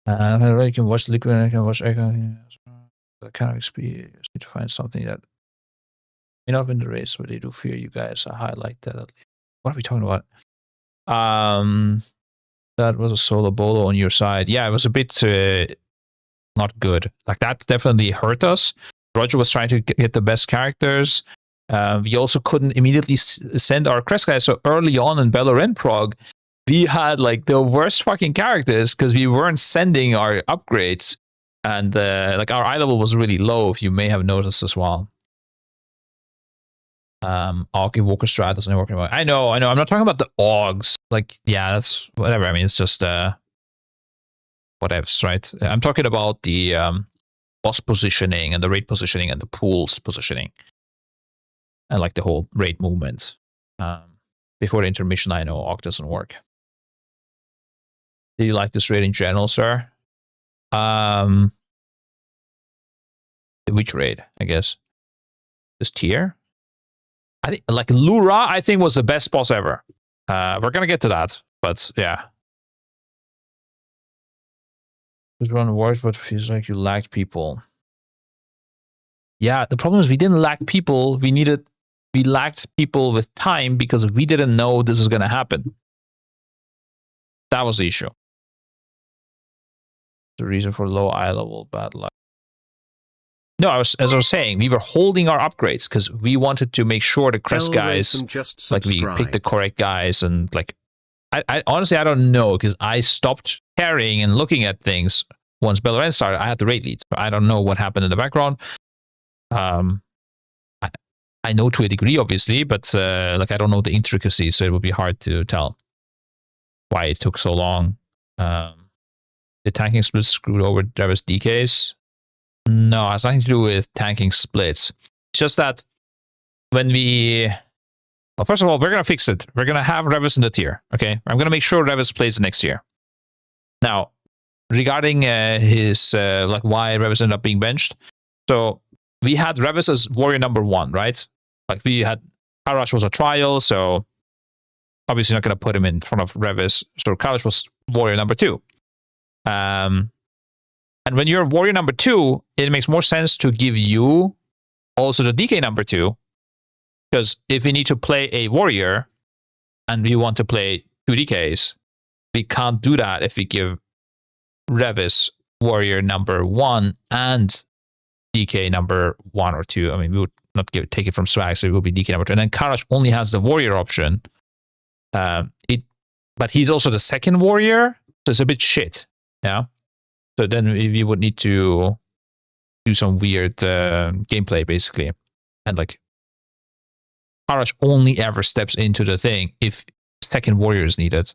You can watch Liquid and I can watch Echo. That kind of experience. Need to find something that may not win the race, but they do fear you guys. I highlight that. What are we talking about? That was a solo bolo on your side. Yeah, it was a bit not good. Like that definitely hurt us. Roger was trying to get the best characters. We also couldn't immediately send our crest guys. So early on in Beleren Prog, we had like the worst fucking characters because we weren't sending our upgrades. And like our eye level was really low, if you may have noticed as well. Aug Evoker strat doesn't work anymore. I know. I'm not talking about the Augs. Like, yeah, that's whatever. I mean, it's just whatevs, right? I'm talking about the boss positioning and the raid positioning and the pools positioning. And like the whole raid movement. Before the intermission, I know Aug doesn't work. Do you like this raid in general, sir? Which raid, I guess? This tier? I think like Lura, I think was the best boss ever. We're gonna get to that, but yeah. This one works, but feels like you lacked people. Yeah, the problem is we didn't lack people. We lacked people with time because we didn't know this is gonna happen. That was the issue. The reason for low eye level bad luck. No, as I was saying, we were holding our upgrades because we wanted to make sure the crest guys, like we picked the correct guys, and like, I honestly I don't know because I stopped carrying and looking at things once Beleren started. I had the raid lead. I don't know what happened in the background. I know to a degree, obviously, but like I don't know the intricacies, so it would be hard to tell why it took so long. The tanking splits screwed over Travis DKs. No, it has nothing to do with tanking splits. It's just that when well, first of all, we're going to fix it. We're going to have Revis in the tier, okay? I'm going to make sure Revis plays next year. Now, regarding his, like why Revis ended up being benched. So, we had Revis as warrior number 1, right? Like we had, Karash was a trial, so obviously not going to put him in front of Revis. So, Karash was warrior number 2. And when you're warrior number 2, it makes more sense to give you also the DK number 2. Because if we need to play a warrior and we want to play 2 DKs, we can't do that if we give Revis warrior number 1 and DK number 1 or 2. I mean, we would not take it from swag, so it will be DK number 2. And then Karash only has the warrior option. But he's also the second warrior, so it's a bit shit. Yeah. So then we would need to do some weird gameplay, basically. And like, Karash only ever steps into the thing if second warrior is needed.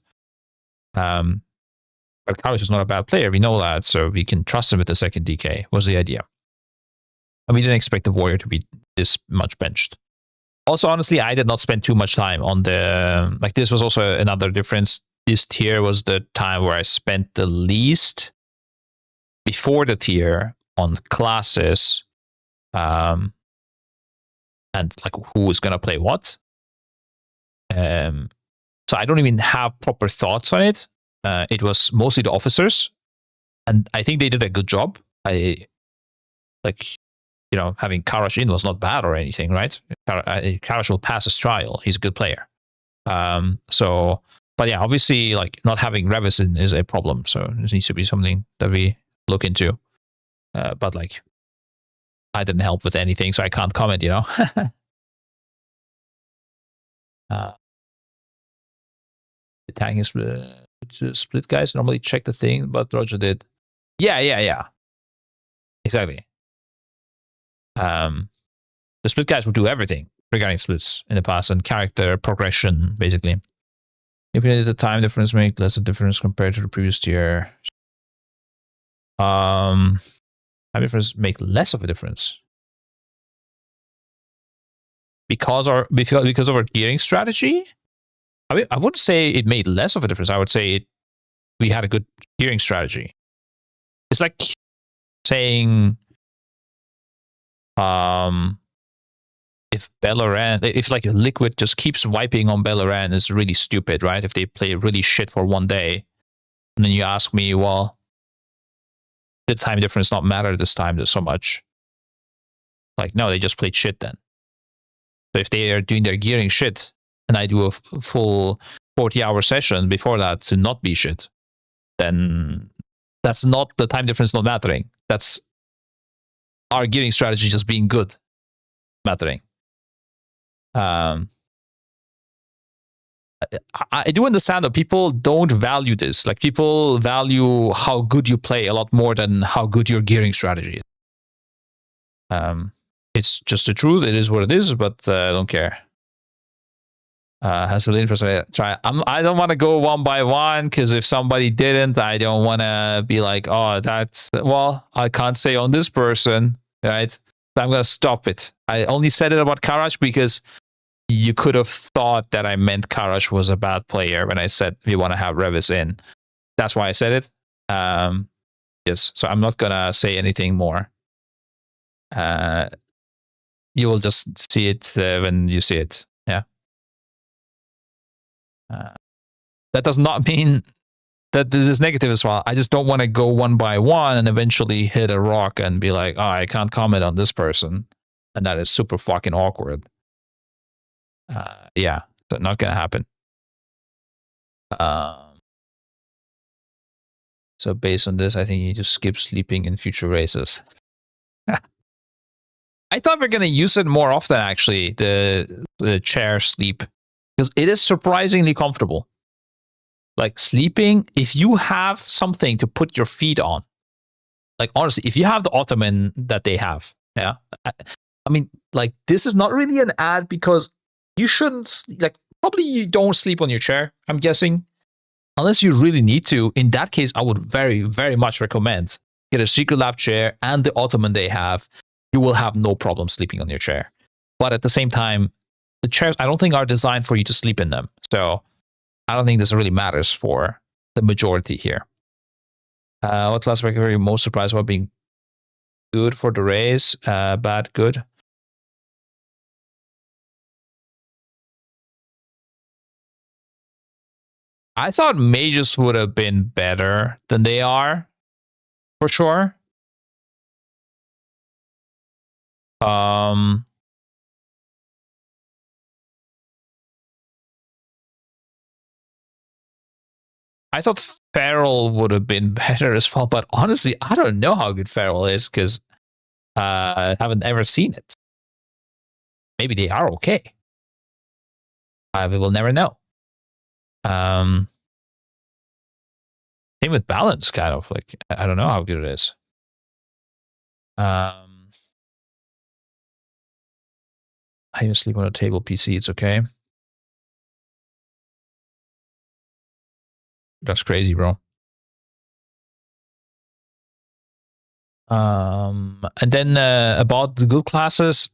But Karash is not a bad player, we know that, so we can trust him with the second DK, was the idea. And we didn't expect the warrior to be this much benched. Also, honestly, I did not spend too much time on the... Like, this was also another difference. This tier was the time where I spent the least before the tier on classes and like who is going to play what. So I don't even have proper thoughts on it. It was mostly the officers, and I think they did a good job. Having Karash in was not bad or anything, right? Karash will pass his trial. He's a good player. But yeah, obviously, like not having Revis in is a problem. So this needs to be something that we look into. But like, I didn't help with anything, so I can't comment. The tagging split guys normally check the thing, but Roger did. Yeah. Exactly. The split guys would do everything regarding splits in the past and character progression, basically. If you needed the time difference, make less a difference compared to the previous tier. Time difference make less of a difference because of our gearing strategy. I mean, I wouldn't say it made less of a difference. I would say we had a good gearing strategy. It's like saying, if like Liquid just keeps wiping on Bellaran is really stupid, right? If they play really shit for one day, and then you ask me, well, did time difference not matter this time so much? Like, no, they just played shit then. So if they are doing their gearing shit, and I do a full 40-hour session before that to not be shit, then that's not the time difference not mattering. That's our gearing strategy just being good mattering. I do understand that people don't value this. Like, people value how good you play a lot more than how good your gearing strategy is. It's just the truth. It is what it is, but I don't care. Has the interest try? I don't want to go one by one, because if somebody didn't, I don't want to be like, oh, I can't say on this person, right? So I'm going to stop it. I only said it about Karash because you could have thought that I meant Karash was a bad player when I said we want to have Revis in. That's why I said it. Yes, so I'm not going to say anything more. You will just see it when you see it. Yeah. That does not mean that this is negative as well. I just don't want to go one by one and eventually hit a rock and be like, oh, I can't comment on this person. And that is super fucking awkward. Yeah, so not gonna happen. So based on this, I think you just skip sleeping in future races. I thought we're gonna use it more often, actually, the chair sleep, because it is surprisingly comfortable. Like, sleeping, if you have something to put your feet on, like, honestly, if you have the ottoman that they have, yeah, I mean, like, this is not really an ad, because you shouldn't, like, probably you don't sleep on your chair, I'm guessing, unless you really need to. In that case, I would very, very much recommend get a Secret Lab chair and the ottoman they have. You will have no problem sleeping on your chair. But at the same time, the chairs, I don't think, are designed for you to sleep in them. So I don't think this really matters for the majority here. What class are you most surprised about being good for the race? Bad, good? I thought mages would have been better than they are, for sure. I thought Feral would have been better as well, but honestly, I don't know how good Feral is because I haven't ever seen it. Maybe they are okay. We will never know. Same with Balance, kind of. Like, I don't know how good it is. I even sleep on a table PC, it's okay. That's crazy, bro. And then about the good classes,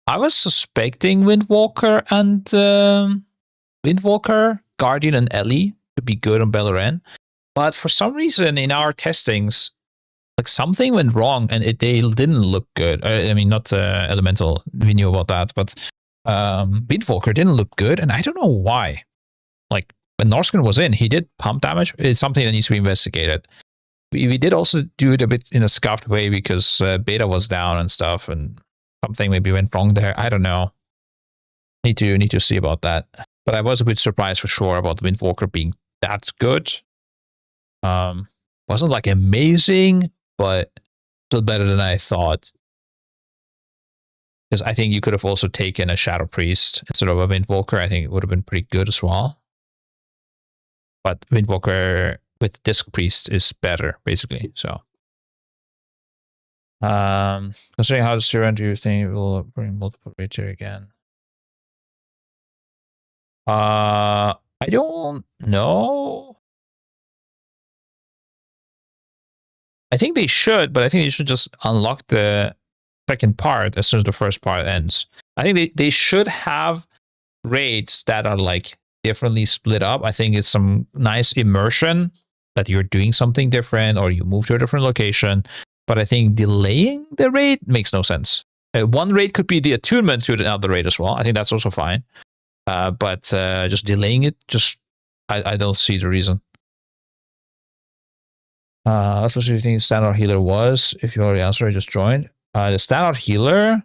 I was suspecting Windwalker and Windwalker, Guardian, and Ellie to be good on Beleren. But for some reason in our testings, like something went wrong and they didn't look good. I mean, not Elemental, we knew about that, but Windwalker didn't look good, and I don't know why. Like, when Norskin was in, he did pump damage. It's something that needs to be investigated. We did also do it a bit in a scuffed way because beta was down and stuff, and something maybe went wrong there. I don't know. Need to see about that. But I was a bit surprised for sure about Windwalker being that good. Wasn't like amazing, but still better than I thought. Because I think you could have also taken a Shadow Priest instead of a Windwalker. I think it would have been pretty good as well. But Windwalker with Disc Priest is better, basically. So, considering how the Siren, do you think it will bring multiple raids here again? I don't know. I think they should, but I think they should just unlock the second part as soon as the first part ends. I think they should have raids that are like differently split up. I think it's some nice immersion that you're doing something different or you move to a different location. But I think delaying the raid makes no sense. One raid could be the attunement to another raid as well. I think that's also fine. But just delaying it, I don't see the reason. That's what you think standard healer was. If you already answered, I just joined. The standard healer.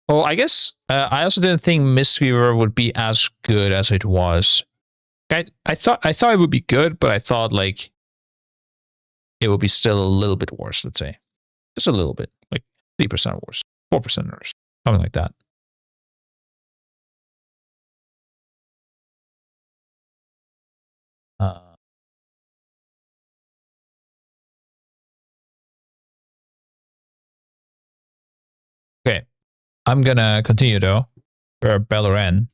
Oh, I guess I also didn't think Mistweaver would be as good as it was. I thought it would be good, but I thought like it would be still a little bit worse. Let's say just a little bit, like 3% worse, 4% worse, something like that. Okay, I'm gonna continue though. For Beleren.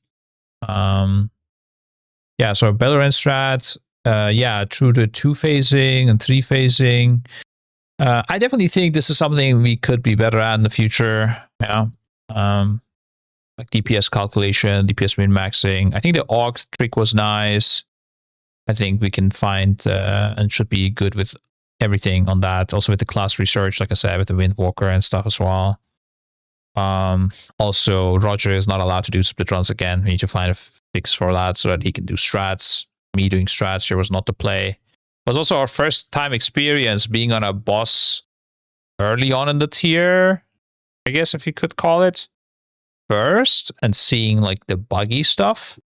Yeah, so Beleren strats, yeah, through the 2-phasing and 3-phasing. I definitely think this is something we could be better at in the future. Yeah. Like DPS calculation, DPS min-maxing. I think the AUG trick was nice. I think we can find and should be good with everything on that. Also with the class research, like I said, with the Windwalker and stuff as well. Also, Roger is not allowed to do split runs again. We need to find a fix for that so that he can do strats. Me doing strats here was not the play. It was also our first time experience being on a boss early on in the tier, I guess if you could call it, first, and seeing like the buggy stuff.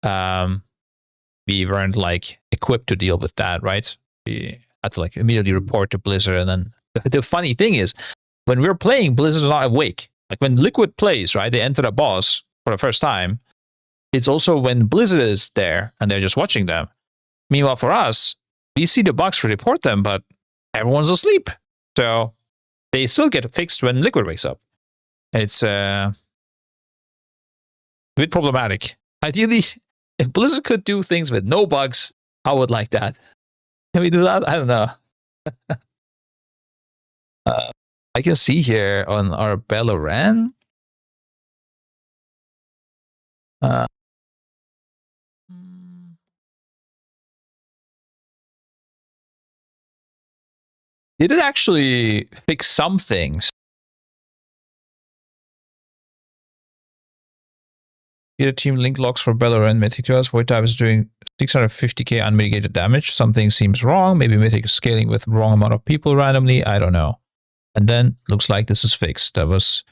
We weren't like equipped to deal with that, right? We had to like immediately report to Blizzard, and then the funny thing is, when we're playing, Blizzard's not awake. Like when Liquid plays, right? They enter a boss for the first time. It's also when Blizzard is there and they're just watching them. Meanwhile, for us, we see the bugs, report them, but everyone's asleep. So they still get fixed when Liquid wakes up. It's a bit problematic. Ideally, if Blizzard could do things with no bugs, I would like that. Can we do that? I don't know. I can see here on our Beleren. Did it actually fix some things? Either team link locks for Beleren Mythic to us. Void type is doing 650k unmitigated damage. Something seems wrong. Maybe Mythic is scaling with wrong amount of people randomly. I don't know. And then looks like this is fixed. That was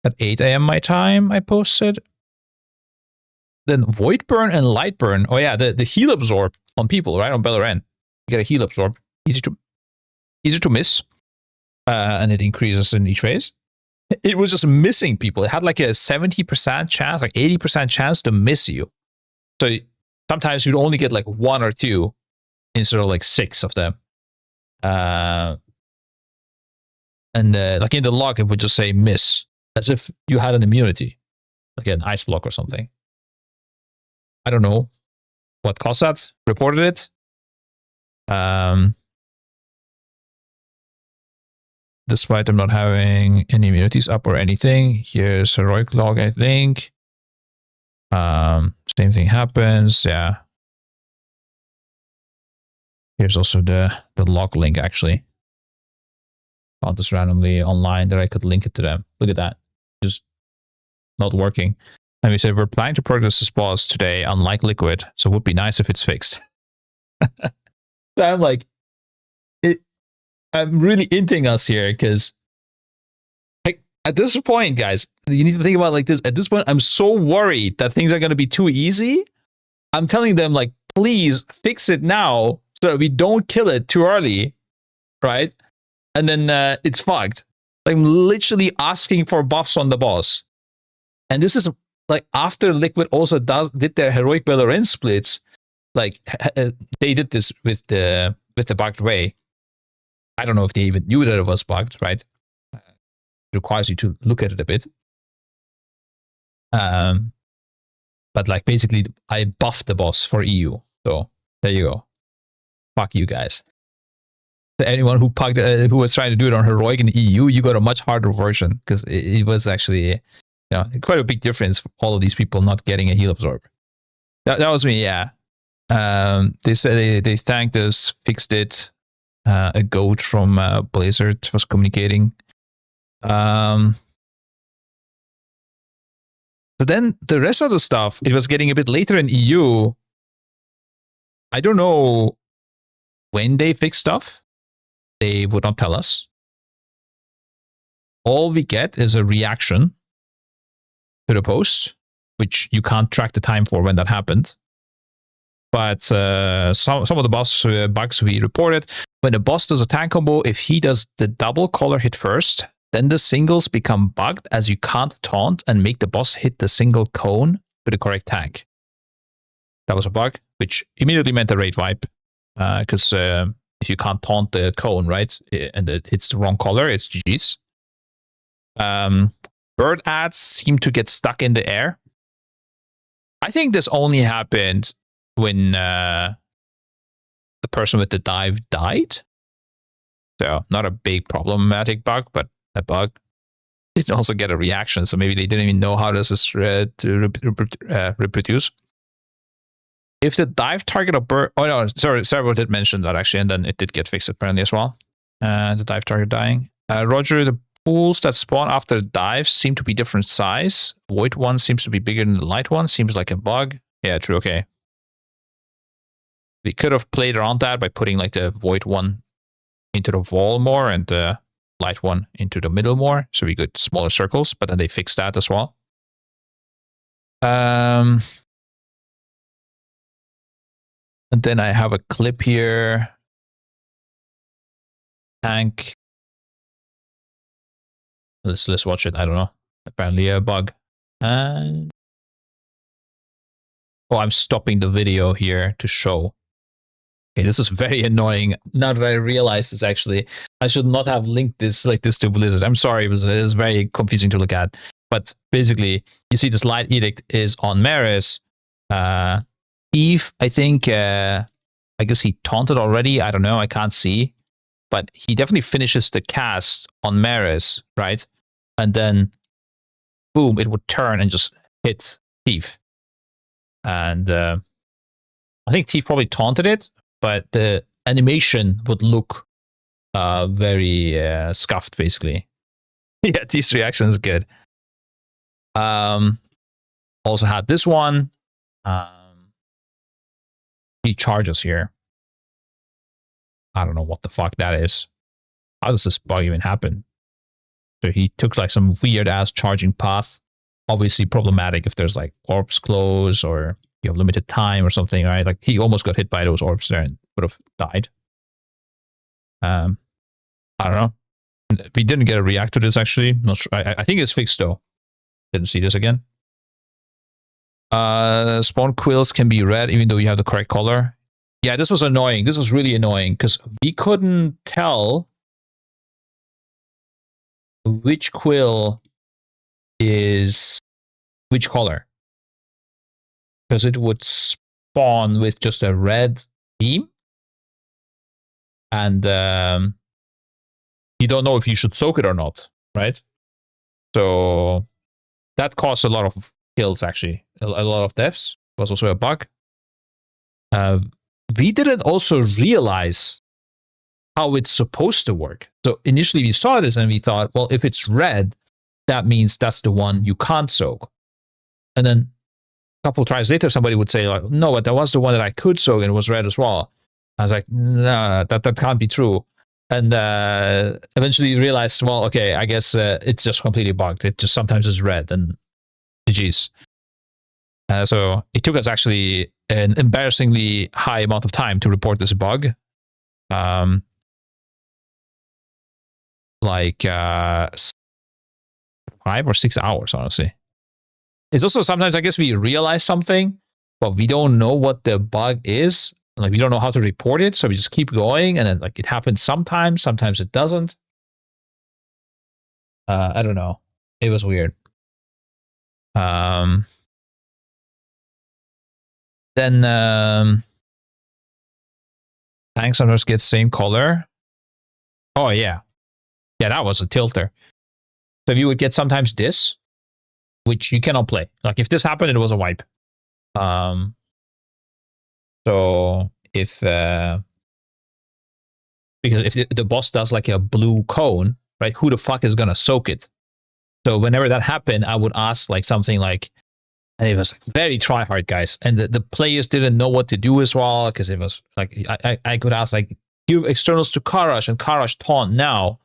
at 8 a.m. my time I posted. Then void burn and light burn. Oh yeah, the heal absorb on people, right? On Beleren. You get a heal absorb. Easy to miss. And it increases in each phase. It was just missing people. It had like a 70% chance, like 80% chance to miss you. So sometimes you'd only get like 1 or 2 instead of like 6 of them. And like in the log, it would just say miss, as if you had an immunity, like an ice block or something. I don't know what caused that. Reported it. Despite them not having any immunities up or anything. Here's heroic log, I think. Same thing happens. Yeah. Here's also the log link, actually. Found this randomly online that I could link it to them. Look at that. Just not working. And we said, we're planning to progress this boss today, unlike Liquid, so it would be nice if it's fixed. So I'm like, I'm really inting us here, because at this point, guys, you need to think about it like this. At this point, I'm so worried that things are going to be too easy. I'm telling them, like, please fix it now so that we don't kill it too early, right? And then it's fucked. I'm literally asking for buffs on the boss. And this is like after Liquid also did their heroic Beleren splits. Like they did this with the bugged way. I don't know if they even knew that it was bugged, right? It requires you to look at it a bit. But like basically, I buffed the boss for EU. So there you go. Fuck you guys. To anyone who was trying to do it on heroic in EU, you got a much harder version, because it was actually, quite a big difference for all of these people not getting a heal absorb. That was me, yeah. They said they thanked us, fixed it. A goat from Blizzard was communicating. So then the rest of the stuff, it was getting a bit later in EU. I don't know when they fixed stuff. They would not tell us. All we get is a reaction to the post, which you can't track the time for when that happened. But some of the bugs we reported, when the boss does a tank combo, if he does the double collar hit first, then the singles become bugged, as you can't taunt and make the boss hit the single cone with the correct tank. That was a bug, which immediately meant a raid wipe, because if you can't taunt the cone, right, and it hits the wrong color, it's GG's. Bird ads seem to get stuck in the air. I think this only happened when the person with the dive died. So not a big problematic bug, but a bug. It didn't also get a reaction, so maybe they didn't even know how this is to reproduce. If the dive target of bird... Oh no, sorry, Servo did mention that actually, and then it did get fixed apparently as well. The dive target dying. Roger, the pools that spawn after dives seem to be different size. Void one seems to be bigger than the light one. Seems like a bug. Yeah, true, okay. We could have played around that by putting like the void one into the wall more and the light one into the middle more, so we get smaller circles, but then they fixed that as well. And then I have a clip here. Tank. Let's watch it. I don't know. Apparently a bug. And I'm stopping the video here to show. Okay, this is very annoying. Now that I realize this, actually, I should not have linked this like this to Blizzard. I'm sorry, it is very confusing to look at. But basically, you see this light edict is on Maris. Eve, I think, I guess he taunted already. I don't know. I can't see. But he definitely finishes the cast on Maris, right? And then, boom, it would turn and just hit Thief. And I think Thief probably taunted it, but the animation would look very scuffed, basically. Yeah, Thief's reaction is good. Also had this one. He charges here. I don't know what the fuck that is. How does this bug even happen? So he took like some weird ass charging path. Obviously problematic if there's like orbs close or you have limited time or something, right? Like he almost got hit by those orbs there and would have died. I don't know. We didn't get a react to this actually. Not sure. I think it's fixed though. Didn't see this again. Spawn quills can be red even though you have the correct color. Yeah, this was annoying. This was really annoying because we couldn't tell which quill is which color. Because it would spawn with just a red beam. And you don't know if you should soak it or not, right? So that caused a lot of kills, actually. A lot of deaths. It was also a bug. We didn't also realize how it's supposed to work. So initially we saw this and we thought, well, if it's red, that means that's the one you can't soak. And then a couple tries later, somebody would say, like, no, but that was the one that I could soak and it was red as well. I was like, nah, that can't be true. And eventually realized, well, okay, I guess it's just completely bugged. It just sometimes is red and GG's. So it took us actually an embarrassingly high amount of time to report this bug. Like 5 or 6 hours, honestly. It's also sometimes, I guess, we realize something, but we don't know what the bug is. Like, we don't know how to report it, so we just keep going, and then, like, it happens sometimes it doesn't. I don't know. It was weird. Then, tank sometimes get same color. Oh, yeah. Yeah, that was a tilter. So you would get sometimes this, which you cannot play. Like, if this happened, it was a wipe. So if because if the boss does like a blue cone, right? Who the fuck is gonna soak it? So whenever that happened, I would ask like something like, and it was very try hard, guys. And the players didn't know what to do as well, because it was like I could ask like, give externals to Karash and Karash taunt now,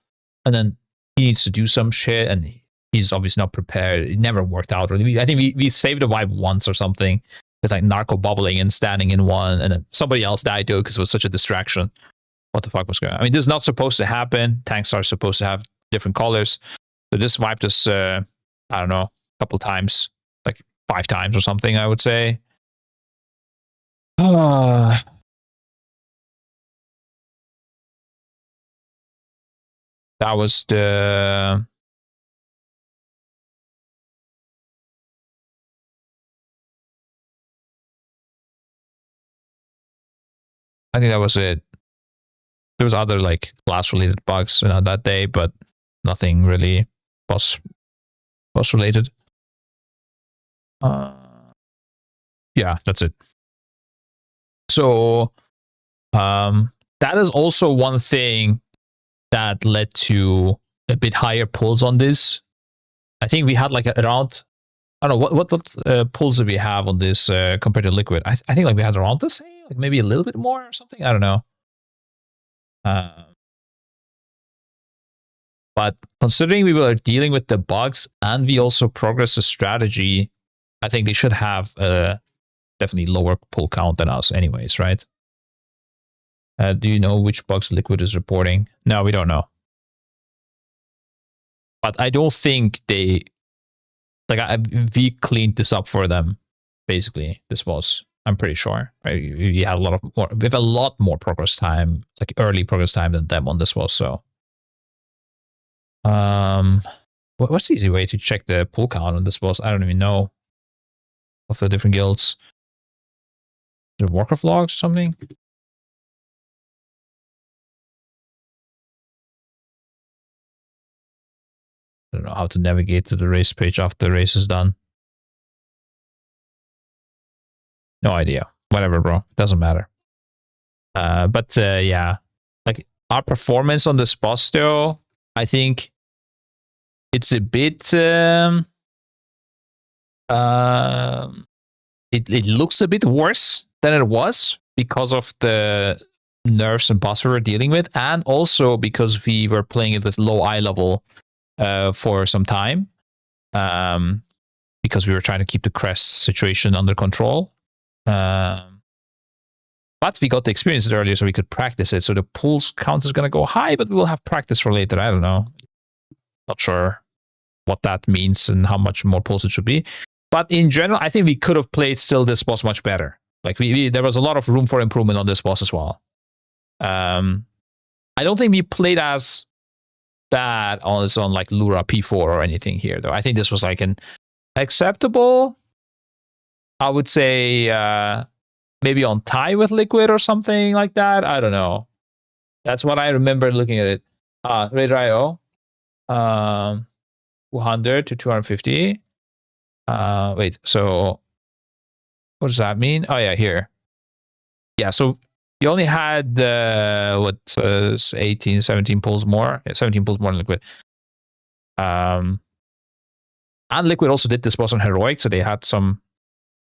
and then he needs to do some shit, and he's obviously not prepared. It never worked out. I think we saved a wipe once or something. It's like narco bubbling and standing in one, and then somebody else died though because it was such a distraction. What the fuck was going on? I mean, this is not supposed to happen. Tanks are supposed to have different colors. So this wiped us, I don't know, a couple times, like 5 times or something, I would say. That was the... I think that was it. There was other like class-related bugs that day, but nothing really boss related. Yeah, that's it. So that is also one thing that led to a bit higher pulls on this. I think we had like around, I don't know, what pulls did we have on this compared to liquid? I think like we had around the same, like maybe a little bit more or something. I don't know. But considering we were dealing with the bugs and we also progressed the strategy, I think they should have a definitely lower pull count than us anyways, right? Do you know which bugs Liquid is reporting? No, we don't know. But I don't think they... Like, we cleaned this up for them, basically. This was... I'm pretty sure. Right? We had we have a lot more progress time, like early progress time than them on this was, so... What's the easy way to check the pull count on this boss? I don't even know of the different guilds. The Warcraft logs or something? I don't know how to navigate to the race page after the race is done. No idea. Whatever, bro. Doesn't matter. But yeah, like our performance on this boss though, I think it's a bit it looks a bit worse than it was because of the nerfs and boss we were dealing with, and also because we were playing it with low eye level for some time, because we were trying to keep the crest situation under control. But we got the experiences earlier, so we could practice it. So the pulse count is going to go high, but we will have practice for later. I don't know. Not sure what that means and how much more pulse it should be. But in general, I think we could have played still this boss much better. Like there was a lot of room for improvement on this boss as well. I don't think we played as bad on like Lura P4 or anything here, though. I think this was like an acceptable, I would say, maybe on tie with Liquid or something like that. I don't know. That's what I remember looking at it. Raider IO, 200 to 250. Wait, so what does that mean? Oh yeah, here. Yeah, so you only had 18, 17 pulls more. Yeah, 17 pulls more than Liquid. And Liquid also did this boss on Heroic, so they had some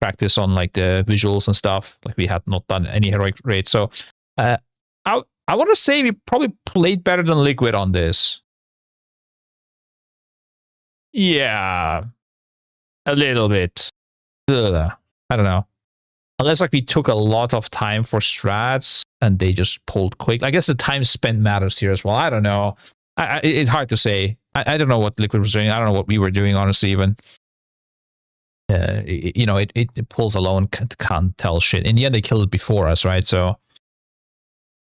practice on like the visuals and stuff. Like we had not done any Heroic raids. So I want to say we probably played better than Liquid on this. Yeah. A little bit. I don't know. Unless like we took a lot of time for strats and they just pulled quick. I guess the time spent matters here as well. I don't know. It's hard to say. I don't know what Liquid was doing. I don't know what we were doing, honestly, even. It pulls alone can't tell shit. In the end, they killed it before us, right? So,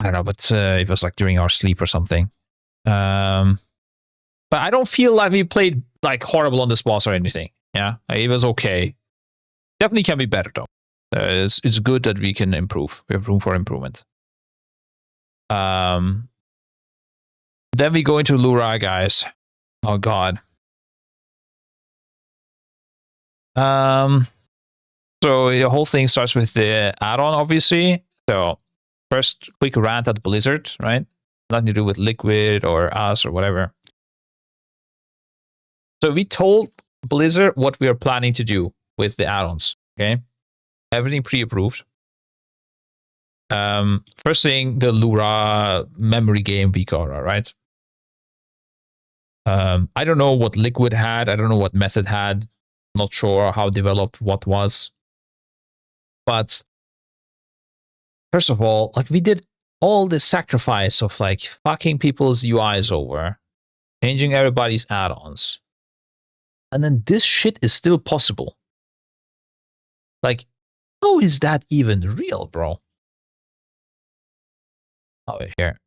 I don't know, but it was like during our sleep or something. But I don't feel like we played like horrible on this boss or anything. Yeah, it was okay. Definitely can be better though. It's good that we can improve. We have room for improvement. Then we go into Lura, guys. Oh god. So the whole thing starts with the add-on, obviously. So first, quick rant at Blizzard, right? Nothing to do with Liquid or us or whatever. So we told Blizzard what we are planning to do with the add-ons. Okay, everything pre-approved. First thing, the Lura memory game Vikara, right? I don't know what Liquid had. I don't know what Method had. Not sure how developed what was. But first of all, like we did all the sacrifice of like fucking people's UIs over, changing everybody's add-ons. And then this shit is still possible. Like, how is that even real, bro? Oh, here.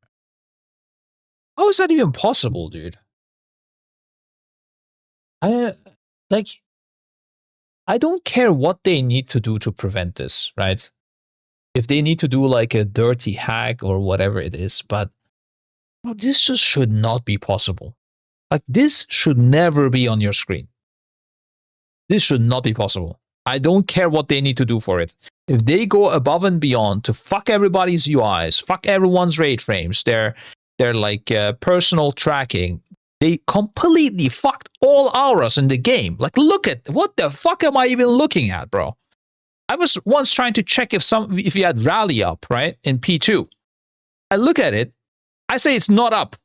How is that even possible, dude? I don't care what they need to do to prevent this, right? If they need to do like a dirty hack or whatever it is, but bro, this just should not be possible. Like, this should never be on your screen. This should not be possible. I don't care what they need to do for it. If they go above and beyond to fuck everybody's UIs, fuck everyone's raid frames, their like personal tracking, they completely fucked all auras in the game. Like, look at what the fuck am I even looking at, bro? I was once trying to check if you had rally up, right, in P2. I look at it, I say it's not up.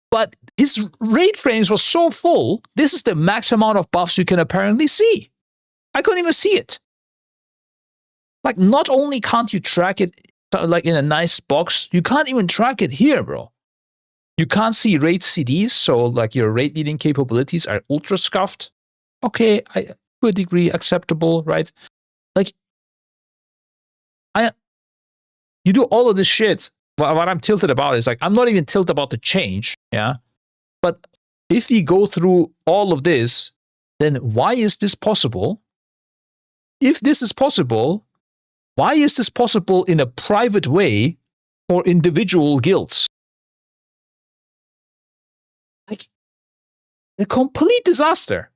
But his raid frames was so full, this is the max amount of buffs you can apparently see. I couldn't even see it. Like, not only can't you track it like in a nice box, you can't even track it here, bro. You can't see raid CDs, so like your raid leading capabilities are ultra scuffed. Okay, to a degree acceptable, right? Like, you do all of this shit. What I'm tilted about is like, I'm not even tilted about the change, yeah? But if you go through all of this, then why is this possible? If this is possible, why is this possible in a private way for individual guilds? Like, a complete disaster.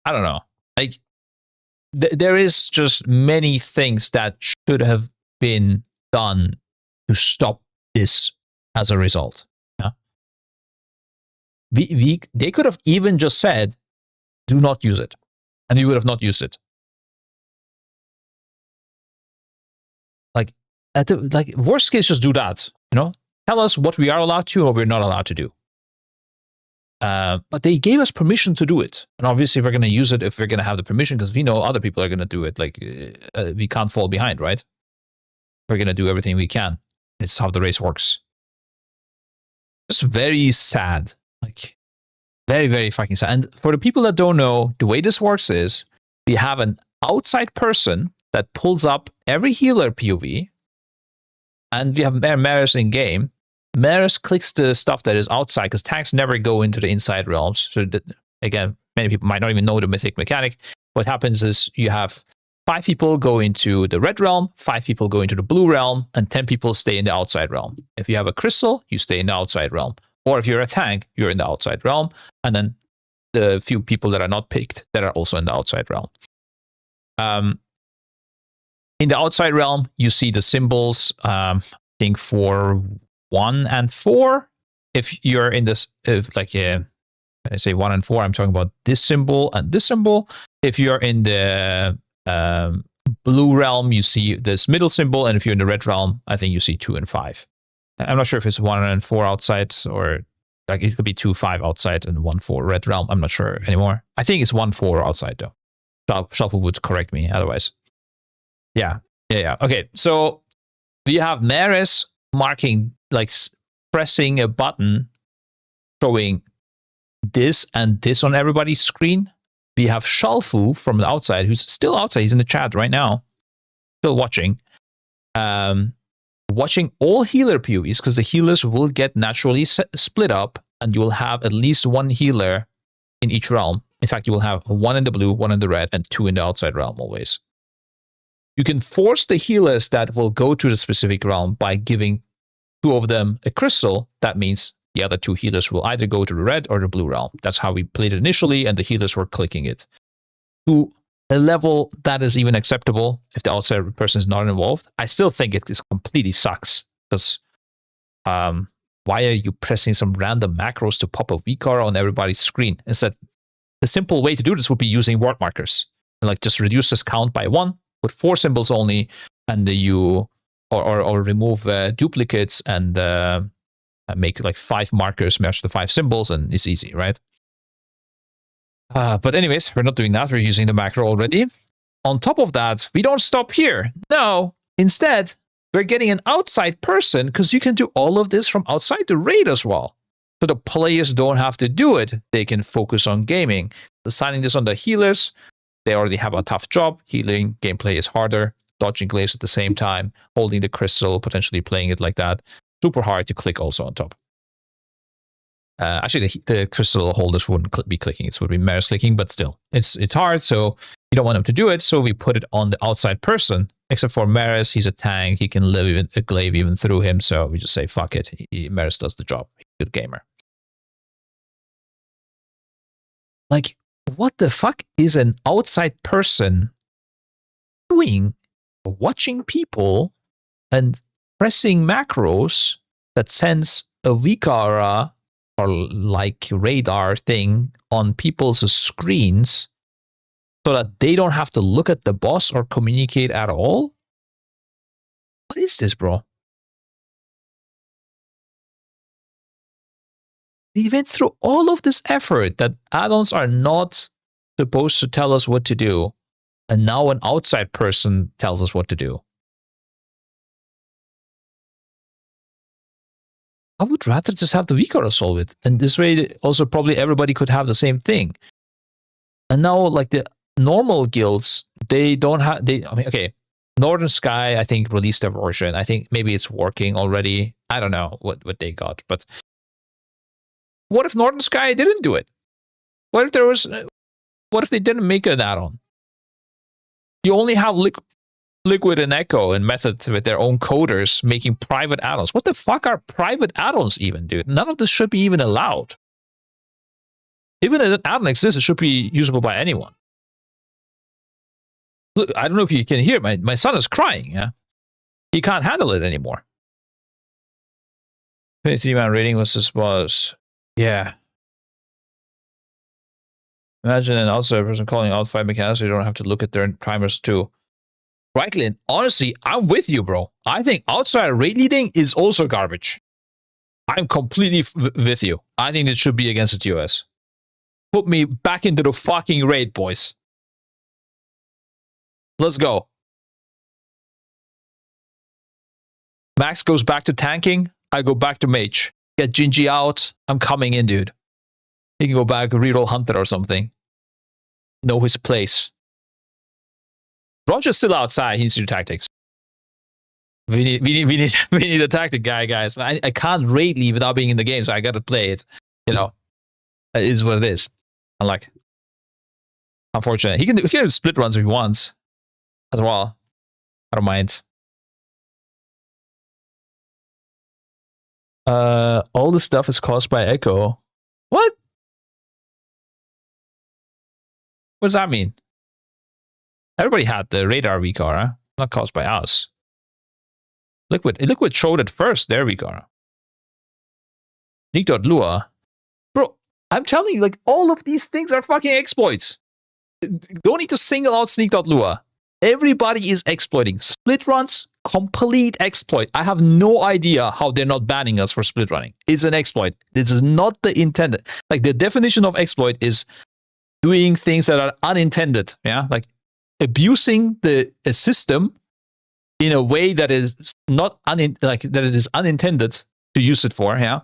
I don't know. Like, there is just many things that should have been done to stop this as a result. Yeah? They could have even just said, do not use it. And we would have not used it. like worst case, just do that. Tell us what we are allowed to or we're not allowed to do. But they gave us permission to do it, and obviously we're going to use it if we're going to have the permission, because we know other people are going to do it. Like we can't fall behind, right? We're going to do everything we can. It's how the race works. Just very sad, like very, very fucking sad. And for the people that don't know, the way this works is we have an outside person that pulls up every healer POV, and we have Maris in game. Maris clicks the stuff that is outside, because tanks never go into the inside realms. So again, many people might not even know the mythic mechanic. What happens is you have 5 people go into the red realm, 5 people go into the blue realm, and 10 people stay in the outside realm. If you have a crystal, you stay in the outside realm. Or if you're a tank, you're in the outside realm. And then the few people that are not picked that are also in the outside realm. In the outside realm, you see the symbols, I think for 1 and 4. If you're in this, when I say 1 and 4, I'm talking about this symbol and this symbol. If you're in the blue realm, you see this middle symbol, and if you're in the red realm, I think you see 2 and 5. I'm not sure if it's 1 and 4 outside, or like it could be 2, 5 outside and 1, 4 red realm. I'm not sure anymore. I think it's 1, 4 outside though. Shuffle would correct me otherwise. Yeah. Okay, so we have Maris marking, like pressing a button showing this and this on everybody's screen. We have Shalfu from the outside, who's still outside. He's in the chat right now, still watching. Watching all healer POVs, because the healers will get naturally split up, and you will have at least 1 healer in each realm. In fact, you will have 1 in the blue, 1 in the red, and 2 in the outside realm always. You can force the healers that will go to the specific realm by giving 2 of them a crystal. That means the other 2 healers will either go to the red or the blue realm. That's how we played it initially, and the healers were clicking it. To a level that is even acceptable if the outside person is not involved, I still think it completely sucks, because why are you pressing some random macros to pop a VCAR on everybody's screen? Instead, the simple way to do this would be using ward markers. And like just reduce this count by 1, with 4 symbols only, and or remove duplicates and make like 5 markers match the 5 symbols, and it's easy, right? But anyways, we're not doing that. We're using the macro already. On top of that, we don't stop here. No, instead, we're getting an outside person, because you can do all of this from outside the raid as well. So the players don't have to do it. They can focus on gaming. Assigning this on the healers, they already have a tough job. Healing gameplay is harder. Dodging glaives at the same time, holding the crystal, potentially playing it like that. Super hard to click also on top. Actually, the crystal holders wouldn't be clicking. It would be Maris clicking, but still, it's hard, so you don't want them to do it, so we put it on the outside person. Except for Maris, he's a tank. He can live a glaive even through him, so we just say, fuck it. Maris does the job. He's a good gamer. Like, what the fuck is an outside person doing? Watching people and pressing macros that sends a VCAR or like radar thing on people's screens so that they don't have to look at the boss or communicate at all? What is this, bro? We went through all of this effort that add-ons are not supposed to tell us what to do, and now an outside person tells us what to do. I would rather just have the VCAR solve it. And this way, also probably everybody could have the same thing. And now, like the normal guilds, they don't have, okay, Northern Sky, I think, released their version. I think maybe it's working already. I don't know what they got. But what if Northern Sky didn't do it? What if they didn't make an add-on? You only have Liquid and Echo and Method with their own coders making private add-ons. What the fuck are private add-ons even, dude? None of this should be even allowed. Even if an add-on exists, it should be usable by anyone. Look, I don't know if you can hear, my son is crying, yeah? He can't handle it anymore. 23-man rating was, yeah. Imagine an outside person calling out 5 mechanics so you don't have to look at their primers too. Brightland, honestly, I'm with you, bro. I think outside rate leading is also garbage. I'm completely with you. I think it should be against the TOS. Put me back into the fucking raid, boys. Let's go. Max goes back to tanking. I go back to mage. Get Gingy out. I'm coming in, dude. He can go back, reroll Hunter or something. Know his place. Roger's still outside. He needs to do tactics. We need a tactic guy, guys. I can't raid leave without being in the game, so I gotta play it. You know, it is what it is. Unfortunate. He can do split runs if he wants as well. I don't mind. All the stuff is caused by Echo. What? What does that mean? Everybody had the radar recar, huh? Not caused by us. Liquid showed it first. There we go. Nick.lua. Bro, I'm telling you, like, all of these things are fucking exploits. Don't need to single out Sneak.lua. Everybody is exploiting. Split runs, complete exploit. I have no idea how they're not banning us for split running. It's an exploit. This is not the intended. Like, the definition of exploit is doing things that are unintended. Yeah, like abusing a system in a way that is not that it is unintended to use it for. Yeah,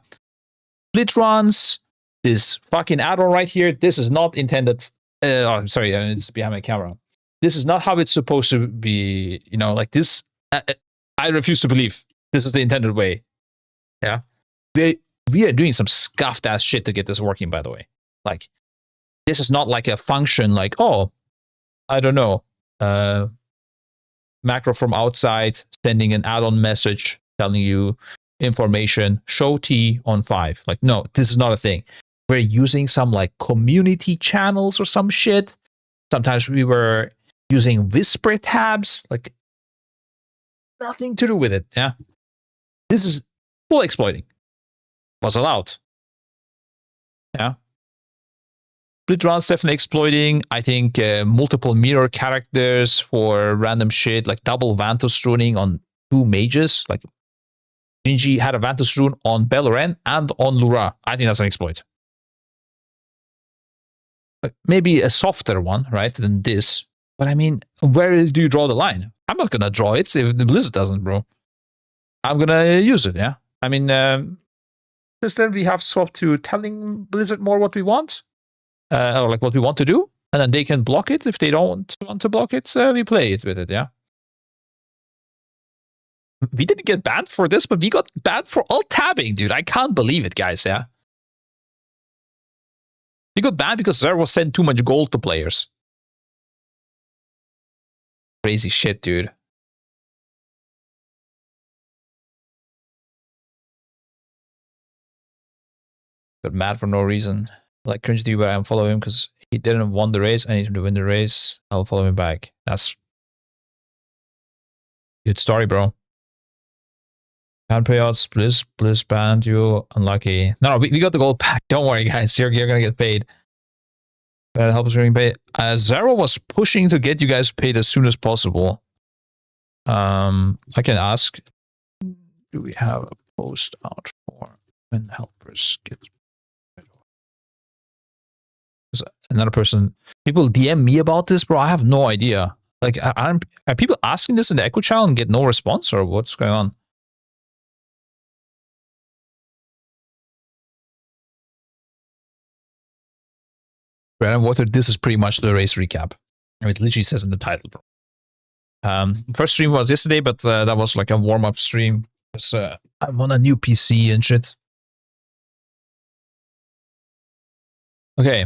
split runs. This fucking add-on right here. This is not intended. I'm sorry, it's behind my camera. This is not how it's supposed to be. You know, like this. I refuse to believe this is the intended way. Yeah, we are doing some scuffed ass shit to get this working. By the way, like this is not like a function. Like, oh, I don't know. Macro from outside sending an add-on message telling you information. Show T on 5. Like, no, this is not a thing. We're using some like community channels or some shit. Sometimes we were using whisper tabs. Like, nothing to do with it. Yeah, this is full exploiting. Was allowed. Yeah. Split runs definitely exploiting. I think multiple mirror characters for random shit, like double Vantus runing on 2 mages. Like Gingy had a Vantus rune on Beleren and on Lura. I think that's an exploit. Like, maybe a softer one, right, than this. But I mean, where do you draw the line? I'm not gonna draw it if the Blizzard doesn't, bro. I'm gonna use it, yeah. I mean, since then we have swapped to telling Blizzard more what we want. Or like what we want to do, and then they can block it. If they don't want to block it, we play it with it, yeah. We didn't get banned for this, but we got banned for alt tabbing, dude. I can't believe it, guys, yeah. We got banned because Zervo sent too much gold to players. Crazy shit, dude. Got mad for no reason. Like cringe to you, but I'm following him because he didn't win the race. I need him to win the race. I'll follow him back. That's good story, bro. Can't pay out. Bliss banned you. Unlucky. No, we got the gold back. Don't worry, guys. You're gonna get paid. That help us getting paid. Zero was pushing to get you guys paid as soon as possible. I can ask. Do we have a post out for when helpers get? Another person, people DM me about this, bro. I have no idea. Like, are people asking this in the Echo channel and get no response, or what's going on? Brandon Water, this is pretty much the race recap. It literally says in the title, bro. First stream was yesterday, but that was like a warm-up stream. Because I'm on a new PC and shit. Okay.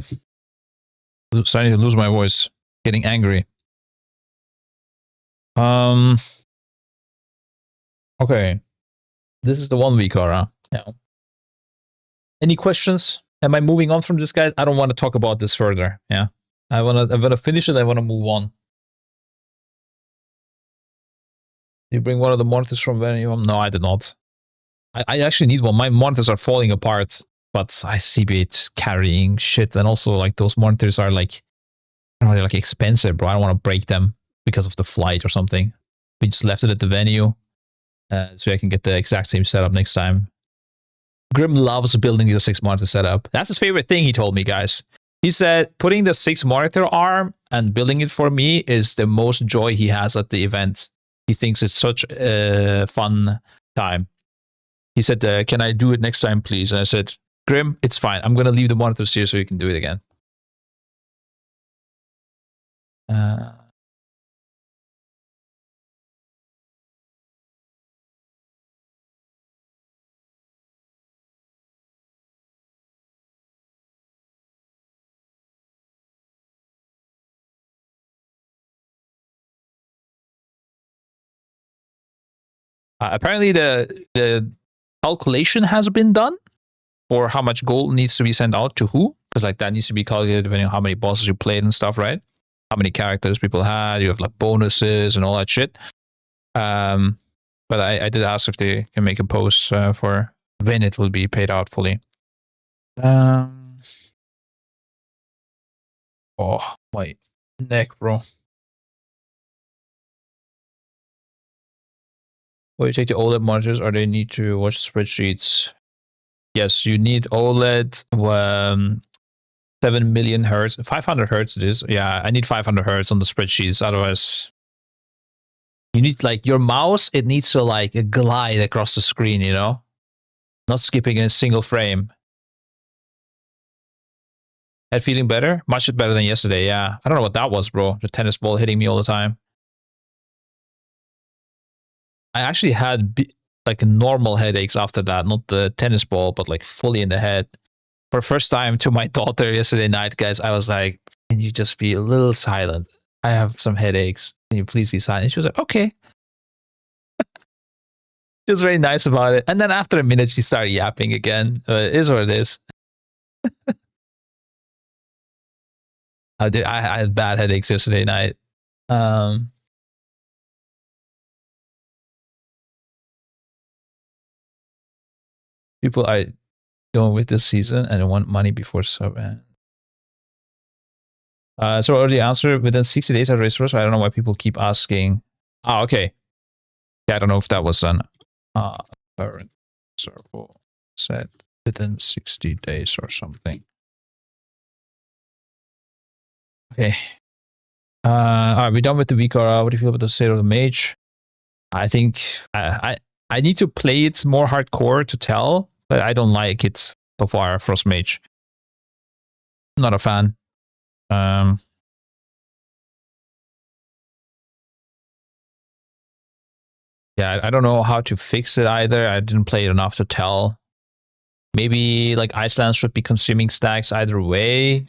Starting to lose my voice. Getting angry. Okay. This is the 1 week, huh? Yeah. Any questions? Am I moving on from this, guys? I don't want to talk about this further. Yeah. I wanna finish it. I wanna move on. You bring one of the monitors from venue? No, I did not. I actually need one. My monitors are falling apart. But I see it's carrying shit, and also like those monitors are like, they're like expensive, bro. I don't want to break them. because of the flight or something. We just left it at the venue so I can get the exact same setup next time. Grim loves building the 6 monitor setup. That's his favorite thing, he told me, guys. He said putting the 6 monitor arm and building it for me is the most joy he has at the event. He thinks it's such a fun time. He said, can I do it next time, please? And I said, Grim, it's fine. I'm going to leave the monitors here so you can do it again. Apparently, the calculation has been done for how much gold needs to be sent out to who. Because like that needs to be calculated depending on how many bosses you played and stuff, right? How many characters people had. You have like bonuses and all that shit. But I did ask if they can make a post for when it will be paid out fully. Oh, my neck, bro. Will you take the OLED monitors or they need to watch spreadsheets? Yes, you need OLED, 7 million hertz, 500 hertz it is. Yeah, I need 500 hertz on the spreadsheets. Otherwise, you need like your mouse, it needs to like glide across the screen, you know? Not skipping a single frame. Head feeling better? Much better than yesterday, yeah. I don't know what that was, bro. The tennis ball hitting me all the time. I actually had like normal headaches after that, not the tennis ball, but like fully in the head. For the first time to my daughter yesterday night, guys, I was like, can you just be a little silent? I have some headaches. Can you please be silent? And she was like, okay. She was very nice about it. And then after a minute, she started yapping again. It is what it is. I had bad headaches yesterday night. People are going with this season and want money before sub. So I already answered within 60 days at race. So I don't know why people keep asking. Ah, okay. Yeah, I don't know if that was done. Current circle set within 60 days or something. Okay. Are we done with the VCR? What do you feel about the state of the mage? I think I need to play it more hardcore to tell, but I don't like it so far, Frost Mage. I'm not a fan. Yeah, I don't know how to fix it either. I didn't play it enough to tell. Maybe like Iceland should be consuming stacks either way.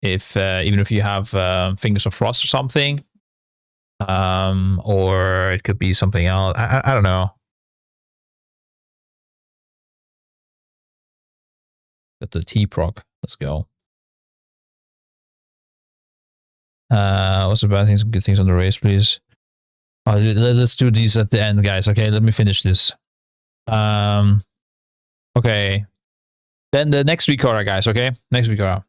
If even if you have Fingers of Frost or something. Or it could be something else. I don't know. Got the T-proc. Let's go. What's the bad things? Some good things on the race, please. Let's do these at the end, guys. Okay, let me finish this. Okay. Then the next Recora, guys. Okay, next Recora.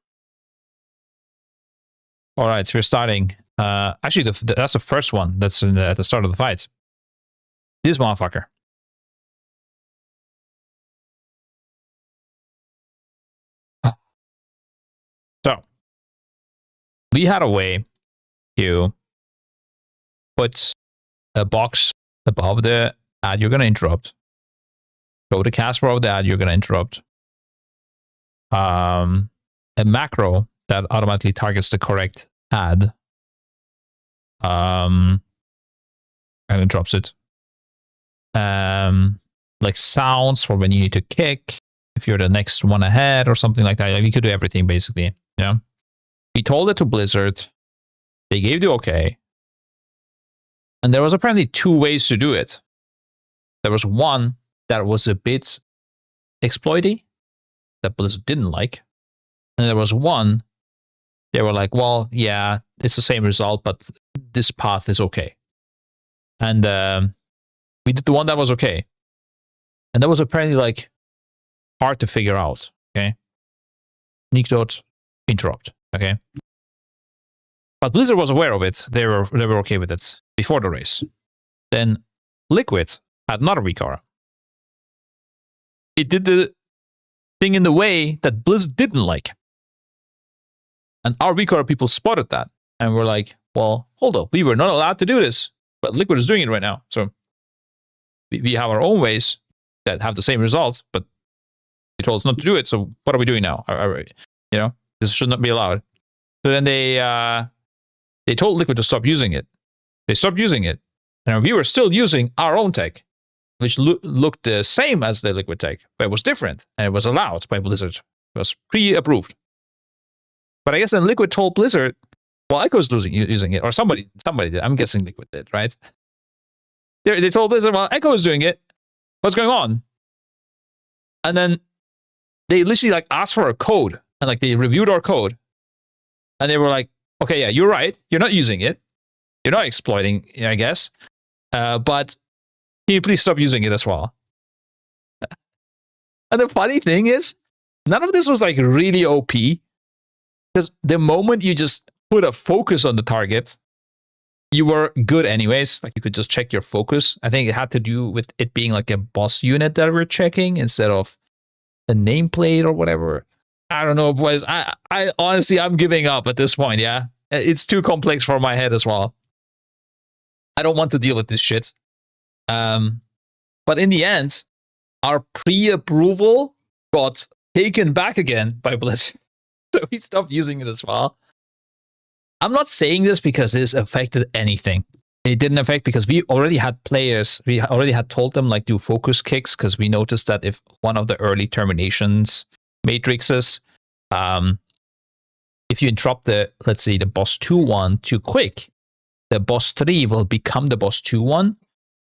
All right, so we're starting. Actually, that's the first one. That's at the start of the fight. This motherfucker. So, we had a way to put a box above the ad you're going to interrupt. Go to Casper of the ad you're going to interrupt. A macro that automatically targets the correct ad. And interrupts it. Like sounds for when you need to kick. If you're the next one ahead or something like that. Like, we could do everything basically. Yeah. We told it to Blizzard. They gave the okay. And there was apparently 2 ways to do it. There was one that was a bit exploity that Blizzard didn't like. And there was one, they were like, well, yeah, it's the same result, but this path is okay. And we did the one that was okay. And that was apparently like hard to figure out. Okay. Sneak dot interrupt. Okay. But Blizzard was aware of it. They were okay with it before the race. Then Liquid had another recar. It did the thing in the way that Blizzard didn't like. And our recar people spotted that. And were like, well, hold up. We were not allowed to do this. But Liquid is doing it right now. So we have our own ways that have the same result. But they told us not to do it. So what are we doing now? You know, this should not be allowed. So then they told Liquid to stop using it. They stopped using it. And we were still using our own tech, which looked the same as the Liquid tech, but it was different. And it was allowed by Blizzard. It was pre-approved. But I guess then Liquid told Blizzard, well, Echo's using it. Or somebody did. I'm guessing Liquid did, right? They told Blizzard, well, Echo is doing it. What's going on? And then they literally like asked for a code. And like they reviewed our code. And they were like, okay, yeah, you're right. You're not using it. You're not exploiting, I guess. But can you please stop using it as well? And the funny thing is, none of this was like really OP. Because the moment you just put a focus on the target, you were good anyways. Like you could just check your focus. I think it had to do with it being like a boss unit that we're checking instead of a nameplate or whatever. I don't know, boys. I honestly, I'm giving up at this point, yeah? It's too complex for my head as well. I don't want to deal with this shit. But in the end, our pre-approval got taken back again by Blizzard. So we stopped using it as well. I'm not saying this because this affected anything. It didn't affect because we already had players. We already had told them like do focus kicks because we noticed that if one of the early terminations matrices, if you interrupt the, let's say the boss 2-1 too quick, the boss 3 will become the boss 2-1.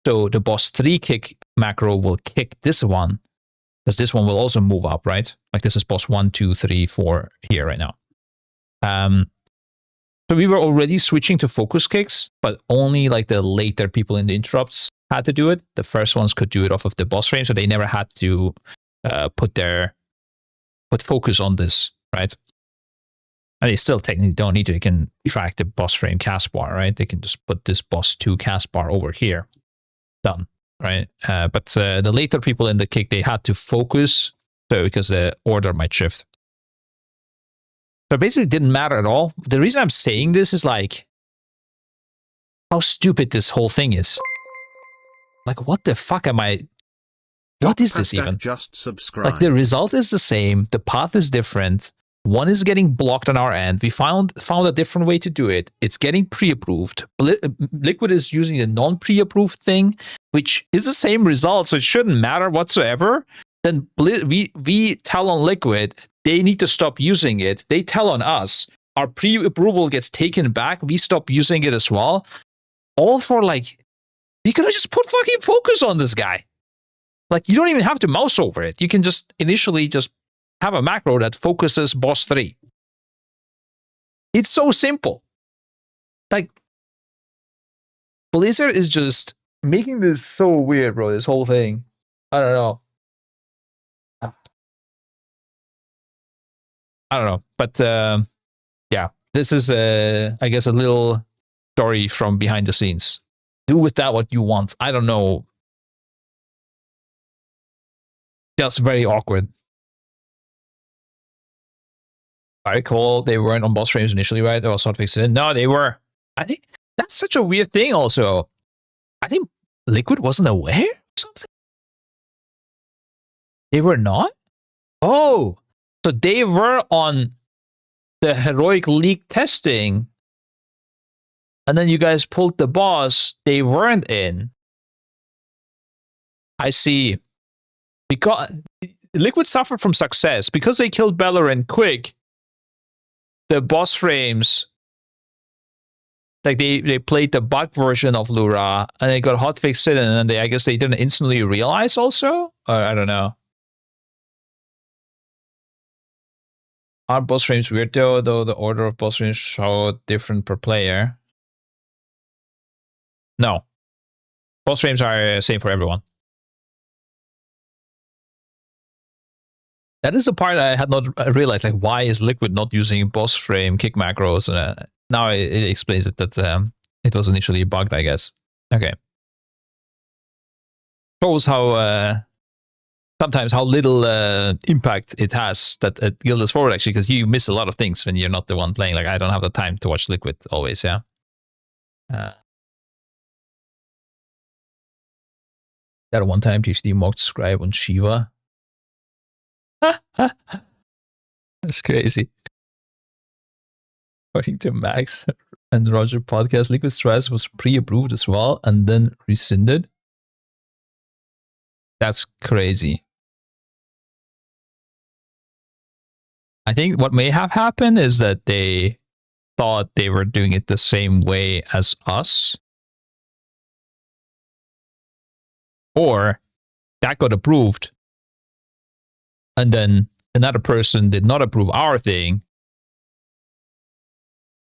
So the boss 3 kick macro will kick this one because this one will also move up, right? Like this is boss 1, 2, 3, 4 here right now. So we were already switching to focus kicks, but only like the later people in the interrupts had to do it. The first ones could do it off of the boss frame, so they never had to put focus on this, right? And they still technically don't need to. They can track the boss frame cast bar, right? They can just put this boss 2 cast bar over here. Done, right? But the later people in the kick, they had to focus so because the order might shift. So it basically didn't matter at all. The reason I'm saying this is like how stupid this whole thing is. Like, what the fuck am I? What is this even? Just subscribe. Like, the result is the same. The path is different. One is getting blocked on our end. We found a different way to do it. It's getting pre-approved. Liquid is using the non-pre-approved thing, which is the same result, so it shouldn't matter whatsoever. Then we tell on Liquid, they need to stop using it. They tell on us, our pre-approval gets taken back. We stop using it as well. All for like, you could have just put fucking focus on this guy. Like, you don't even have to mouse over it. You can just initially just have a macro that focuses boss 3. It's so simple. Like, Blizzard is just making this so weird, bro, this whole thing. I don't know. I don't know. But, yeah, this is, I guess, a little story from behind the scenes. Do with that what you want. I don't know. Just very awkward. I recall they weren't on boss frames initially, right? They was not fixed in. No, they were. I think that's such a weird thing also. I think Liquid wasn't aware or something. They were not? Oh, so they were on the Heroic League testing. And then you guys pulled the boss. They weren't in. I see. Because Liquid suffered from success. Because they killed Bellerin quick, the boss frames, like they played the bug version of Lura and they got hotfixed in, and then I guess they didn't instantly realize also? I don't know. Are boss frames weird though the order of boss frames show different per player? No. Boss frames are same for everyone. That is the part I had not realized. Like, why is Liquid not using boss frame kick macros? And now it explains it that it was initially bugged, I guess. Okay. Shows how sometimes how little impact it has that Guild is forward, actually, because you miss a lot of things when you're not the one playing. Like, I don't have the time to watch Liquid always, yeah. That one time THD mocked Scribe on Shiva. That's crazy. According to Max and Roger podcast, Liquid Stress was pre-approved as well and then rescinded. That's crazy. I think what may have happened is that they thought they were doing it the same way as us. Or that got approved. And then another person did not approve our thing.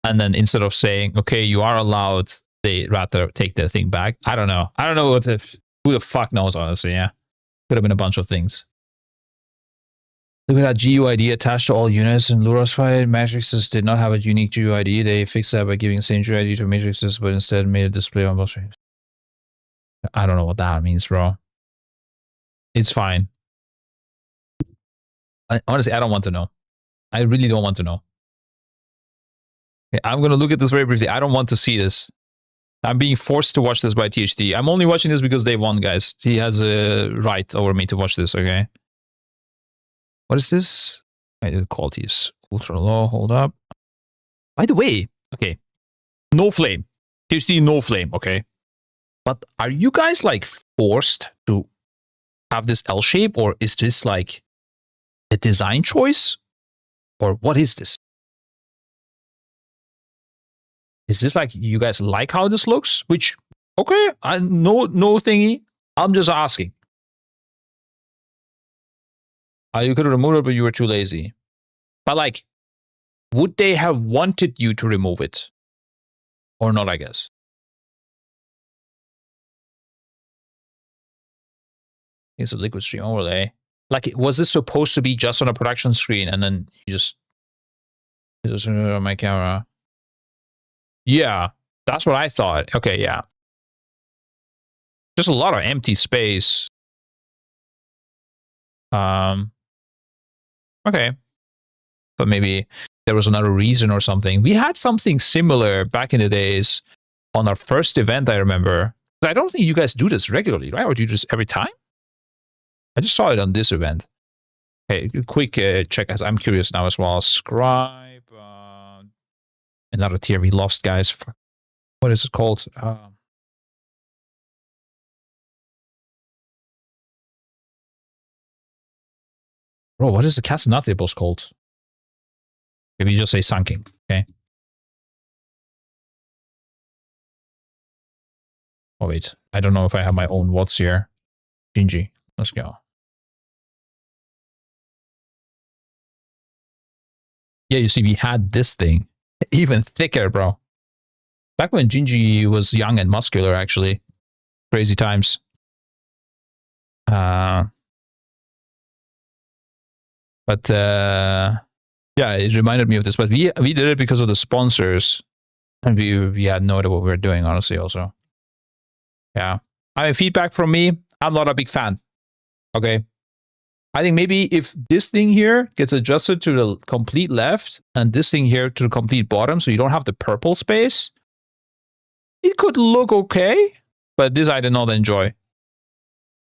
And then instead of saying, okay, you are allowed, they rather take their thing back. I don't know. I don't know what if, who the fuck knows, honestly, yeah. Could have been a bunch of things. Look at that GUID attached to all units in Luros fight. Matrices did not have a unique GUID. They fixed that by giving the same GUID to matrices, but instead made a display on both streams. I don't know what that means, bro. It's fine. Honestly, I don't want to know. I really don't want to know. Okay, I'm going to look at this very briefly. I don't want to see this. I'm being forced to watch this by THD. I'm only watching this because they won, guys. He has a right over me to watch this, okay? What is this? The quality is ultra low. Hold up. By the way, okay. No flame. THD, no flame, okay? But are you guys, like, forced to have this L shape, or is this, like, a design choice? Or what is this? Is this like, you guys like how this looks? Which, okay, no thingy. I'm just asking. You could have removed it, but you were too lazy. But like, would they have wanted you to remove it? Or not, I guess. It's a liquid stream overlay. Like, was this supposed to be just on a production screen and then you just on my camera? Yeah, that's what I thought. Okay, yeah. Just a lot of empty space. Okay. But maybe there was another reason or something. We had something similar back in the days on our first event, I remember. I don't think you guys do this regularly, right? Or do you just every time? I just saw it on this event. Hey, quick check, as I'm curious now as well. Scribe. Another tier we lost, guys. What is it called? Bro, what is the Casanate boss called? Maybe you just say Sunking, okay? Oh, wait. I don't know if I have my own watts here. Gingy. Let's go. Yeah, you see, we had this thing. Even thicker, bro. Back when Gingy was young and muscular, actually. Crazy times. But yeah, it reminded me of this. But we did it because of the sponsors. And we had no idea what we were doing, honestly, also. Yeah. I mean, feedback from me, I'm not a big fan. Okay. I think maybe if this thing here gets adjusted to the complete left and this thing here to the complete bottom, so you don't have the purple space, it could look okay, but this I did not enjoy.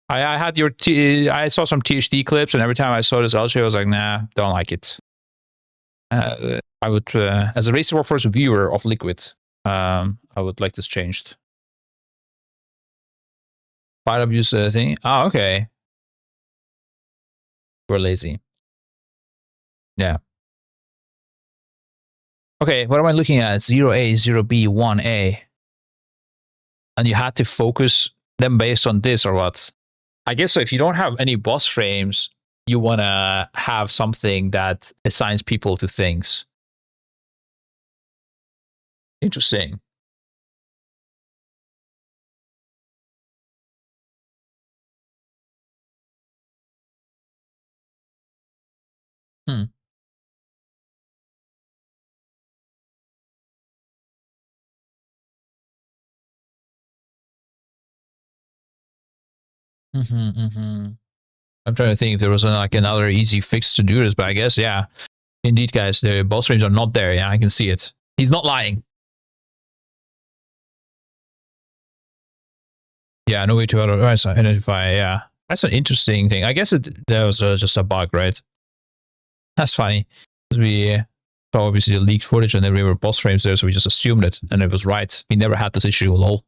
I had I saw some THD clips, and every time I saw this LG, I was like, nah, don't like it. I would, as a Race Warforce viewer of Liquid, I would like this changed. Fire abuse thing. Oh, okay. We're lazy. Yeah. Okay, what am I looking at? 0A, 0B, 1A. And you had to focus them based on this or what? I guess so. If you don't have any boss frames, you want to have something that assigns people to things. Interesting. Hmm. I'm trying to think if there was like another easy fix to do this, but I guess, yeah. Indeed, guys, the boss frames are not there. Yeah, I can see it. He's not lying. Yeah, no way to otherwise identify. Yeah, that's an interesting thing. I guess that was just a bug, right? That's funny. We saw obviously the leaked footage and then there were boss frames there, so we just assumed it, and it was right. We never had this issue, lol.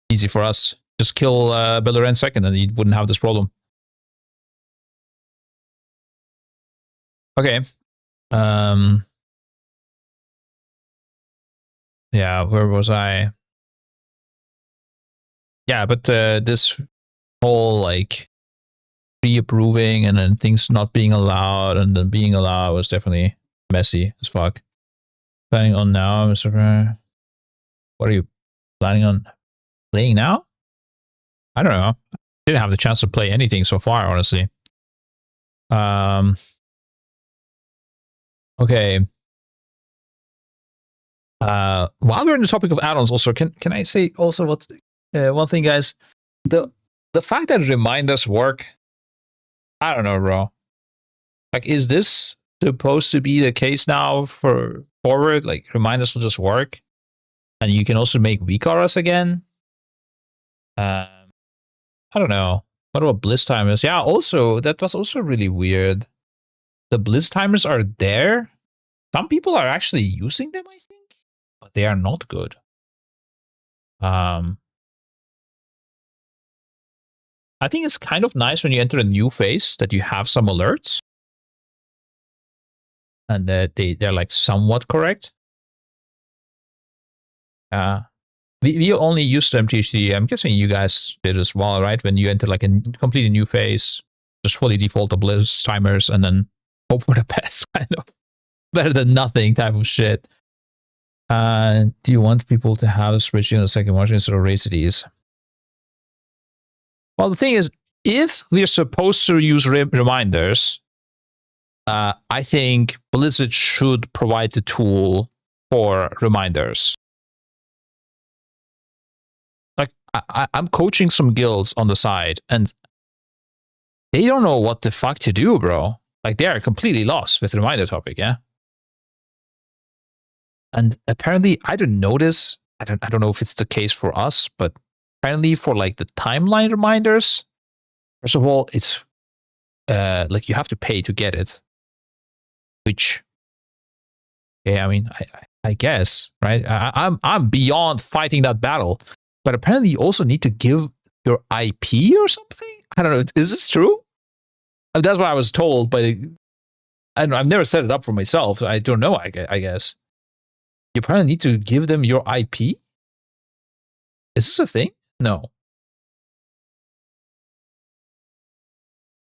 Easy for us. Just kill Beleren second and you wouldn't have this problem. Okay. Yeah, where was I? Yeah, but this whole like pre-approving and then things not being allowed and then being allowed was definitely messy as fuck. Planning on now, Mr. What are you planning on playing now? I don't know. Didn't have the chance to play anything so far, honestly. Okay. While we're on the topic of add-ons, also can I say also what one thing, guys? The fact that reminders work, I don't know, bro. Like, is this supposed to be the case now for forward? Like, reminders will just work, and you can also make weak auras again. I don't know. What about bliss timers? Yeah, also that was also really weird. The bliss timers are there. Some people are actually using them, I think, but they are not good. I think it's kind of nice when you enter a new phase that you have some alerts and that they're like somewhat correct. We only used MTHD. I'm guessing you guys did as well, right? When you enter like a completely new phase, just fully default the bliss timers and then hope for the best, kind of. Better than nothing type of shit. Do you want people to have switching on the second margin instead of raise these? Well, the thing is, if we're supposed to use reminders, I think Blizzard should provide the tool for reminders. Like, I'm coaching some guilds on the side, and they don't know what the fuck to do, bro. Like, they are completely lost with the reminder topic, yeah? And apparently, I didn't notice. I don't know if it's the case for us, but apparently for like the timeline reminders, first of all, it's like you have to pay to get it. Which, yeah, I mean, I guess, right? I'm beyond fighting that battle, but apparently you also need to give your IP or something. I don't know. Is this true? That's what I was told, but I've never set it up for myself. So I don't know. I guess. You probably need to give them your IP? Is this a thing? No.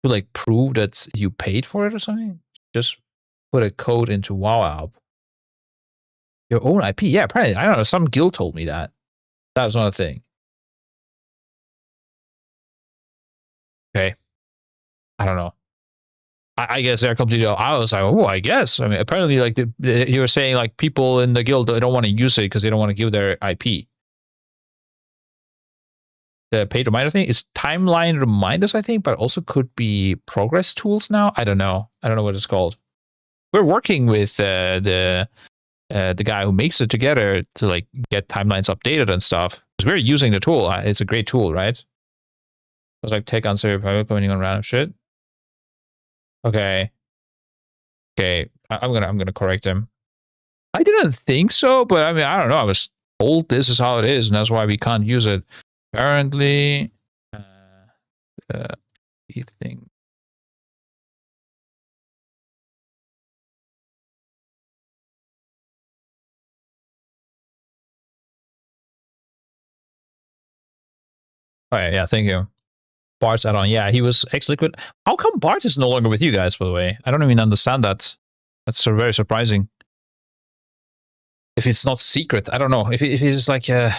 To like prove that you paid for it or something? Just put a code into WoW app. Your own IP? Yeah, apparently. I don't know. Some guild told me that. That was not a thing. Okay. I don't know. I guess they're completely. I was like, oh, I guess. I mean, apparently, like you were saying, like people in the guild they don't want to use it because they don't want to give their IP. The paid reminder thing is timeline reminders, I think, but also could be progress tools now. I don't know. I don't know what it's called. We're working with the guy who makes it together to like get timelines updated and stuff. Because we're using the tool. It's a great tool, right? It was like take on server commenting on random shit. Okay. I'm gonna correct him. I didn't think so, but I mean, I don't know. I was told this is how it is, and that's why we can't use it. Apparently, thing. Oh yeah, thank you. Bart's add-on. Yeah, he was ex-Liquid. How come Bart is no longer with you guys, by the way? I don't even understand that. That's very surprising. If it's not secret, I don't know. If it's like, I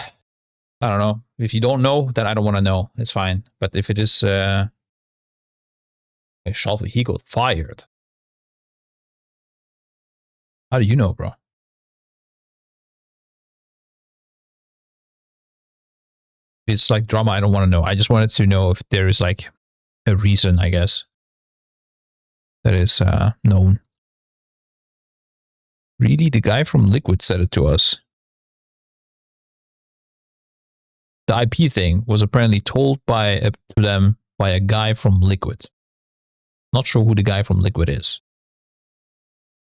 don't know. If you don't know, then I don't want to know. It's fine. But if it is, Shalfie, he got fired. How do you know, bro? If it's like drama, I don't want to know. I just wanted to know if there is like a reason, I guess, that is known. Really, the guy from Liquid said it to us. The IP thing was apparently told to them by a guy from Liquid. Not sure who the guy from Liquid is.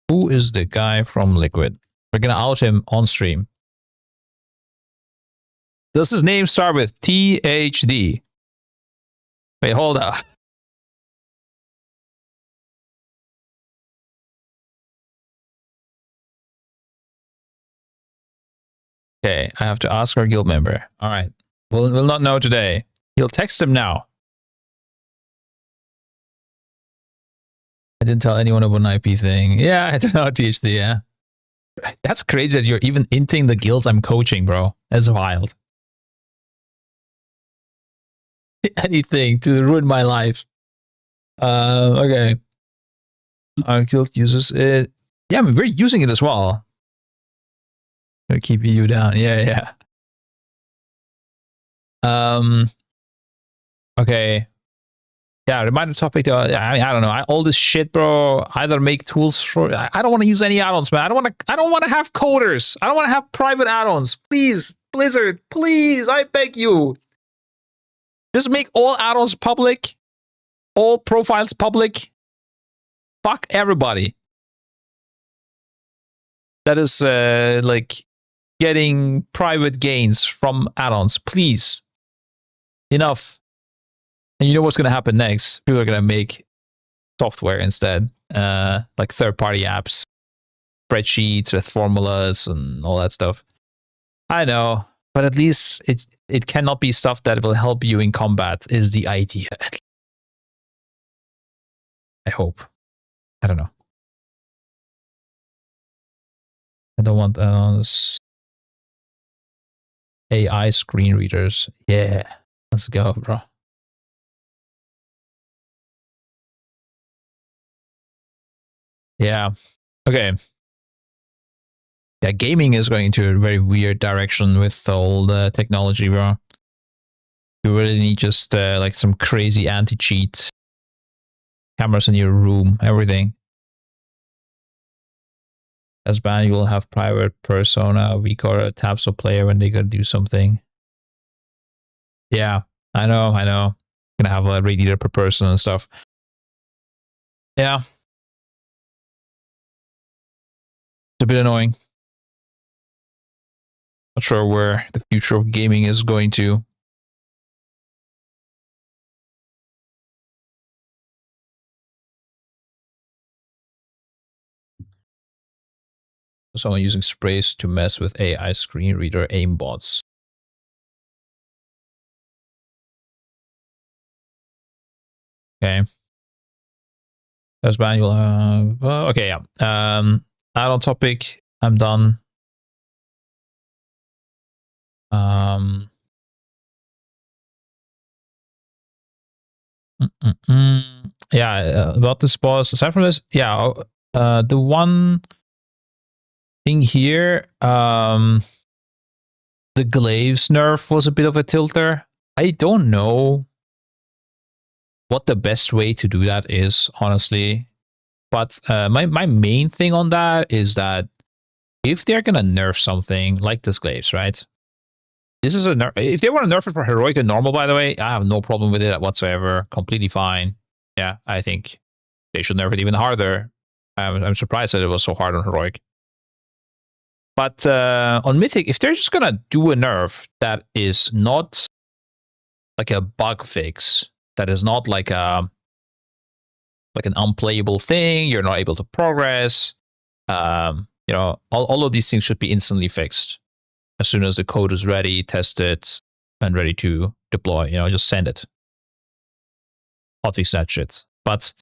Who is the guy from Liquid? We're gonna out him on stream. Does his name start with THD? Wait, hold up. Okay, I have to ask our guild member. All right, we'll not know today. He'll text him now. I didn't tell anyone about an IP thing. Yeah, I don't know, THD, yeah. That's crazy that you're even inting the guilds I'm coaching, bro. That's wild. Anything to ruin my life. Okay. Our guild uses it. Yeah, I mean, we're using it as well. Gonna keep you down. Yeah. Okay. Yeah, reminder topic. I don't know. All this shit, bro. Either make tools for. I don't want to use any add-ons, man. I don't want to have coders. I don't want to have private add-ons. Please, Blizzard. Please, I beg you. Just make all add-ons public. All profiles public. Fuck everybody. That is like getting private gains from add-ons. Please. Enough. And you know what's going to happen next? People are going to make software instead. Like third-party apps, spreadsheets with formulas and all that stuff. I know, but at least it cannot be stuff that will help you in combat is the idea. I hope. I don't know. I don't want AI screen readers. Yeah, let's go, bro. Yeah. Okay. Yeah, gaming is going into a very weird direction with all the technology, bro. You really need just like some crazy anti-cheat cameras in your room, everything. As banned, you will have private persona, recorder, tabs of player when they gotta do something. Yeah, I know. Gonna have a radiator per person and stuff. Yeah. It's a bit annoying. Not sure where the future of gaming is going to. Someone using sprays to mess with AI screen reader aimbots. Okay. That's manual. Okay, yeah. Add-on topic. I'm done. Yeah, about this boss. Aside from this, yeah, the one thing here, the glaives nerf was a bit of a tilter. I don't know what the best way to do that is, honestly. But my main thing on that is that if they're gonna nerf something like this glaives, right? This is a nerf. If they want to nerf it for heroic and normal, by the way, I have no problem with it whatsoever. Completely fine. Yeah, I think they should nerf it even harder. I'm surprised that it was so hard on heroic. But on Mythic, if they're just gonna do a nerf that is not like a bug fix, that is not like an unplayable thing, you're not able to progress. You know, all of these things should be instantly fixed as soon as the code is ready, tested, and ready to deploy. You know, just send it. Hotfix that shit. But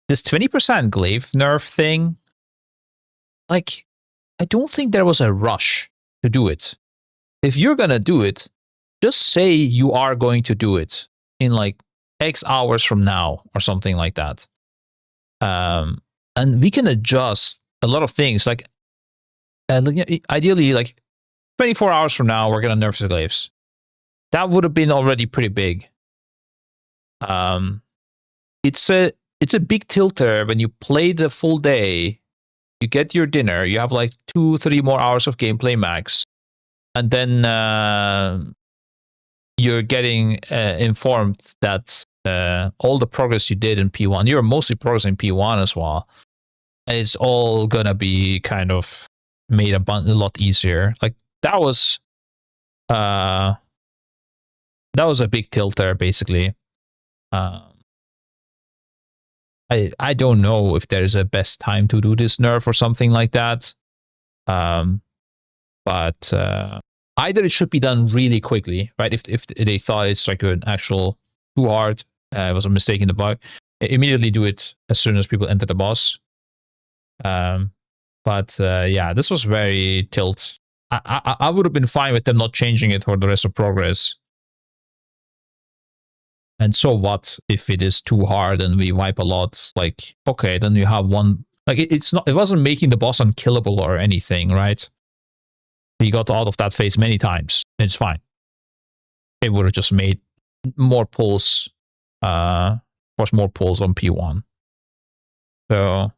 this 20% glaive nerf thing, like, I don't think there was a rush to do it. If you're gonna do it, just say you are going to do it in like X hours from now or something like that. And we can adjust a lot of things. Like, ideally, like 24 hours from now, we're gonna nerf the glaives. that would have been already pretty big. It's a big tilter when you play the full day. You get your dinner. You have like 2-3 more hours of gameplay max, and then you're getting informed that all the progress you did in P1, you're mostly progressing P1 as well. And it's all gonna be kind of made a lot easier. Like that was a big tilter, basically. I don't know if there's a best time to do this nerf or something like that. But either it should be done really quickly, right? If they thought it's like an actual too hard, it was a mistake in the bug, immediately do it as soon as people enter the boss. But yeah, this was very tilt. I would have been fine with them not changing it for the rest of progress. And so what if it is too hard and we wipe a lot? Like, okay, then you have one. Like it wasn't making the boss unkillable or anything, right? He got out of that phase many times. It's fine. It would have just made more pulls, force more pulls on P1. So,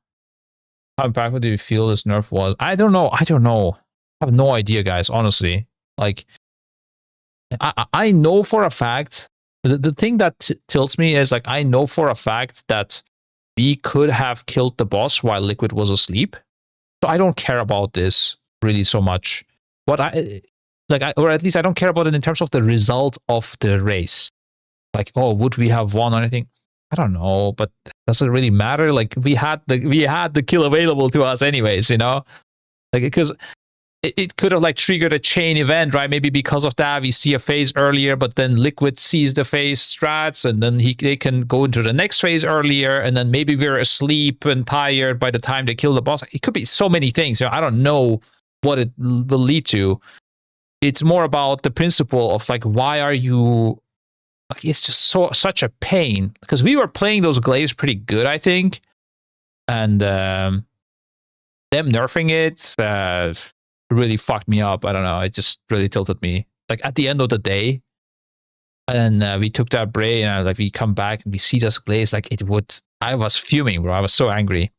how impactful do you feel this nerf was? I don't know. I have no idea, guys. Honestly, like, I know for a fact. The thing that tilts me is like I know for a fact that we could have killed the boss while Liquid was asleep. So I don't care about this really so much. Or at least I don't care about it in terms of the result of the race. Like, oh, would we have won or anything? I don't know, but does it really matter? Like, we had the kill available to us anyways, you know? Like, because it could have like triggered a chain event, right? Maybe because of that we see a phase earlier, but then Liquid sees the phase strats, and then they can go into the next phase earlier, and then maybe we're asleep and tired by the time they kill the boss. It could be so many things. You know, I don't know what it will lead to. It's more about the principle of like, why are you? Like, it's just such a pain because we were playing those glaives pretty good, I think, and them nerfing it really fucked me up. I don't know. It just really tilted me. Like at the end of the day, and we took that break, and like we come back and we see this glaze. Like it would. I was fuming, bro. I was so angry.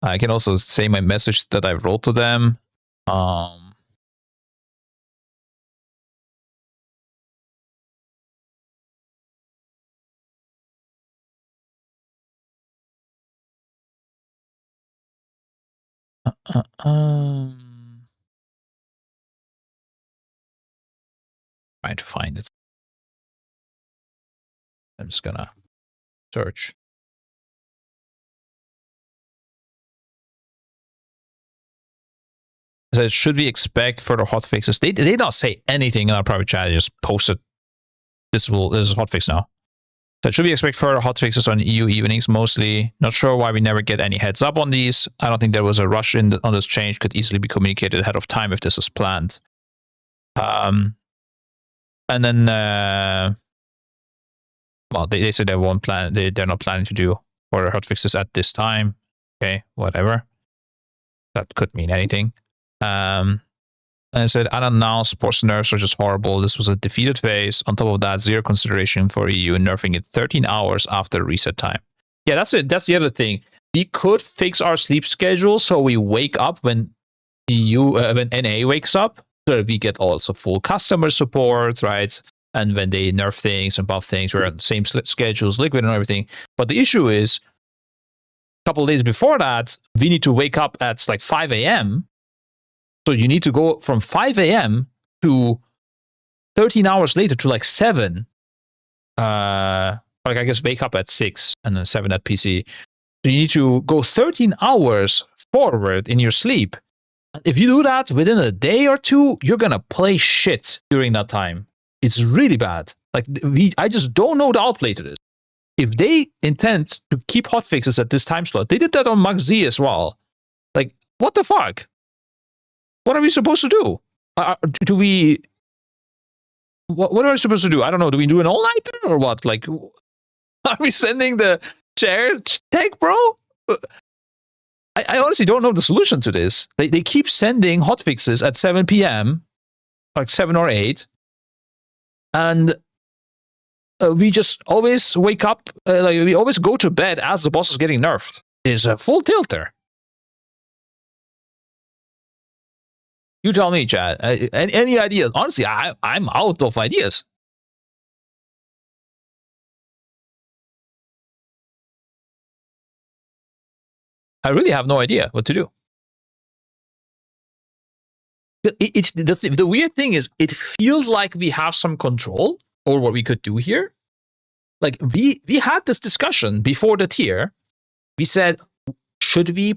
I can also say my message that I wrote to them. Trying to find it. I'm just gonna search. So should we expect further hotfixes? They did not say anything in our private chat. They just posted this is hotfix now. So should we expect further hotfixes on EU evenings? Mostly. Not sure why we never get any heads up on these. I don't think there was a rush on this change. Could easily be communicated ahead of time if this is planned. And then, well, they said they won't plan. They're not planning to do further hotfixes at this time. Okay, whatever. That could mean anything. And I said, unannounced sports nerfs are just horrible. This was a defeated phase. On top of that, zero consideration for EU, nerfing it 13 hours after reset time. Yeah, that's it. That's the other thing. We could fix our sleep schedule so we wake up when when NA wakes up, so that we get also full customer support, right? And when they nerf things and buff things, we're on the same schedules, Liquid and everything. But the issue is, a couple of days before that, we need to wake up at like 5 a.m. So you need to go from 5 a.m. to 13 hours later to like 7. Like I guess wake up at 6 and then 7 at PC. So you need to go 13 hours forward in your sleep. If you do that within a day or two, you're gonna play shit during that time. It's really bad. Like I just don't know the outplay to this. If they intend to keep hotfixes at this time slot, they did that on Max Z as well. Like, what the fuck? What are we supposed to do? What are we supposed to do? I don't know. Do we do an all-nighter or what? Like, are we sending the chair tech, bro? I honestly don't know the solution to this. They keep sending hotfixes at 7 p.m., like 7 or 8, and we just always wake up, like we always go to bed as the boss is getting nerfed. Is a full tilter. You tell me, Chad. Any ideas? Honestly, I'm out of ideas. I really have no idea what to do. The weird thing is, it feels like we have some control over what we could do here. Like, we had this discussion before the tier. We said, should we,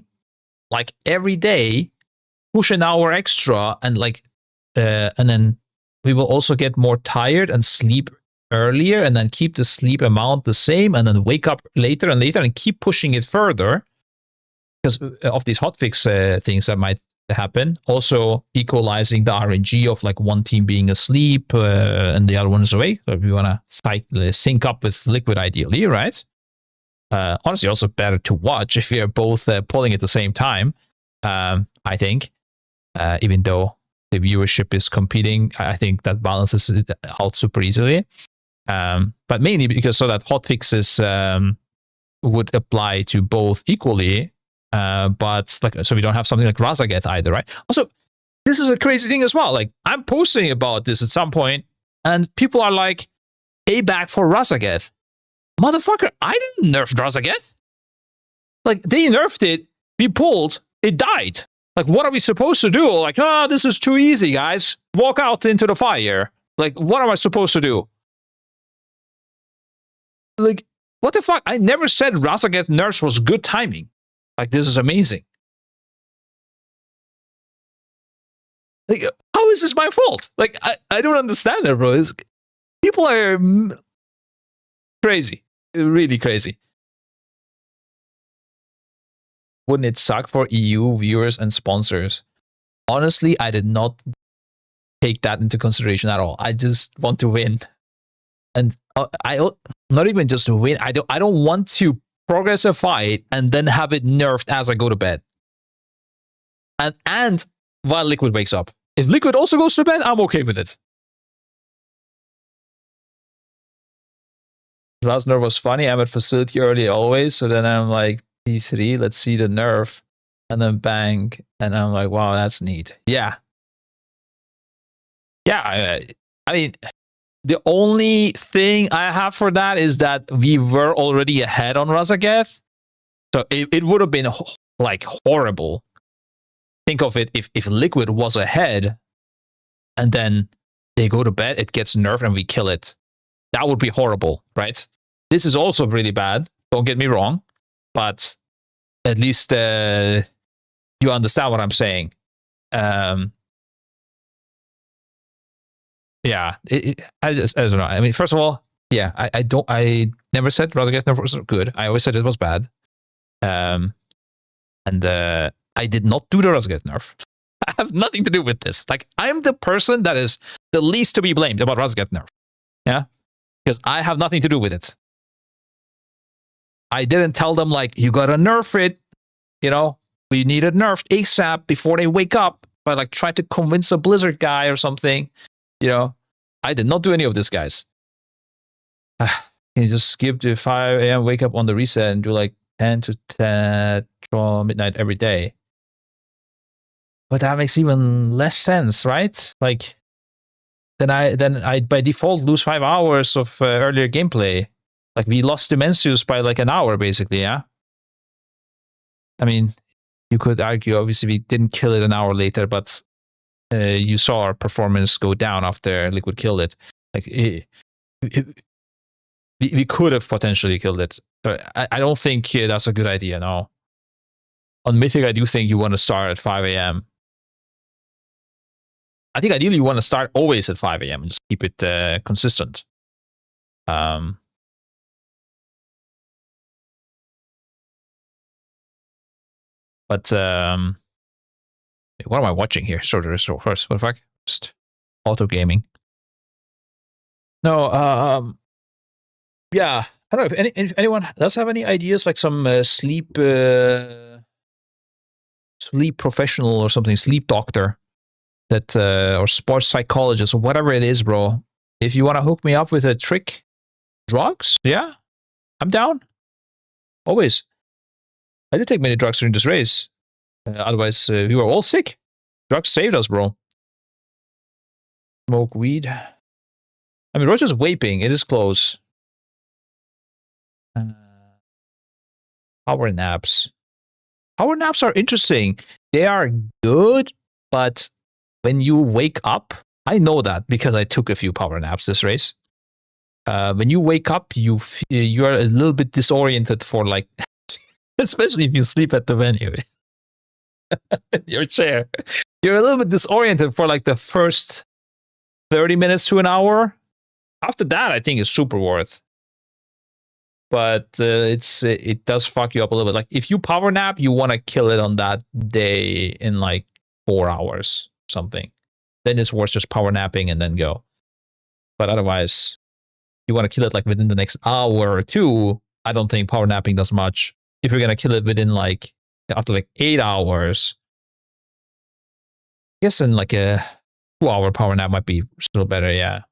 like, every day push an hour extra and, like, and then we will also get more tired and sleep earlier and then keep the sleep amount the same and then wake up later and later and keep pushing it further because of these hotfix things that might happen. Also equalizing the RNG of like one team being asleep and the other one is awake. So if you want to sync up with Liquid ideally, right? Honestly, also better to watch if you're both pulling at the same time, I think. Even though the viewership is competing, I think that balances it out super easily. But mainly because so that hotfixes would apply to both equally. But like, so we don't have something like Razageth either, right? Also, this is a crazy thing as well. Like, I'm posting about this at some point, and people are like, payback for Razageth. Motherfucker, I didn't nerf Razageth. Like, they nerfed it, we pulled, it died. Like, what are we supposed to do? Like, oh, this is too easy, guys. Walk out into the fire. Like, what am I supposed to do? Like, what the fuck? I never said Razageth nerfs was good timing. Like, this is amazing. Like, how is this my fault? Like, I don't understand it, bro. People are crazy. Really crazy. Wouldn't it suck for EU viewers and sponsors? Honestly, I did not take that into consideration at all. I just want to win. And I not even just to win. I don't want to progress a fight and then have it nerfed as I go to bed. And while Liquid wakes up. If Liquid also goes to bed, I'm okay with it. Last nerf was funny. I'm at facility early always. So then I'm like, P3, let's see the nerf. And then bang. And I'm like, wow, that's neat. Yeah. Yeah, I mean, the only thing I have for that is that we were already ahead on Razageth. So it would have been like horrible. Think of it if Liquid was ahead and then they go to bed, it gets nerfed and we kill it. That would be horrible, right? This is also really bad. Don't get me wrong. But at least you understand what I'm saying. Yeah, I don't know. I mean, first of all, yeah, I never said Razageth nerf was good. I always said it was bad. And I did not do the Razageth nerf. I have nothing to do with this. Like, I'm the person that is the least to be blamed about Razageth nerf. Yeah, because I have nothing to do with it. I didn't tell them like, you gotta nerf it. You know, we need it nerfed ASAP before they wake up. But like, try to convince a Blizzard guy or something. You know, I did not do any of this, guys. Can you just skip the 5 a.m. wake up on the reset and do like 10 to 10 midnight every day? But that makes even less sense, right? Like, then I by default lose 5 hours of earlier gameplay. Like, we lost Dimensius by like an hour, basically, yeah? I mean, you could argue, obviously, we didn't kill it an hour later, but you saw our performance go down after Liquid killed it. Like, we could have potentially killed it, but I don't think that's a good idea, no. On Mythic, I do think you want to start at 5 a.m. I think ideally you want to start always at 5 a.m. and just keep it consistent. But what am I watching here? First, what the fuck? Just auto gaming. No, yeah, I don't know if anyone does have any ideas, like some sleep professional or something, sleep doctor that or sports psychologist or whatever it is, bro. If you want to hook me up with a trick, drugs, yeah, I'm down. Always. I did take many drugs during this race. Otherwise, we were all sick. Drugs saved us, bro. Smoke weed. I mean, Roger's vaping. It is close. Power naps. Power naps are interesting. They are good, but when you wake up, I know that because I took a few power naps this race. When you wake up, you are a little bit disoriented for like, especially if you sleep at the venue, your chair. You're a little bit disoriented for like the first 30 minutes to an hour. After that, I think it's super worth. But it does fuck you up a little bit. Like if you power nap, you want to kill it on that day in like 4 hours, something. Then it's worth just power napping and then go. But otherwise, you want to kill it like within the next hour or two. I don't think power napping does much. If you're gonna kill it within like after like 8 hours, I guess then like a 2-hour power nap might be still better. Yeah.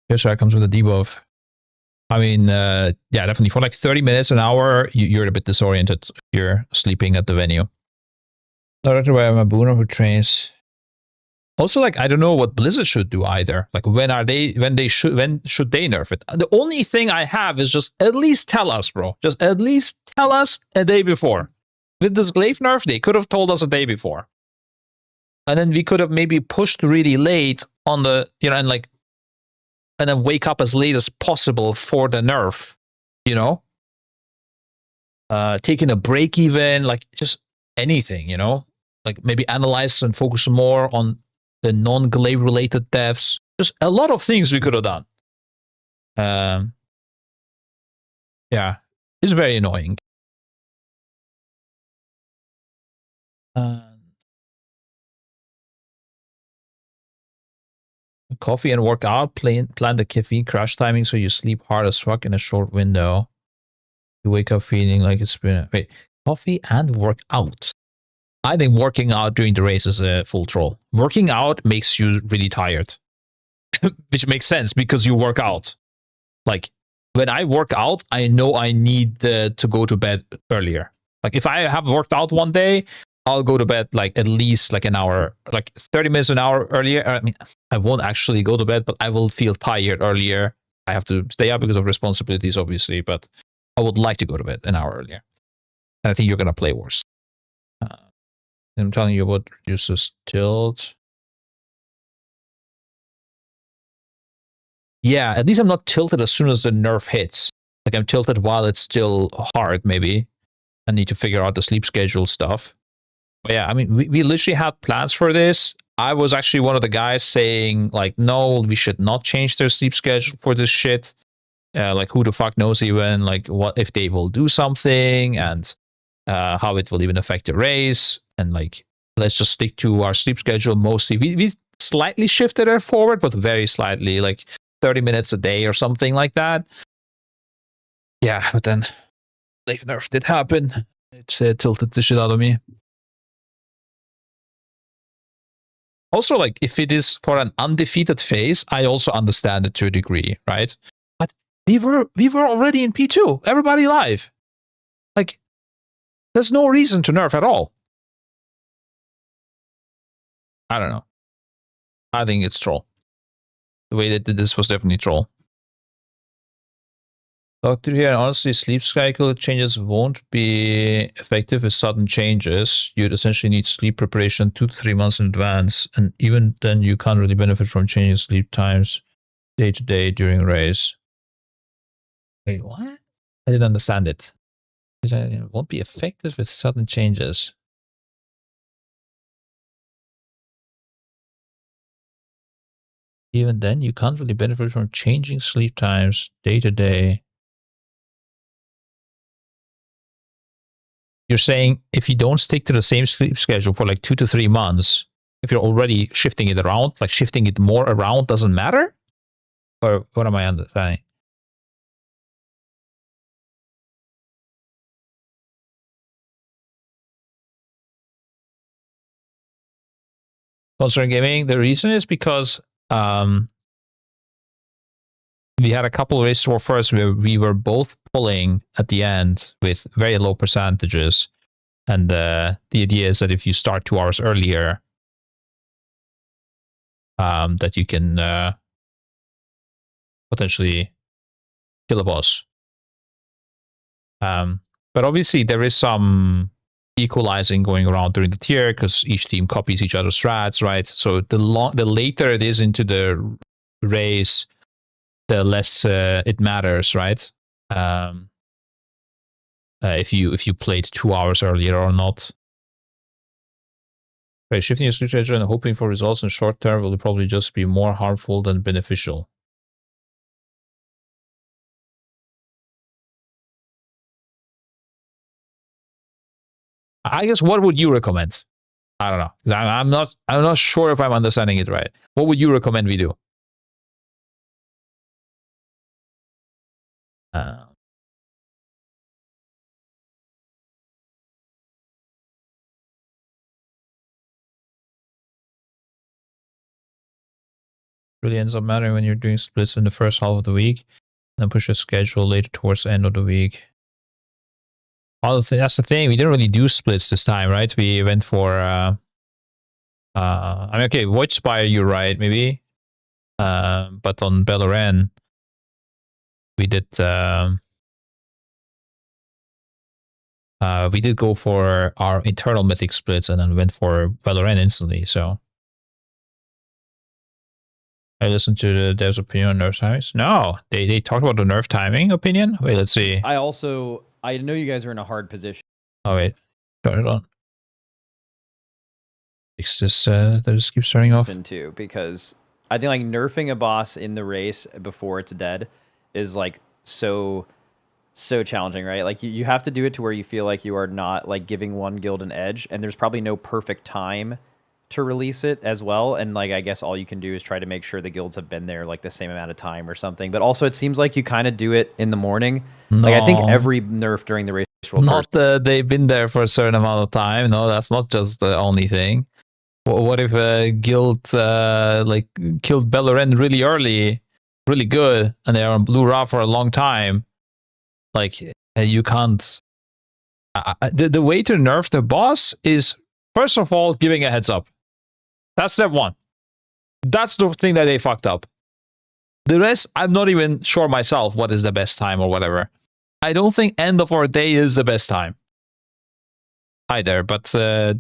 Here's comes with a debuff. I mean, yeah, definitely for like 30 minutes, an hour, you're a bit disoriented if you're sleeping at the venue. Not where I'm a booner who trains. Also, like, I don't know what Blizzard should do either. Like, when should they nerf it? The only thing I have is just at least tell us, bro. Just at least tell us a day before. With this Glaive nerf, they could have told us a day before. And then we could have maybe pushed really late on the, and then wake up as late as possible for the nerf, taking a break even, like just anything, like maybe analyze and focus more on the non-glaive related deaths. Just a lot of things we could have done. Yeah, it's very annoying. Coffee and work out, plan the caffeine crash timing so you sleep hard as fuck in a short window. You wake up feeling like it's been... Wait, coffee and work out. I think working out during the race is a full troll. Working out makes you really tired. Which makes sense because you work out. Like, when I work out, I know I need to go to bed earlier. Like, if I have worked out one day, I'll go to bed like at least like an hour, like 30 minutes, an hour earlier. I mean, I won't actually go to bed, but I will feel tired earlier. I have to stay up because of responsibilities, obviously, but I would like to go to bed an hour earlier. And I think you're going to play worse. I'm telling you what reduces tilt. Yeah, at least I'm not tilted as soon as the nerf hits. Like I'm tilted while it's still hard, maybe. I need to figure out the sleep schedule stuff. But yeah, I mean, we literally had plans for this. I was actually one of the guys saying, like, no, we should not change their sleep schedule for this shit. Like, who the fuck knows even, like, what if they will do something and how it will even affect the race. And, like, let's just stick to our sleep schedule mostly. We slightly shifted it forward, but very slightly, like 30 minutes a day or something like that. Yeah, but then Glaive nerf did happen. It tilted the shit out of me. Also, like, if it is for an undefeated phase, I also understand it to a degree, right? But we were already in P2. Everybody live. Like, there's no reason to nerf at all. I don't know. I think it's troll. The way they did this was definitely troll. Doctor here, honestly, sleep cycle changes won't be effective with sudden changes. You'd essentially need sleep preparation 2 to 3 months in advance, and even then you can't really benefit from changing sleep times day to day during a race. Wait, what? I didn't understand it. It won't be effective with sudden changes. Even then, you can't really benefit from changing sleep times day to day. You're saying if you don't stick to the same sleep schedule for like 2 to 3 months, if you're already shifting it around, like shifting it more around doesn't matter? Or what am I understanding? Concern Gaming. The reason is because we had a couple of races for first where we were both pulling at the end with very low percentages. And the idea is that if you start 2 hours earlier, that you can potentially kill a boss. But obviously there is some equalizing going around during the tier because each team copies each other's strats, right? So the later it is into the race, the less it matters, right? If you played 2 hours earlier or not. Okay, shifting your strategy and hoping for results in short term will probably just be more harmful than beneficial. I guess what would you recommend? I don't know. I'm not sure if I'm understanding it right. What would you recommend we do? Really ends up mattering when you're doing splits in the first half of the week, then push your schedule later towards the end of the week. That's the thing. We didn't really do splits this time, right? We went for I mean, okay, Void Spire, you're right, maybe. But on Beleren, we did go for our internal mythic splits and then went for Beleren instantly. So I listened to the dev's opinion on nerf timings. No, they talked about the nerf timing opinion. Wait, let's see. I know you guys are in a hard position. Oh wait, turn it on. Fix this. That just keeps turning off. Too, because I think like nerfing a boss in the race before it's dead is like so challenging, right? Like you have to do it to where you feel like you are not like giving one guild an edge, and there's probably no perfect time to release it as well. And like I guess all you can do is try to make sure the guilds have been there like the same amount of time or something. But also it seems like you kind of do it in the morning. No. Like I think every nerf during the race will not they've been there for a certain amount of time. No, that's not just the only thing. What if a guild like killed Beleren really early, really good, and they are on Blue Ra for a long time? Like you can't. The way to nerf the boss is first of all giving a heads up. That's step one. That's the thing that they fucked up. The rest, I'm not even sure myself what is the best time or whatever. I don't think end of our day is the best time either, but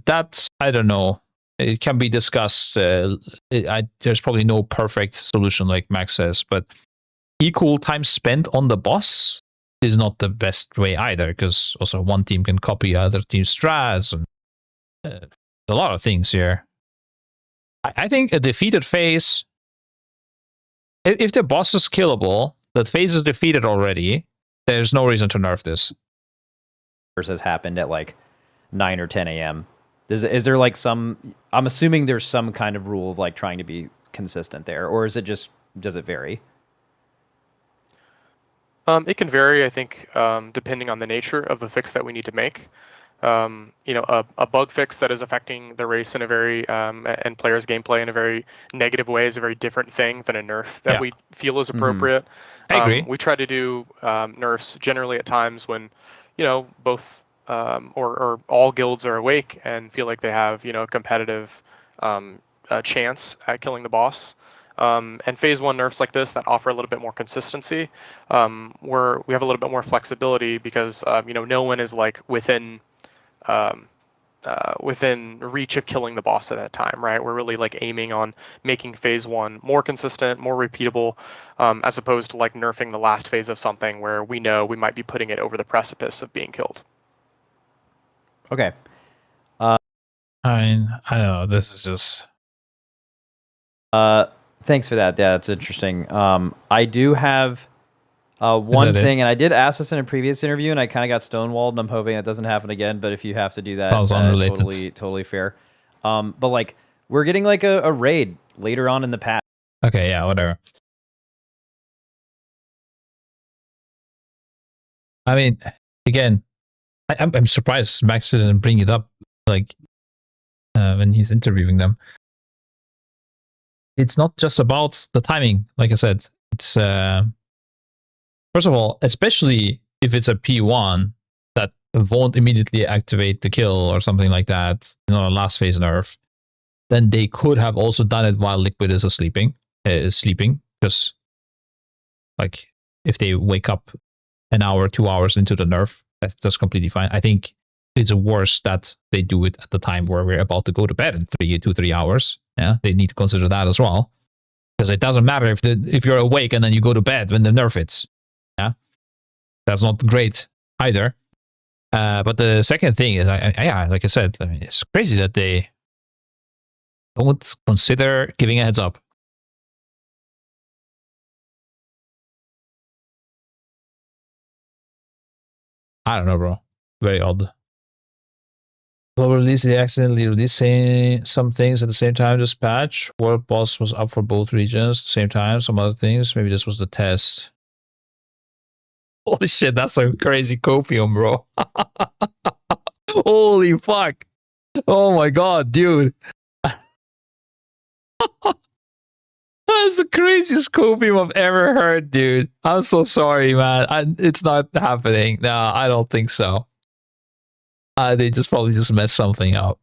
that's, I don't know. It can be discussed. There's probably no perfect solution like Max says, but equal time spent on the boss is not the best way either, because also one team can copy other team's strats, and a lot of things here. I think a defeated phase, if the boss is killable, that phase is defeated already, there's no reason to nerf this. Has happened at like 9 or 10 a.m. Is there like some, I'm assuming there's some kind of rule of like trying to be consistent there, or is it just, does it vary? It can vary, I think, depending on the nature of the fix that we need to make. A bug fix that is affecting the race in a very and players' gameplay in a very negative way is a very different thing than a nerf that we feel is appropriate. I agree. We try to do nerfs generally at times when, both or all guilds are awake and feel like they have, a competitive chance at killing the boss. And phase one nerfs like this that offer a little bit more consistency, where we have a little bit more flexibility because no one is like within reach of killing the boss at that time, right? We're really like aiming on making phase one more consistent, more repeatable, as opposed to like nerfing the last phase of something where we know we might be putting it over the precipice of being killed. Okay. I don't know. This is just. Thanks for that. Yeah, that's interesting. I do have one thing, and I did ask this in a previous interview, and I kind of got stonewalled, and I'm hoping that doesn't happen again. But if you have to do that, totally fair. But like, we're getting like a raid later on in the patch. Okay, yeah, whatever. I mean, again, I'm surprised Max didn't bring it up like when he's interviewing them. it's not just about the timing. Like I said, it's first of all, especially if it's a P1 that won't immediately activate the kill or something like that, last phase nerf, then they could have also done it while Liquid is sleeping, because like if they wake up an hour, 2 hours into the nerf, that's completely fine. I think it's worse that they do it at the time where we're about to go to bed in 2-3 hours. Yeah, they need to consider that as well, because it doesn't matter if you're awake and then you go to bed when the nerf hits. Yeah, that's not great either. But the second thing is, like I said, I mean, it's crazy that they don't consider giving a heads up. I don't know, bro. Very odd. Global release, they accidentally released some things at the same time this patch. World Boss was up for both regions at the same time. Some other things. Maybe this was the test. Holy shit, that's some crazy copium, bro. Holy fuck. Oh my god, dude. That's the craziest copium I've ever heard, dude. I'm so sorry, man. It's not happening. No, I don't think so. They probably just messed something up.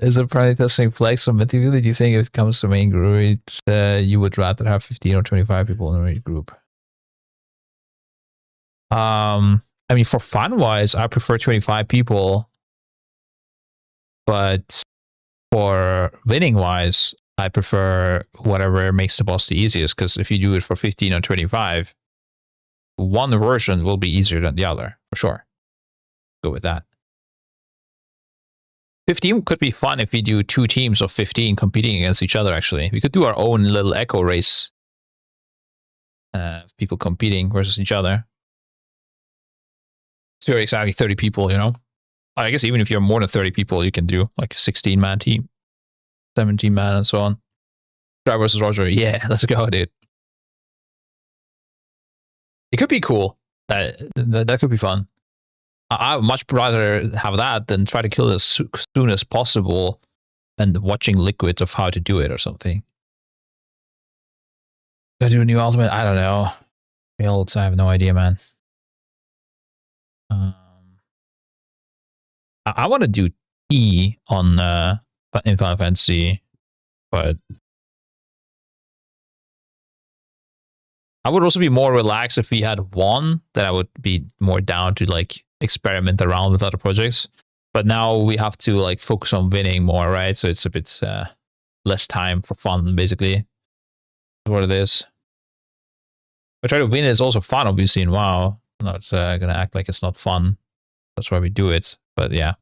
Is it probably testing flex or materially? Do you think if it comes to main group, you would rather have 15 or 25 people in a raid group? I mean, for fun wise, I prefer 25 people, but for winning wise, I prefer whatever makes the boss the easiest, because if you do it for 15 or 25, one version will be easier than the other, for sure. Go with that. 15 could be fun if we do 2 teams of 15 competing against each other, actually. We could do our own little echo race. People competing versus each other. So exactly 30 people, I guess even if you're more than 30 people, you can do like a 16-man team. 17-man and so on. Try versus Roger. Yeah, let's go, dude. It could be cool. That could be fun. I would much rather have that than try to kill it as soon as possible and watching liquids of how to do it or something. Should I do a new ultimate? I don't know. Failed. I have no idea, man. I want to do E on in Final Fantasy, but I would also be more relaxed if we had one. That I would be more down to like experiment around with other projects. But now we have to like focus on winning more, right? So it's a bit less time for fun, basically. That's what it is. I try to win is also fun, obviously, in WoW. I'm not gonna act like it's not fun. That's why we do it. But yeah.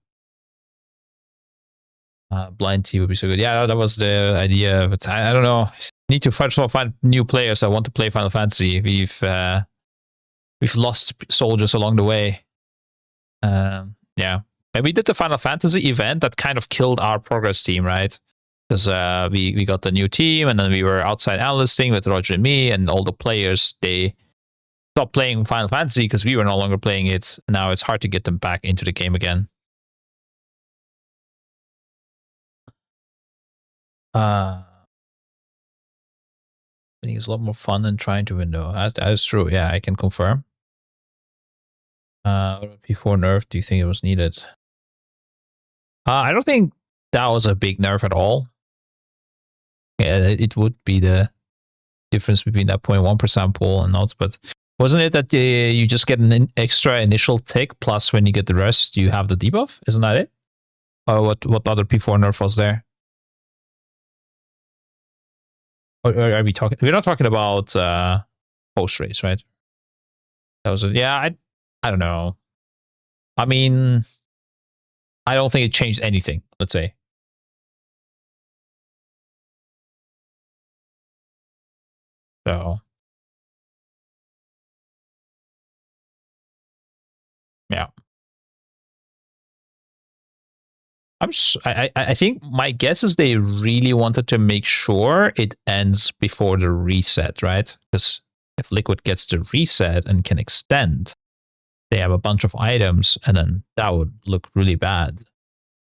Blind Tea would be so good. Yeah, that was the idea. But I don't know. Need to first of all find new players that want to play Final Fantasy. We've lost soldiers along the way. Yeah. And we did the Final Fantasy event that kind of killed our progress team, right? Because we got the new team, and then we were outside analysting with Roger and me, and all the players, they stopped playing Final Fantasy because we were no longer playing it. Now it's hard to get them back into the game again. Winning is a lot more fun than trying to win, though. That is true. Yeah, I can confirm. P4 nerf, do you think it was needed? I don't think that was a big nerf at all. Yeah, it would be the difference between that 0.1% pool and not, but wasn't it that you just get an extra initial tick, plus when you get the rest, you have the debuff? Isn't that it? Or what other P4 nerf was there? Or are we talking? We're not talking about post race, right? That was yeah. I don't know. I mean, I don't think it changed anything. Let's say. So, yeah. I think my guess is they really wanted to make sure it ends before the reset, right? Because if Liquid gets the reset and can extend, they have a bunch of items, and then that would look really bad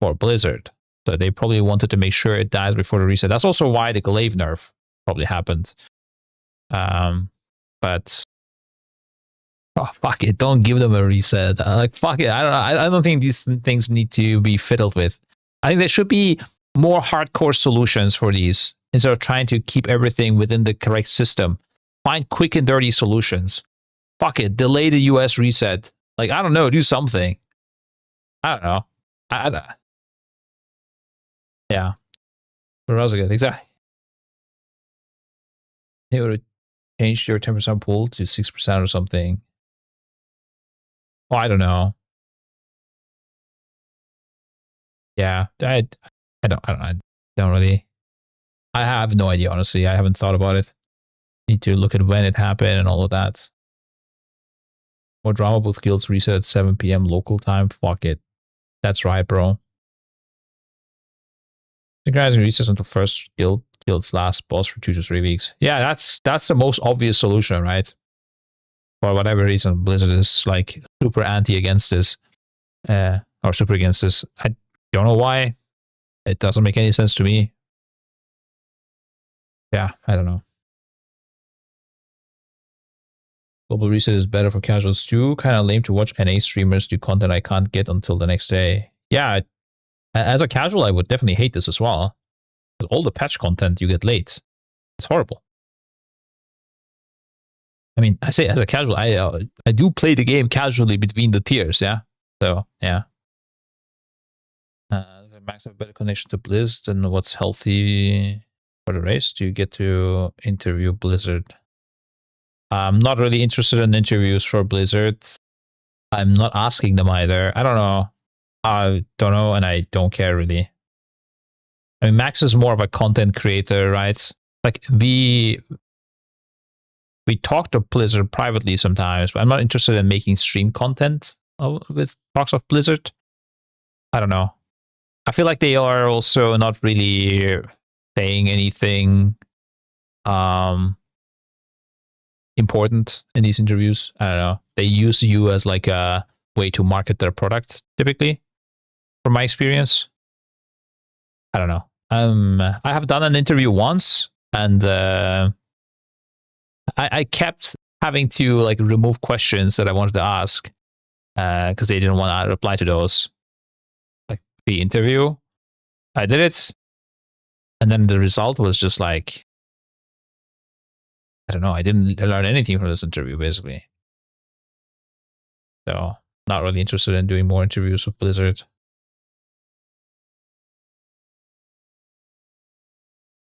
for Blizzard. So they probably wanted to make sure it dies before the reset. That's also why the glaive nerf probably happened. But oh, fuck it, don't give them a reset. Like fuck it, I don't think these things need to be fiddled with. I think there should be more hardcore solutions for these instead of trying to keep everything within the correct system. Find quick and dirty solutions. Fuck it, delay the US reset. Like, I don't know, do something. I don't know. Yeah. What else again? Exactly. They would have changed your 10% pool to 6% or something. Oh, I don't know. Yeah, I don't really. I have no idea, honestly. I haven't thought about it. Need to look at when it happened and all of that. More drama, both guilds reset at 7 p.m. local time. Fuck it. That's right, bro. The guys reset until first guild's last boss for 2 to 3 weeks. Yeah, that's the most obvious solution, right? For whatever reason, Blizzard is like super anti against this, or super against this. I don't know why. It doesn't make any sense to me. Yeah, I don't know. Global reset is better for casuals too. Kind of lame to watch NA streamers do content I can't get until the next day. Yeah, as a casual, I would definitely hate this as well. All the patch content you get late. It's horrible. I mean, I say as a casual, I do play the game casually between the tiers, yeah? So, yeah. Max have a better connection to Blizz than what's healthy for the race. Do you get to interview Blizzard? I'm not really interested in interviews for Blizzard. I'm not asking them either. I don't know. I don't know, and I don't care really. I mean, Max is more of a content creator, right? Like, we talk to Blizzard privately sometimes, but I'm not interested in making stream content with talks of Blizzard. I don't know. I feel like they are also not really saying anything important in these interviews. I don't know. They use you as like a way to market their product, typically, from my experience. I don't know. I have done an interview once, and I kept having to like remove questions that I wanted to ask because they didn't want to reply to those. Like the interview, I did it, and then the result was just like, I don't know. I didn't learn anything from this interview, basically. So, not really interested in doing more interviews with Blizzard.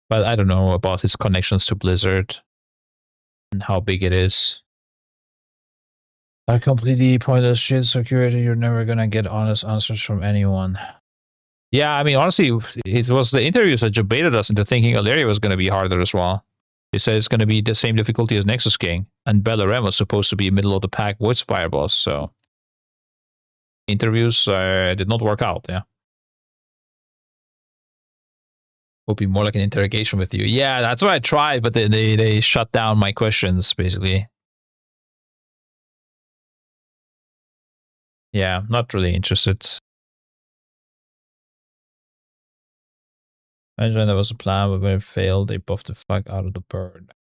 But I don't know about his connections to Blizzard and how big it is. A completely pointless shit security. You're never gonna get honest answers from anyone. Yeah, I mean, honestly, it was the interviews that debated us into thinking Alaria was gonna be harder as well. They said it's gonna be the same difficulty as Nexus King, and Bellarem was supposed to be middle of the pack Voidspire boss. So interviews did not work out. Yeah. Would be more like an interrogation with you. Yeah, that's what I tried, but they shut down my questions, basically. Yeah, not really interested. Imagine there was a plan, but when it failed, they buffed the fuck out of the bird.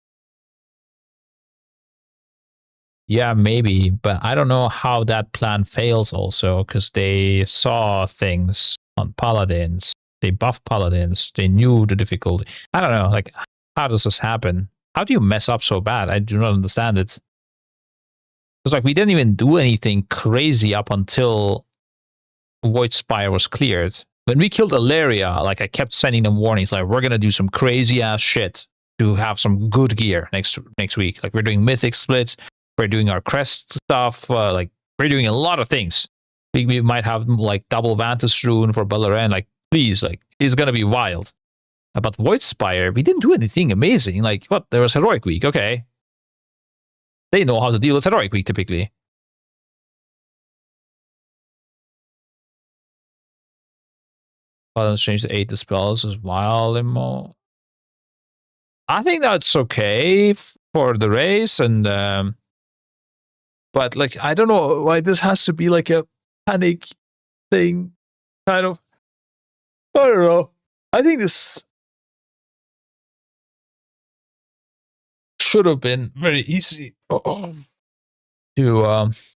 Yeah, maybe, but I don't know how that plan fails also, because they saw things on Paladins. They buffed Paladins. They knew the difficulty. I don't know, like, how does this happen? How do you mess up so bad? I do not understand it. It's like, we didn't even do anything crazy up until Voidspire was cleared. When we killed Alaria, like, I kept sending them warnings, like, we're gonna do some crazy-ass shit to have some good gear next week. Like, we're doing mythic splits, we're doing our crest stuff, like, we're doing a lot of things. We might have, like, double Vantage Rune for Bellarem, like, please, like, it's gonna be wild. But Voidspire, we didn't do anything amazing. Like, what? There was Heroic Week, okay. They know how to deal with Heroic Week, typically. Let's change to 8 dispels as wild immo. I think that's okay for the race, and but like, I don't know why this has to be like a panic thing, kind of. I don't know. I think this should have been very easy to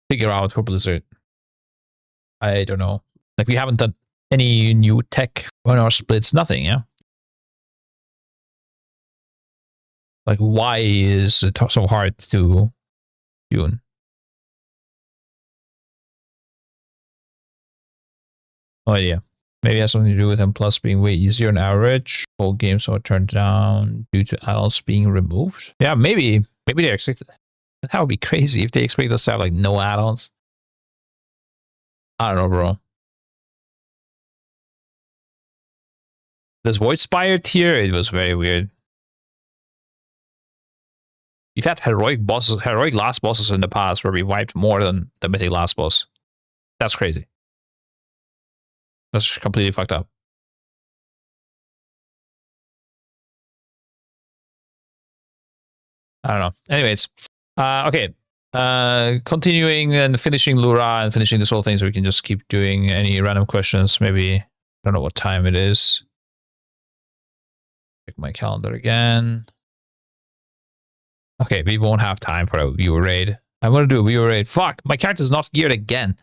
figure out for Blizzard. I don't know. Like, we haven't done any new tech on our splits, nothing, yeah? Like, why is it so hard to tune? No idea. Maybe it has something to do with M Plus being way easier on average. All games are turned down due to add-ons being removed. Yeah, maybe they expect that would be crazy if they expect us to have like no add-ons. I don't know, bro. This Void Spire tier, it was very weird. We've had heroic last bosses in the past where we wiped more than the mythic last boss. That's crazy. That's completely fucked up. I don't know. Anyways, okay. Continuing and finishing Lura and finishing this whole thing so we can just keep doing any random questions. Maybe, I don't know what time it is. Check my calendar again. Okay, we won't have time for a viewer raid. I'm gonna do a viewer raid. Fuck, my character's not geared again.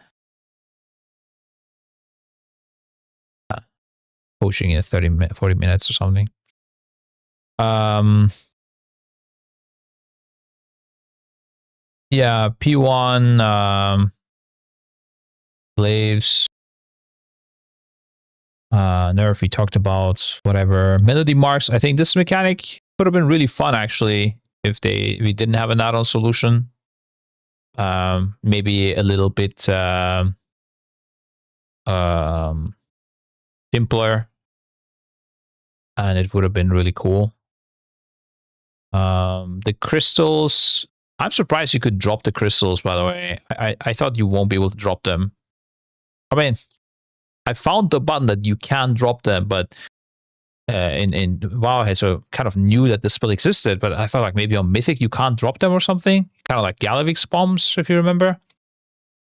Coaching in 40 minutes or something. Yeah, P1, Blaves, Nerf, we talked about, whatever. Melody marks, I think this mechanic would have been really fun, actually, if we didn't have an add-on solution. Maybe a little bit simpler. And it would have been really cool. The crystals, I'm surprised you could drop the crystals, by the way. I thought you won't be able to drop them. I mean, I found the button that you can drop them, but in Wowhead, so kind of knew that the spell existed, but I thought like maybe on Mythic you can't drop them or something. Kind of like Galavix bombs, if you remember.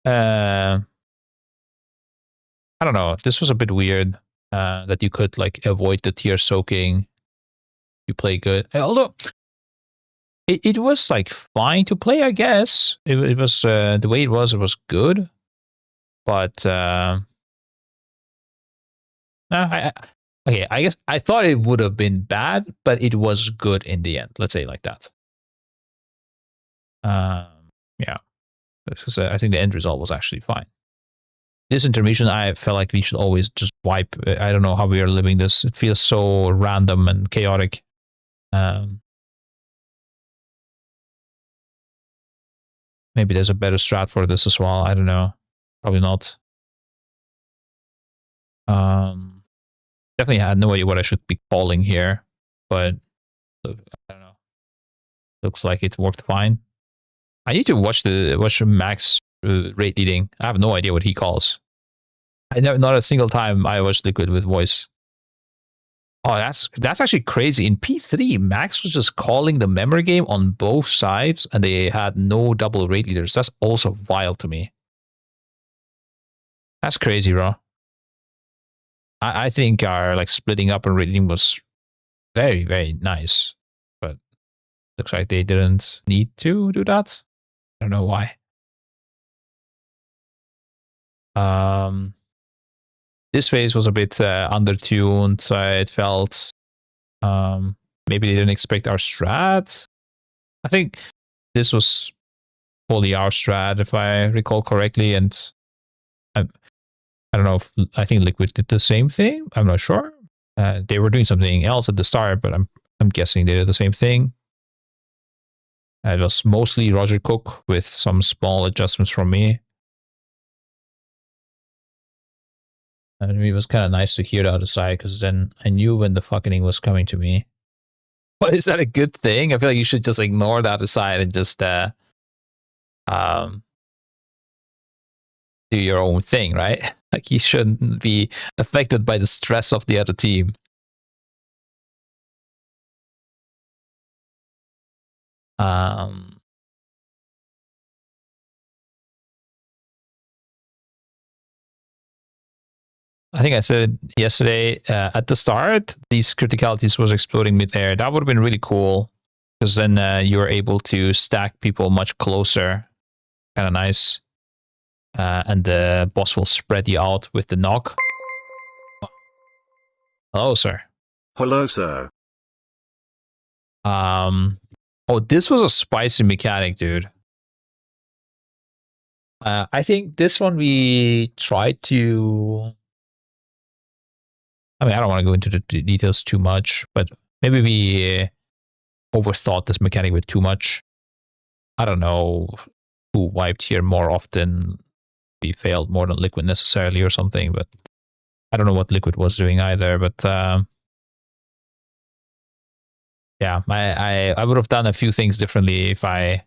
I don't know. This was a bit weird that you could like avoid the tear soaking. You play good. Although it was like fine to play, I guess. It was the way it was good. But okay, I guess I thought it would have been bad, but it was good in the end. Let's say it like that. Yeah, because I think the end result was actually fine. This intermission, I felt like we should always just wipe. I don't know how we are living this. It feels so random and chaotic. Maybe there's a better strat for this as well. I don't know. Probably not. Definitely had no idea what I should be calling here, but I don't know. Looks like it worked fine. I need to watch Max rate leading. I have no idea what he calls. Not a single time I watched Liquid with voice. Oh, that's actually crazy. In P3, Max was just calling the memory game on both sides, and they had no double rate leaders. That's also wild to me. That's crazy, bro. I think our like splitting up and rating was very, very nice, but looks like they didn't need to do that. I don't know why. This phase was a bit undertuned, so it felt maybe they didn't expect our strat. I think this was fully our strat, if I recall correctly, and I don't know if I think Liquid did the same thing. I'm not sure. They were doing something else at the start, but I'm guessing they did the same thing. It was mostly Roger Cook with some small adjustments from me. And it was kind of nice to hear the other side, because then I knew when the fucking was coming to me. But is that a good thing? I feel like you should just ignore the other side and just do your own thing, right? Like, you shouldn't be affected by the stress of the other team. I think I said yesterday at the start, these criticalities was exploding mid-air. That would have been really cool because then you were able to stack people much closer. Kind of nice. And the boss will spread you out with the knock. Hello, sir. Hello, sir. Oh, this was a spicy mechanic, dude. I think this one we tried to... I mean, I don't want to go into the details too much, but maybe we overthought this mechanic with too much. I don't know who wiped here more often. We failed more than Liquid necessarily or something, but I don't know what Liquid was doing either, but yeah, I would have done a few things differently if I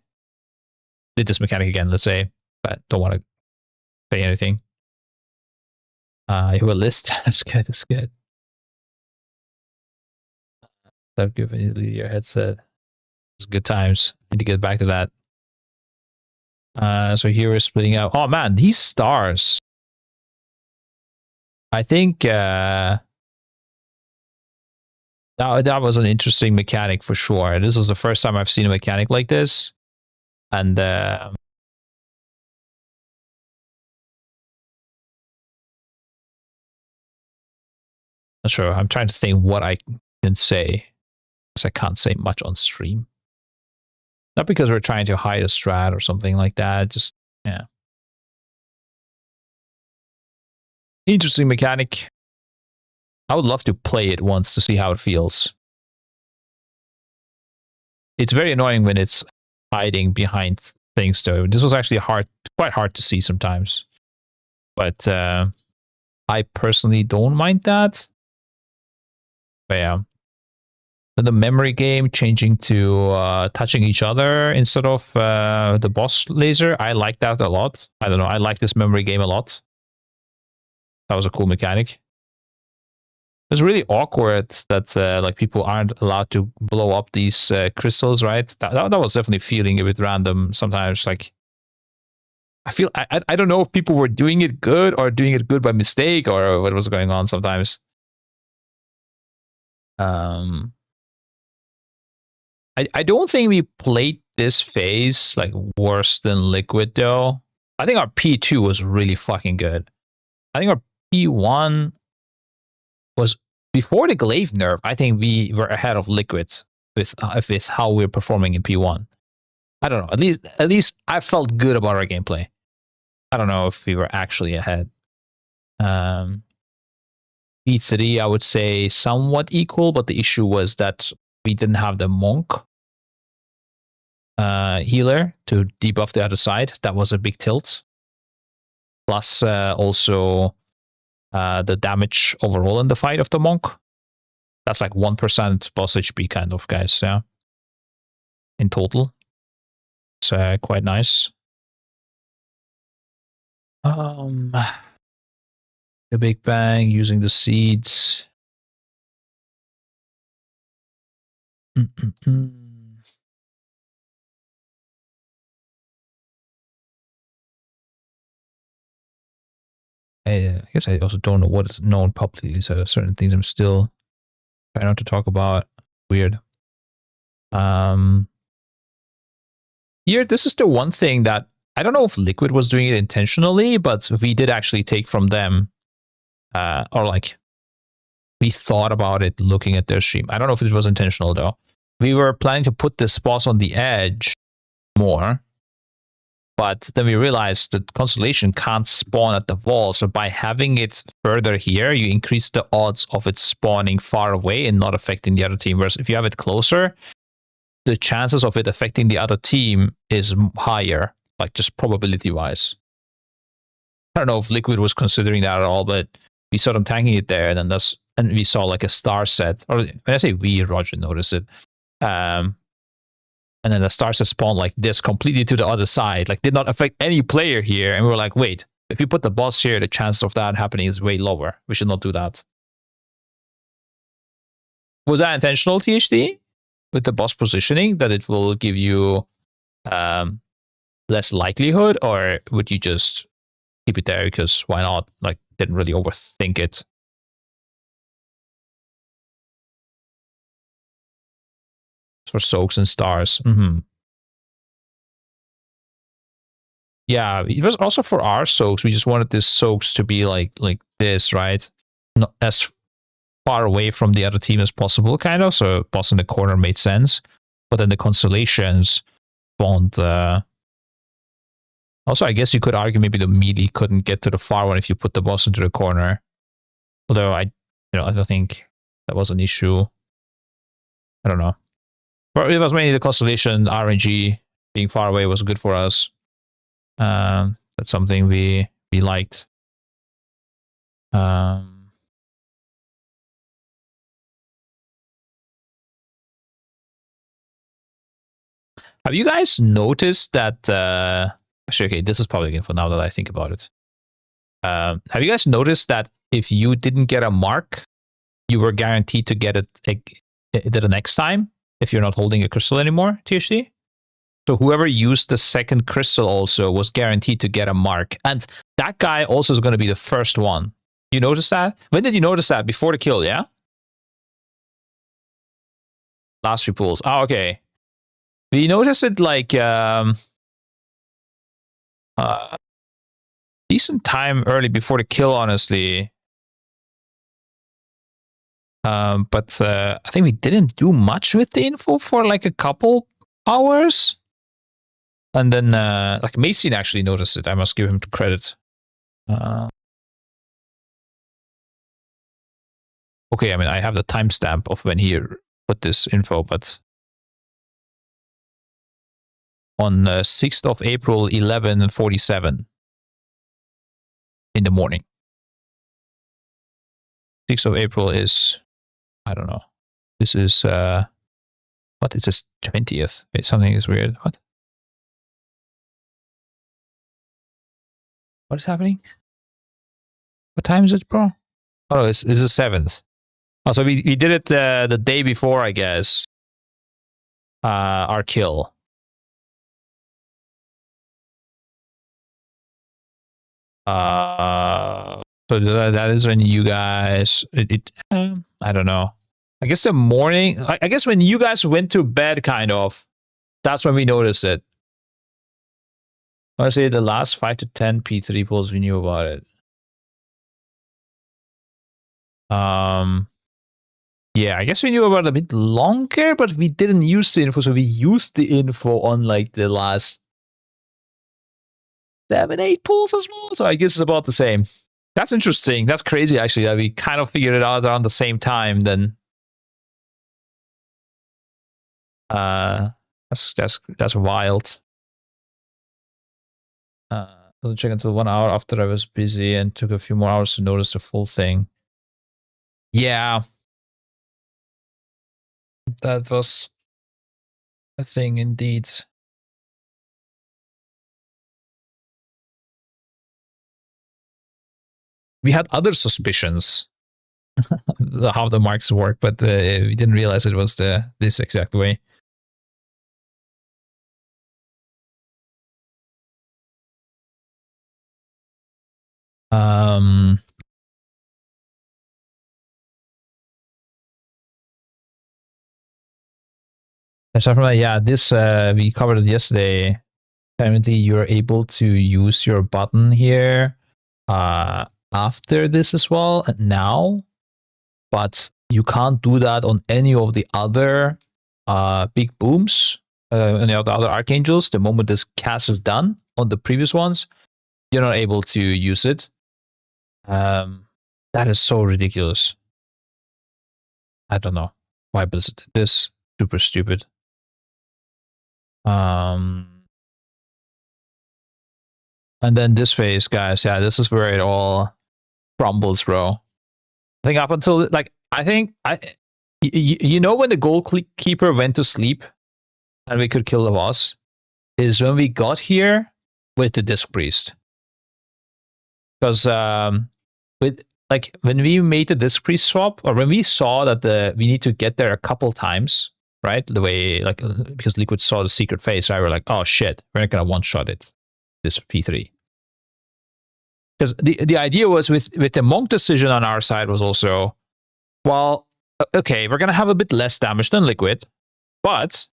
did this mechanic again, let's say, but don't want to say anything. You have a list? That's good, that's good. Stop giving your headset. It's good times. Need to get back to that. So here we're splitting out. Oh man, these stars. I think that was an interesting mechanic for sure. This was the first time I've seen a mechanic like this. And not sure. I'm trying to think what I can say. Because I can't say much on stream. Not because we're trying to hide a strat or something like that. Just, yeah. Interesting mechanic. I would love to play it once to see how it feels. It's very annoying when it's hiding behind things, though. This was actually quite hard to see sometimes. But I personally don't mind that. But yeah. The memory game changing to touching each other instead of the boss laser. I like that a lot. I don't know. I like this memory game a lot. That was a cool mechanic. It's really awkward that like people aren't allowed to blow up these crystals, right? That was definitely feeling a bit random sometimes. Like I feel I don't know if people were doing it good or doing it good by mistake or what was going on sometimes. I don't think we played this phase like worse than Liquid though. I think our P2 was really fucking good. I think our P1 was before the glaive nerf. I think we were ahead of Liquid with how we're performing in P1. I don't know. At least I felt good about our gameplay. I don't know if we were actually ahead. P3 I would say somewhat equal, but the issue was that we didn't have the monk healer to debuff the other side. That was a big tilt. Plus also the damage overall in the fight of the monk. That's like 1% boss HP kind of, guys, yeah. In total. It's quite nice. The Big Bang, using the seeds. I guess I also don't know what is known publicly, so certain things I'm still trying not to talk about. Weird. Here, this is the one thing that I don't know if Liquid was doing it intentionally, but we did actually take from them, or like we thought about it looking at their stream. I don't know if it was intentional though. We were planning to put this boss on the edge more, but then we realized that Constellation can't spawn at the wall, so by having it further here, you increase the odds of it spawning far away and not affecting the other team. Whereas if you have it closer, the chances of it affecting the other team is higher, like just probability-wise. I don't know if Liquid was considering that at all, but we saw them tanking it there, and then and we saw like a star set. Or when I say we, Roger noticed it. And then the star set spawned like this completely to the other side, like did not affect any player here. And we were like, wait, if we put the boss here, the chance of that happening is way lower. We should not do that. Was that intentional, THD? With the boss positioning, that it will give you less likelihood, or would you just keep it there because why not? Like, didn't really overthink it. For soaks and stars. Yeah, it was also for our soaks. We just wanted this soaks to be like this, right? Not as far away from the other team as possible, kind of. So boss in the corner made sense. But then the constellations spawned. Also, I guess you could argue maybe the melee couldn't get to the far one if you put the boss into the corner. Although I don't think that was an issue. I don't know. But it was mainly the constellation RNG being far away was good for us. That's something we liked. Have you guys noticed that? Actually, okay, this is public info now that I think about it. Have you guys noticed that if you didn't get a mark, you were guaranteed to get it the next time if you're not holding a crystal anymore, THC? So whoever used the second crystal also was guaranteed to get a mark. And that guy also is going to be the first one. You notice that? When did you notice that? Before the kill, yeah? Last three pulls. Oh, okay. We noticed it like decent time early before the kill, honestly. But I think we didn't do much with the info for like a couple hours. And then like Mason actually noticed it. I must give him credit. Okay, I mean, I have the timestamp of when he put this info, but on 6th of April, 11:47 in the morning. 6th of April is, I don't know. This is, what? It's just 20th. Wait, something is weird. What? What is happening? What time is it, bro? Oh, it's the 7th. Oh, so we did it the day before, I guess. Our kill. So that is when you guys I don't know. I guess the morning. I guess when you guys went to bed, kind of. That's when we noticed it. I say the last 5 to 10 P3 pulls we knew about it. Yeah, I guess we knew about it a bit longer, but we didn't use the info, so we used the info on like the last 7, 8 pulls as well. So I guess it's about the same. That's interesting. That's crazy, actually, that we kind of figured it out around the same time. Then, that's wild. Doesn't check until 1 hour after I was busy and took a few more hours to notice the full thing. Yeah. That was a thing indeed. We had other suspicions how the marks work, but we didn't realize it was this exact way. Yeah, this we covered it yesterday. Apparently, you're able to use your button here after this as well now, but you can't do that on any of the other big booms, any of the other archangels. The moment this cast is done on the previous ones, you're not able to use it. That is so ridiculous. I don't know why Blizzard did this. Super stupid. And then this phase, guys, yeah, this is where it all crumbles, bro. I think up until, like, you know when the goalkeeper went to sleep and we could kill the boss? Is when we got here with the Disc Priest. Because when we made the Disc Priest swap, or when we saw that we need to get there a couple times, right? The way, like, because Liquid saw the secret phase, right? We're like, oh shit, we're not gonna one-shot it. This P3. because the idea was with the Monk decision on our side was also, well, okay, we're gonna have a bit less damage than Liquid, but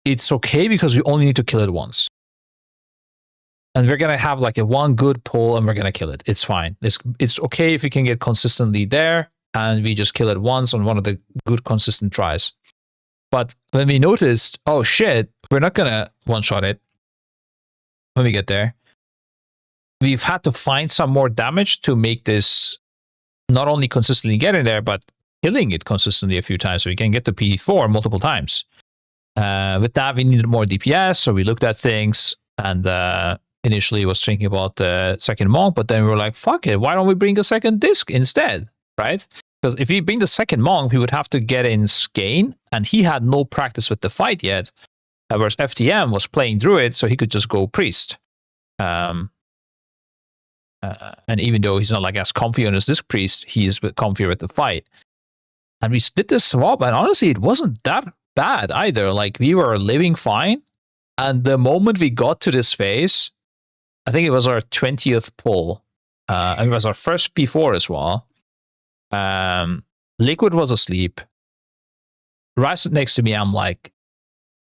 it's okay because we only need to kill it once. And we're gonna have like a one good pull and we're gonna kill it. It's fine. It's okay if we can get consistently there and we just kill it once on one of the good consistent tries. But when we noticed, oh shit, we're not gonna one-shot it when we get there, we've had to find some more damage to make this not only consistently getting there, but killing it consistently a few times so we can get to P4 multiple times. With that, we needed more DPS, so we looked at things and initially was thinking about the second Monk, but then we were like, fuck it, why don't we bring a second disc instead, right? Because if we bring the second Monk, we would have to get in Skane, and he had no practice with the fight yet, whereas FTM was playing Druid, so he could just go Priest. And even though he's not like as comfy on his Disc Priest, he's comfier with the fight. And we did this swap, and honestly, it wasn't that bad either. Like, we were living fine, and the moment we got to this phase, I think it was our 20th pull, and it was our first P4 as well. Liquid was asleep. Right next to me, I'm like,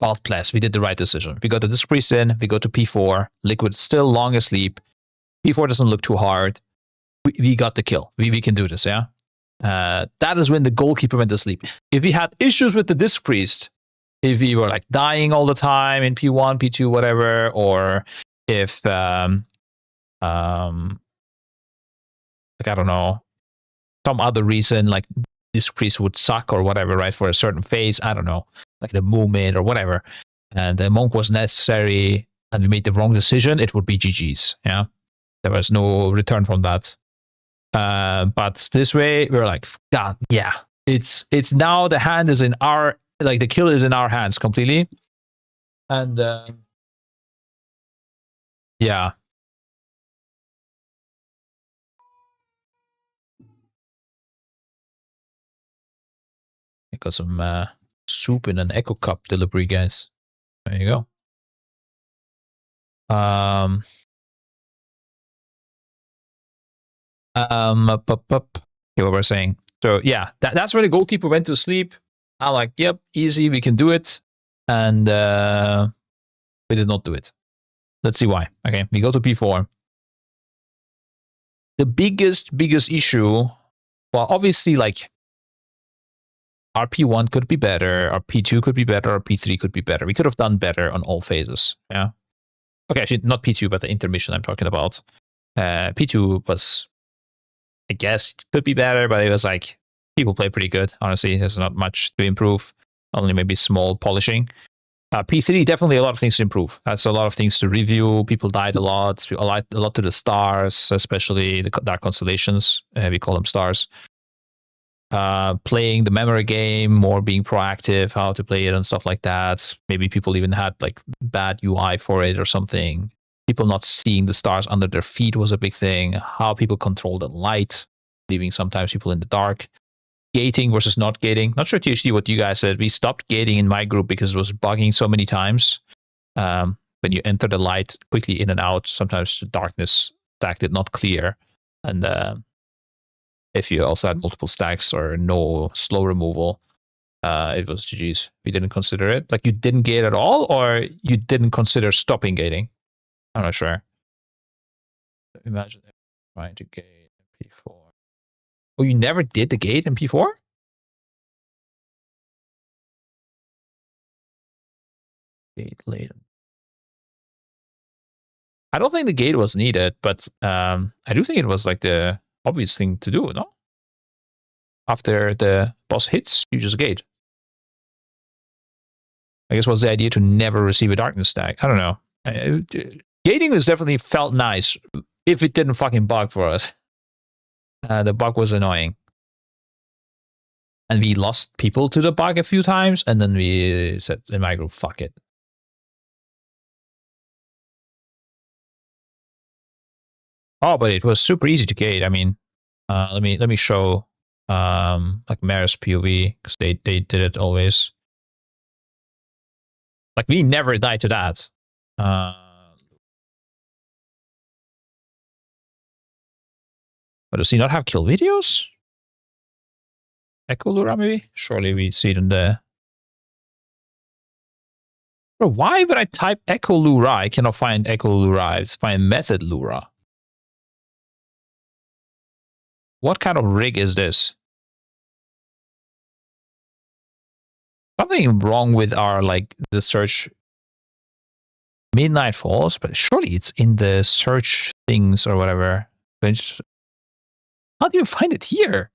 God bless, we did the right decision. We got the Disc Priest in, we go to P4, Liquid still long asleep. P4 doesn't look too hard. We got the kill. We can do this, yeah? That is when the goalkeeper went to sleep. If we had issues with the Disc Priest, if we were like dying all the time in P1, P2, whatever, or if, like, I don't know, some other reason, like Disc Priest would suck or whatever, right, for a certain phase, I don't know, like the movement or whatever, and the Monk was necessary and we made the wrong decision, it would be GG's, yeah? There was no return from that. But this way, we were like, God, yeah, it's now the hand is in our, like the kill is in our hands completely. And yeah. I got some soup in an Echo Cup delivery, guys. There you go. Okay, what we're saying. So yeah, that's where the goalkeeper went to sleep. I'm like, yep, easy, we can do it. And we did not do it. Let's see why. Okay, we go to P4. The biggest issue, well, obviously, like, our P1 could be better, our P2 could be better, our P3 could be better. We could have done better on all phases, yeah? Okay, actually, not P2, but the intermission I'm talking about. P2 was, I guess, could be better, but it was like, people play pretty good, honestly. There's not much to improve, only maybe small polishing. P3, definitely a lot of things to improve. That's a lot of things to review. People died a lot to the stars, especially the Dark Constellations. We call them stars. Playing the memory game, more being proactive, how to play it and stuff like that. Maybe people even had like bad UI for it or something. People not seeing the stars under their feet was a big thing. How people control the light, leaving sometimes people in the dark. Gating versus not gating. Not sure, THD, what you guys said. We stopped gating in my group because it was bugging so many times. When you enter the light quickly in and out, sometimes the darkness stack did not clear. And if you also had multiple stacks or no slow removal, it was GG's. We didn't consider it. Like, you didn't gate at all, or you didn't consider stopping gating? I'm not sure. Imagine trying to gate in P4. Oh, you never did the gate in P4? Gate later. I don't think the gate was needed, but I do think it was like the obvious thing to do, no? After the boss hits, you just gate. I guess was the idea to never receive a darkness stack. I don't know. Gating was definitely felt nice if it didn't fucking bug for us. The bug was annoying. And we lost people to the bug a few times, and then we said in my group, fuck it. Oh, but it was super easy to gate. I mean, let me show like Maris POV, because they did it always. Like, we never died to that. But does he not have kill videos? Echo Lura, maybe? Surely we see it in the... Bro, why would I type Echo Lura? I cannot find Echo Lura. I just find Method Lura. What kind of rig is this? Something wrong with our, like, the search. Midnight Falls, but surely it's in the search things or whatever. Which, how do you find it here?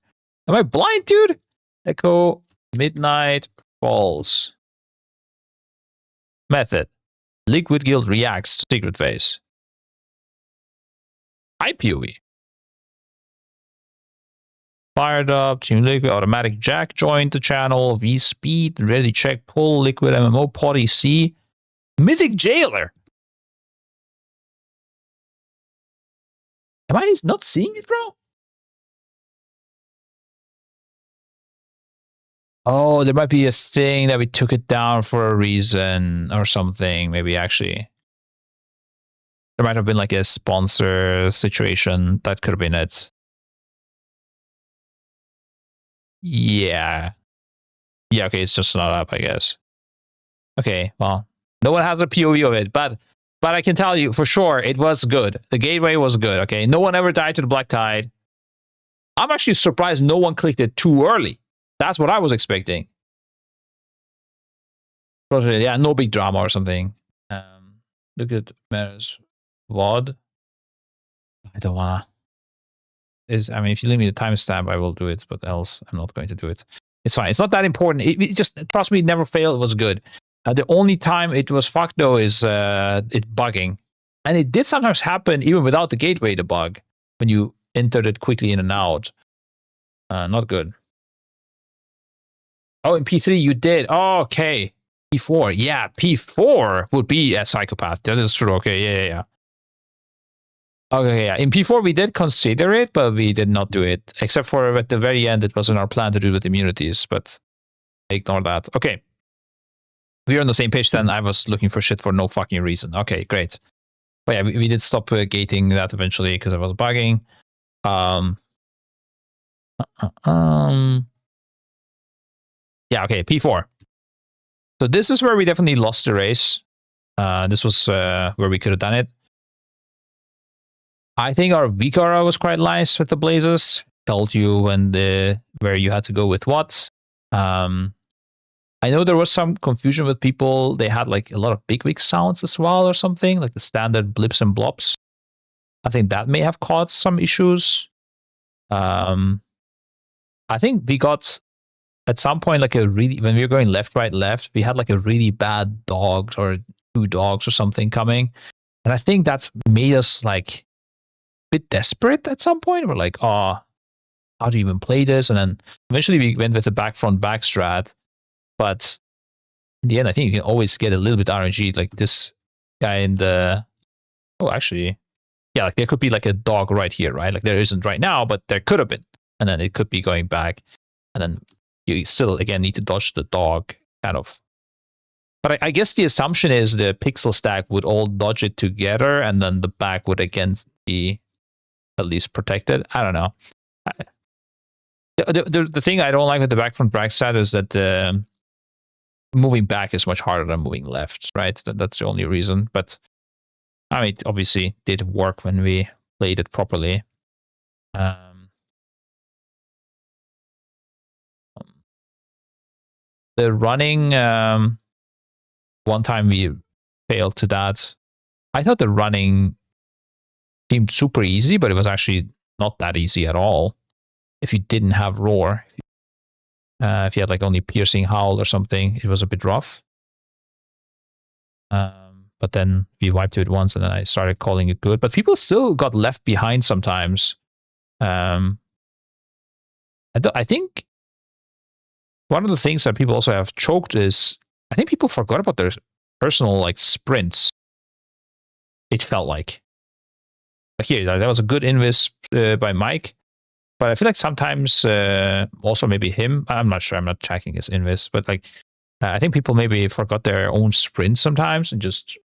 Am I blind, dude? Echo Midnight Falls. Method. Liquid Guild reacts to secret phase. IPOE. Fired up. Team Liquid. Automatic Jack joined the channel. V Speed. Ready check pull. Liquid MMO. Potty C. Mythic Jailer. Am I not seeing it, bro? Oh, there might be a thing that we took it down for a reason or something. Maybe actually. There might have been like a sponsor situation. That could have been it. Yeah. Yeah, okay, it's just not up, I guess. Okay, well, no one has a POV of it, but I can tell you for sure it was good. The gateway was good, okay? No one ever died to the Black Tide. I'm actually surprised no one clicked it too early. That's what I was expecting. Yeah, no big drama or something. Look at Maris VOD. I don't wanna. I mean, if you leave me the timestamp, I will do it, but else I'm not going to do it. It's fine. It's not that important. It just, trust me, it never failed. It was good. The only time it was fucked though is it bugging. And it did sometimes happen even without the gateway to bug when you entered it quickly in and out. Not good. Oh, in P3 you did. Oh, okay. P4. Yeah, P4 would be a psychopath. That is true. Okay, yeah. Okay, yeah. In P4 we did consider it, but we did not do it. Except for at the very end, it was in our plan to do with immunities, but I ignore that. Okay. We're on the same page then. I was looking for shit for no fucking reason. Okay, great. But yeah, we did stop gating that eventually because I was bugging. Yeah, okay, P4. So this is where we definitely lost the race. This was where we could have done it. I think our Vikara was quite nice with the blazes. Told you when where you had to go with what. I know there was some confusion with people. They had like a lot of big sounds as well or something, like the standard blips and blops. I think that may have caused some issues. I think we got at some point like when we were going left, right, left, we had like a really bad dog or 2 dogs or something coming. And I think that made us like a bit desperate at some point. We're like, oh, how do you even play this? And then eventually we went with the back front back strat. But in the end, I think you can always get a little bit RNG, like this guy in the... Oh, actually, yeah, like there could be like a dog right here, right? Like there isn't right now, but there could have been. And then it could be going back. And then you still, again, need to dodge the dog, kind of. But I guess the assumption is the pixel stack would all dodge it together, and then the back would again be at least protected. I don't know. The thing I don't like with the back front back strat is that moving back is much harder than moving left, right? That's the only reason. But I mean, it obviously did work when we played it properly. The running, one time we failed to that. I thought the running seemed super easy, but it was actually not that easy at all. If you didn't have roar, if you had like only piercing howl or something, it was a bit rough. But then we wiped it once, and then I started calling it good. But people still got left behind sometimes. I think one of the things that people also have choked is I think people forgot about their personal like sprints. It felt like here that was a good invis by Mike. But I feel like sometimes, also maybe him, I'm not sure, I'm not tracking his invis, but like, I think people maybe forgot their own sprint sometimes and just,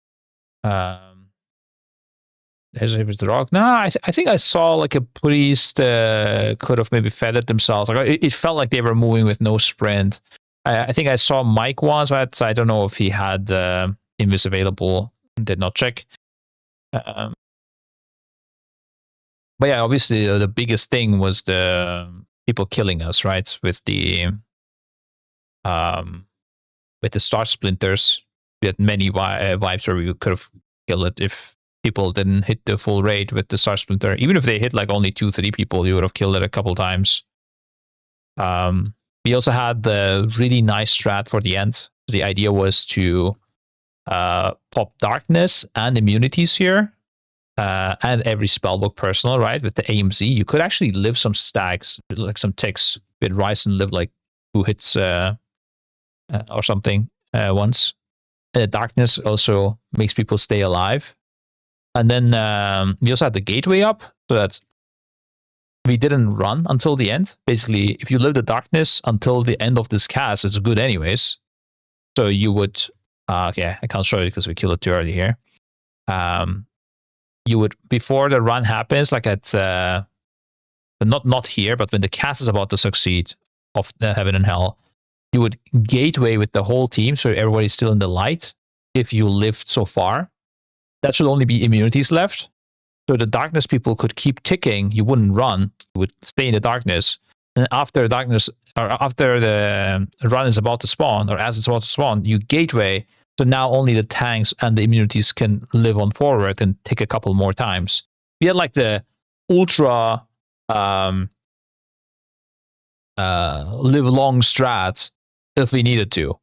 There's the rock. No, I think I saw like a priest could have maybe feathered themselves. Like it felt like they were moving with no sprint. I think I saw Mike once, but I don't know if he had Invis available. Did not check. But yeah, obviously the biggest thing was the people killing us, right? With the star splinters. We had many vibes where we could have killed it if people didn't hit the full rate with the star splinter. Even if they hit like only 2-3 people, you would have killed it a couple times. We also had the really nice strat for the end. The idea was to pop darkness and immunities here, and every spellbook personal, right? With the AMZ, you could actually live some stacks, like some ticks. With Ryzen live like 2 hits or something once. Darkness also makes people stay alive. And then we also had the gateway up so that we didn't run until the end. Basically, if you live the darkness until the end of this cast, it's good anyways. So you would... okay, I can't show you because we killed it too early here. You would, before the run happens, like at... not here, but when the cast is about to succeed of the Heaven and Hell, you would gateway with the whole team so everybody's still in the light if you lived so far. That should only be immunities left. So the darkness people could keep ticking. You wouldn't run. You would stay in the darkness. And after darkness, or after the run is about to spawn, or as it's about to spawn, you gateway. So now only the tanks and the immunities can live on forward and tick a couple more times. We had like the ultra live long strat if we needed to.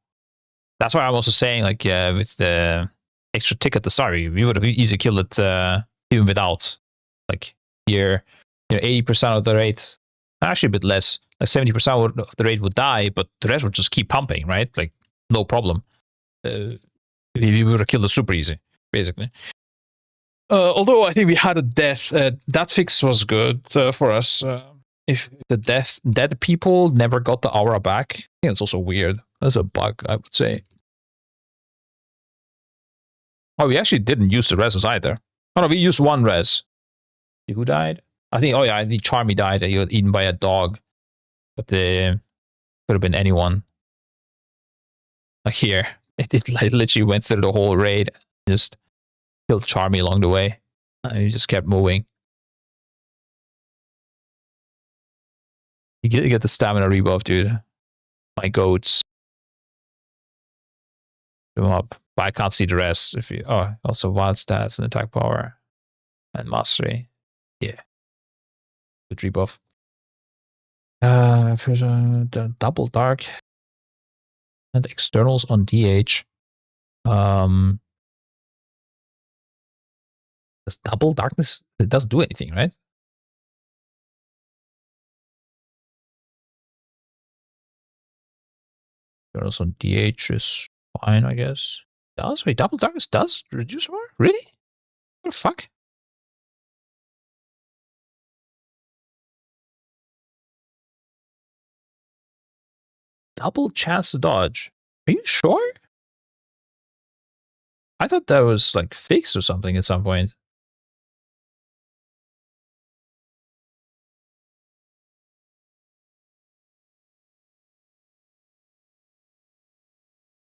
That's why I'm also saying, like, with the extra tick at the start, we would have easily killed it even without. Like, here, 80% of the rate, actually a bit less, like 70% of the rate would die, but the rest would just keep pumping, right? Like, no problem. We would have killed it super easy, basically. Although I think we had a death. That fix was good for us. If the dead people never got the aura back, I think it's also weird. That's a bug, I would say. Oh, we actually didn't use the reses either. Oh no, we used one res. Who died? I think, oh yeah, I think Charmy died. He got eaten by a dog. But could have been anyone. Like here. It like literally went through the whole raid. Just killed Charmy along the way. He just kept moving. You get the stamina rebuff, dude. My goats. Go up. But I can't see the rest. If you also wild stats and attack power and mastery. Yeah. Good rebuff. For the double dark and externals on DH. Does double darkness? It doesn't do anything, right? Externals on DH is fine, I guess. Does? Wait, double darkness does reduce more? Really? What the fuck? Double chance to dodge. Are you sure? I thought that was like fixed or something at some point.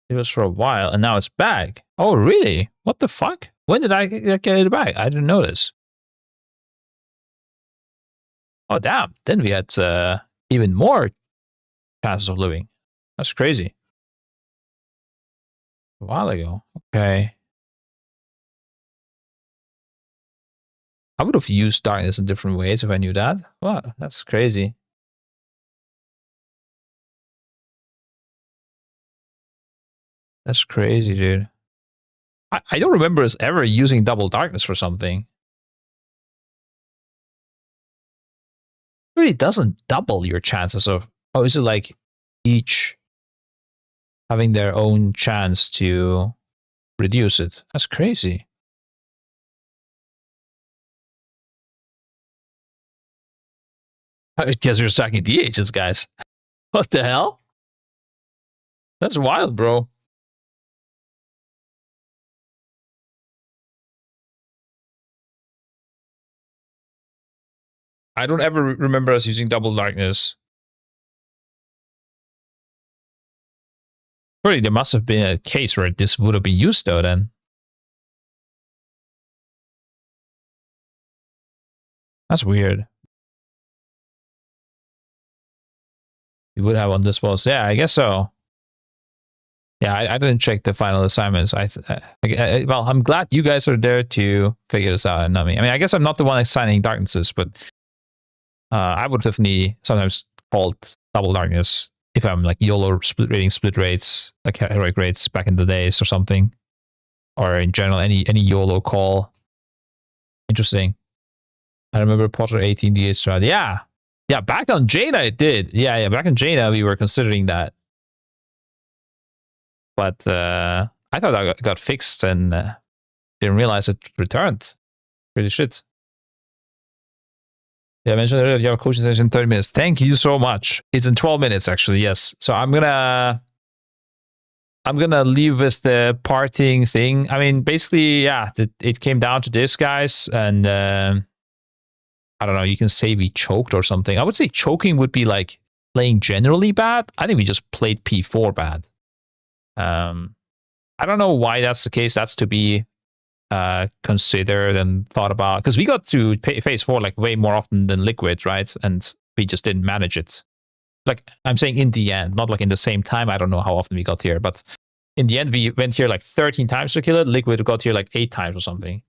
It was for a while and now it's back. Oh, really? What the fuck? When did I get it back? I didn't notice. Oh, damn. Then we had even more chances of living. That's crazy. A while ago. Okay. I would have used darkness in different ways if I knew that. Wow, that's crazy. That's crazy, dude. I don't remember us ever using double darkness for something. It really doesn't double your chances of... Oh, is it like each having their own chance to reduce it? That's crazy. I guess you're stacking DHs, guys. What the hell? That's wild, bro. I don't ever remember us using double darkness. Surely there must have been a case where this would have been used though then. That's weird. You would have on this boss. Yeah, I guess so. Yeah, I didn't check the final assignments. Well, I'm glad you guys are there to figure this out and not me. I mean, I guess I'm not the one assigning darknesses, but I would definitely sometimes call double darkness if I'm like YOLO split rates, like heroic rates back in the days or something, or in general any YOLO call. Interesting. I remember Potter 18 DH strat. Yeah, back on Jaina it did. Yeah, back on Jaina we were considering that. But I thought that got fixed and didn't realize it returned. Pretty shit. Yeah, I mentioned earlier you have a coaching session in 30 minutes. Thank you so much. It's in 12 minutes actually, yes. So I'm gonna leave with the parting thing. I mean, basically, yeah, it came down to this, guys, and I don't know, you can say we choked or something. I would say choking would be like playing generally bad. I think we just played P4 bad. I don't know why that's the case. That's to be considered and thought about, because we got to phase 4 like way more often than Liquid, right? And we just didn't manage it. Like I'm saying in the end, not like in the same time. I don't know how often we got here, but in the end we went here like 13 times to kill it. Liquid got here like 8 times or something.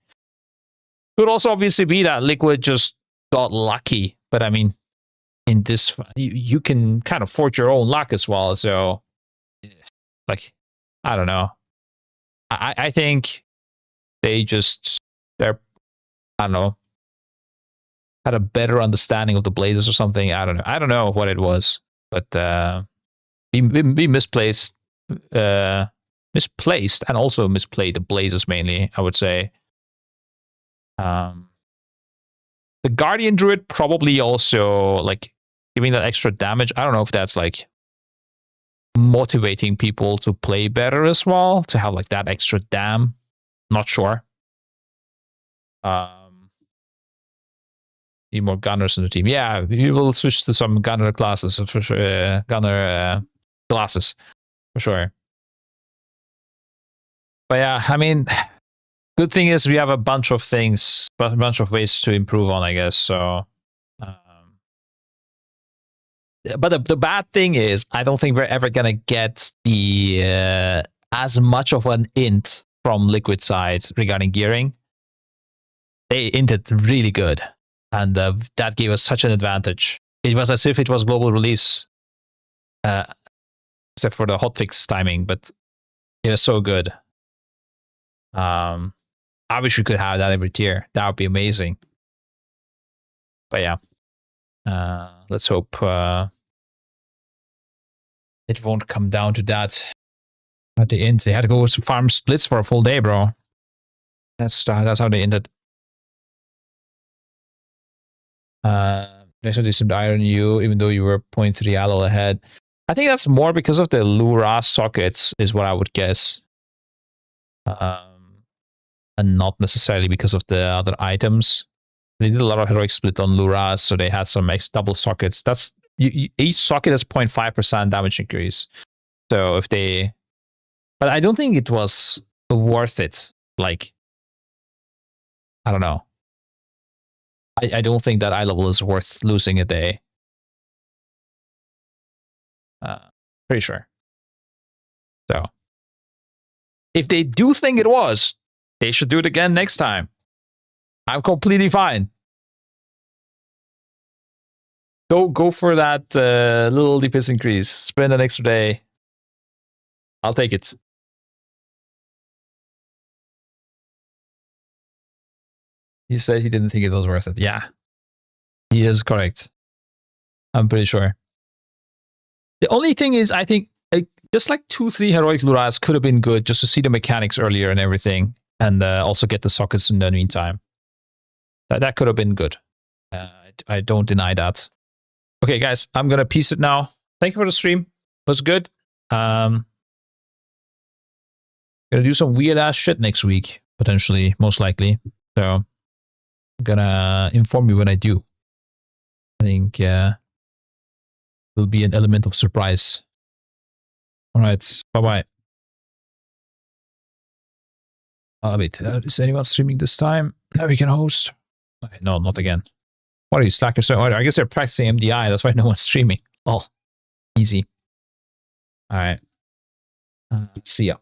Could also obviously be that Liquid just got lucky, but I mean, in this you can kind of forge your own luck as well. So like, I don't know. I think they're I don't know, had a better understanding of the blazes or something. I don't know what it was, but we misplaced and also misplayed the blazes mainly, I would say. The Guardian Druid probably also like giving that extra damage. I don't know if that's like motivating people to play better as well, to have like that extra dam. Not sure. Need more gunners in the team. Yeah, we will switch to some gunner classes for sure. Gunner classes for sure. But yeah, I mean, good thing is we have a bunch of things, a bunch of ways to improve on, I guess. So, but the bad thing is, I don't think we're ever gonna get the as much of an int from Liquid side regarding gearing. They inted really good, and that gave us such an advantage. It was as if it was global release, except for the hotfix timing, but it was so good. I wish we could have that every tier. That would be amazing. But yeah, let's hope it won't come down to that. At the end, they had to go with farm splits for a full day, bro. That's how they ended. Next one, they seemed to iron you, even though you were 0.3 allo ahead. I think that's more because of the Lura sockets, is what I would guess. And not necessarily because of the other items. They did a lot of heroic split on Lura, so they had some double sockets. That's each socket has 0.5% damage increase. So if they, but I don't think it was worth it. Like, I don't know. I don't think that eye level is worth losing a day. Pretty sure. So, if they do think it was, they should do it again next time. I'm completely fine. Go for that little DPS increase. Spend an extra day. I'll take it. He said he didn't think it was worth it. Yeah. He is correct. I'm pretty sure. The only thing is, I think just like 2-3 heroic Luras could have been good just to see the mechanics earlier and everything, and also get the sockets in the meantime. That could have been good. I don't deny that. Okay, guys, I'm gonna piece it now. Thank you for the stream. It was good. Gonna do some weird ass shit next week, potentially, most likely. So I'm gonna inform you when I do. I think will be an element of surprise. All right, bye-bye. Wait, is anyone streaming this time that we can host? Okay, no, not again. What are you, slackers? So, I guess they're practicing MDI. That's why no one's streaming. Oh, easy. All right. See ya.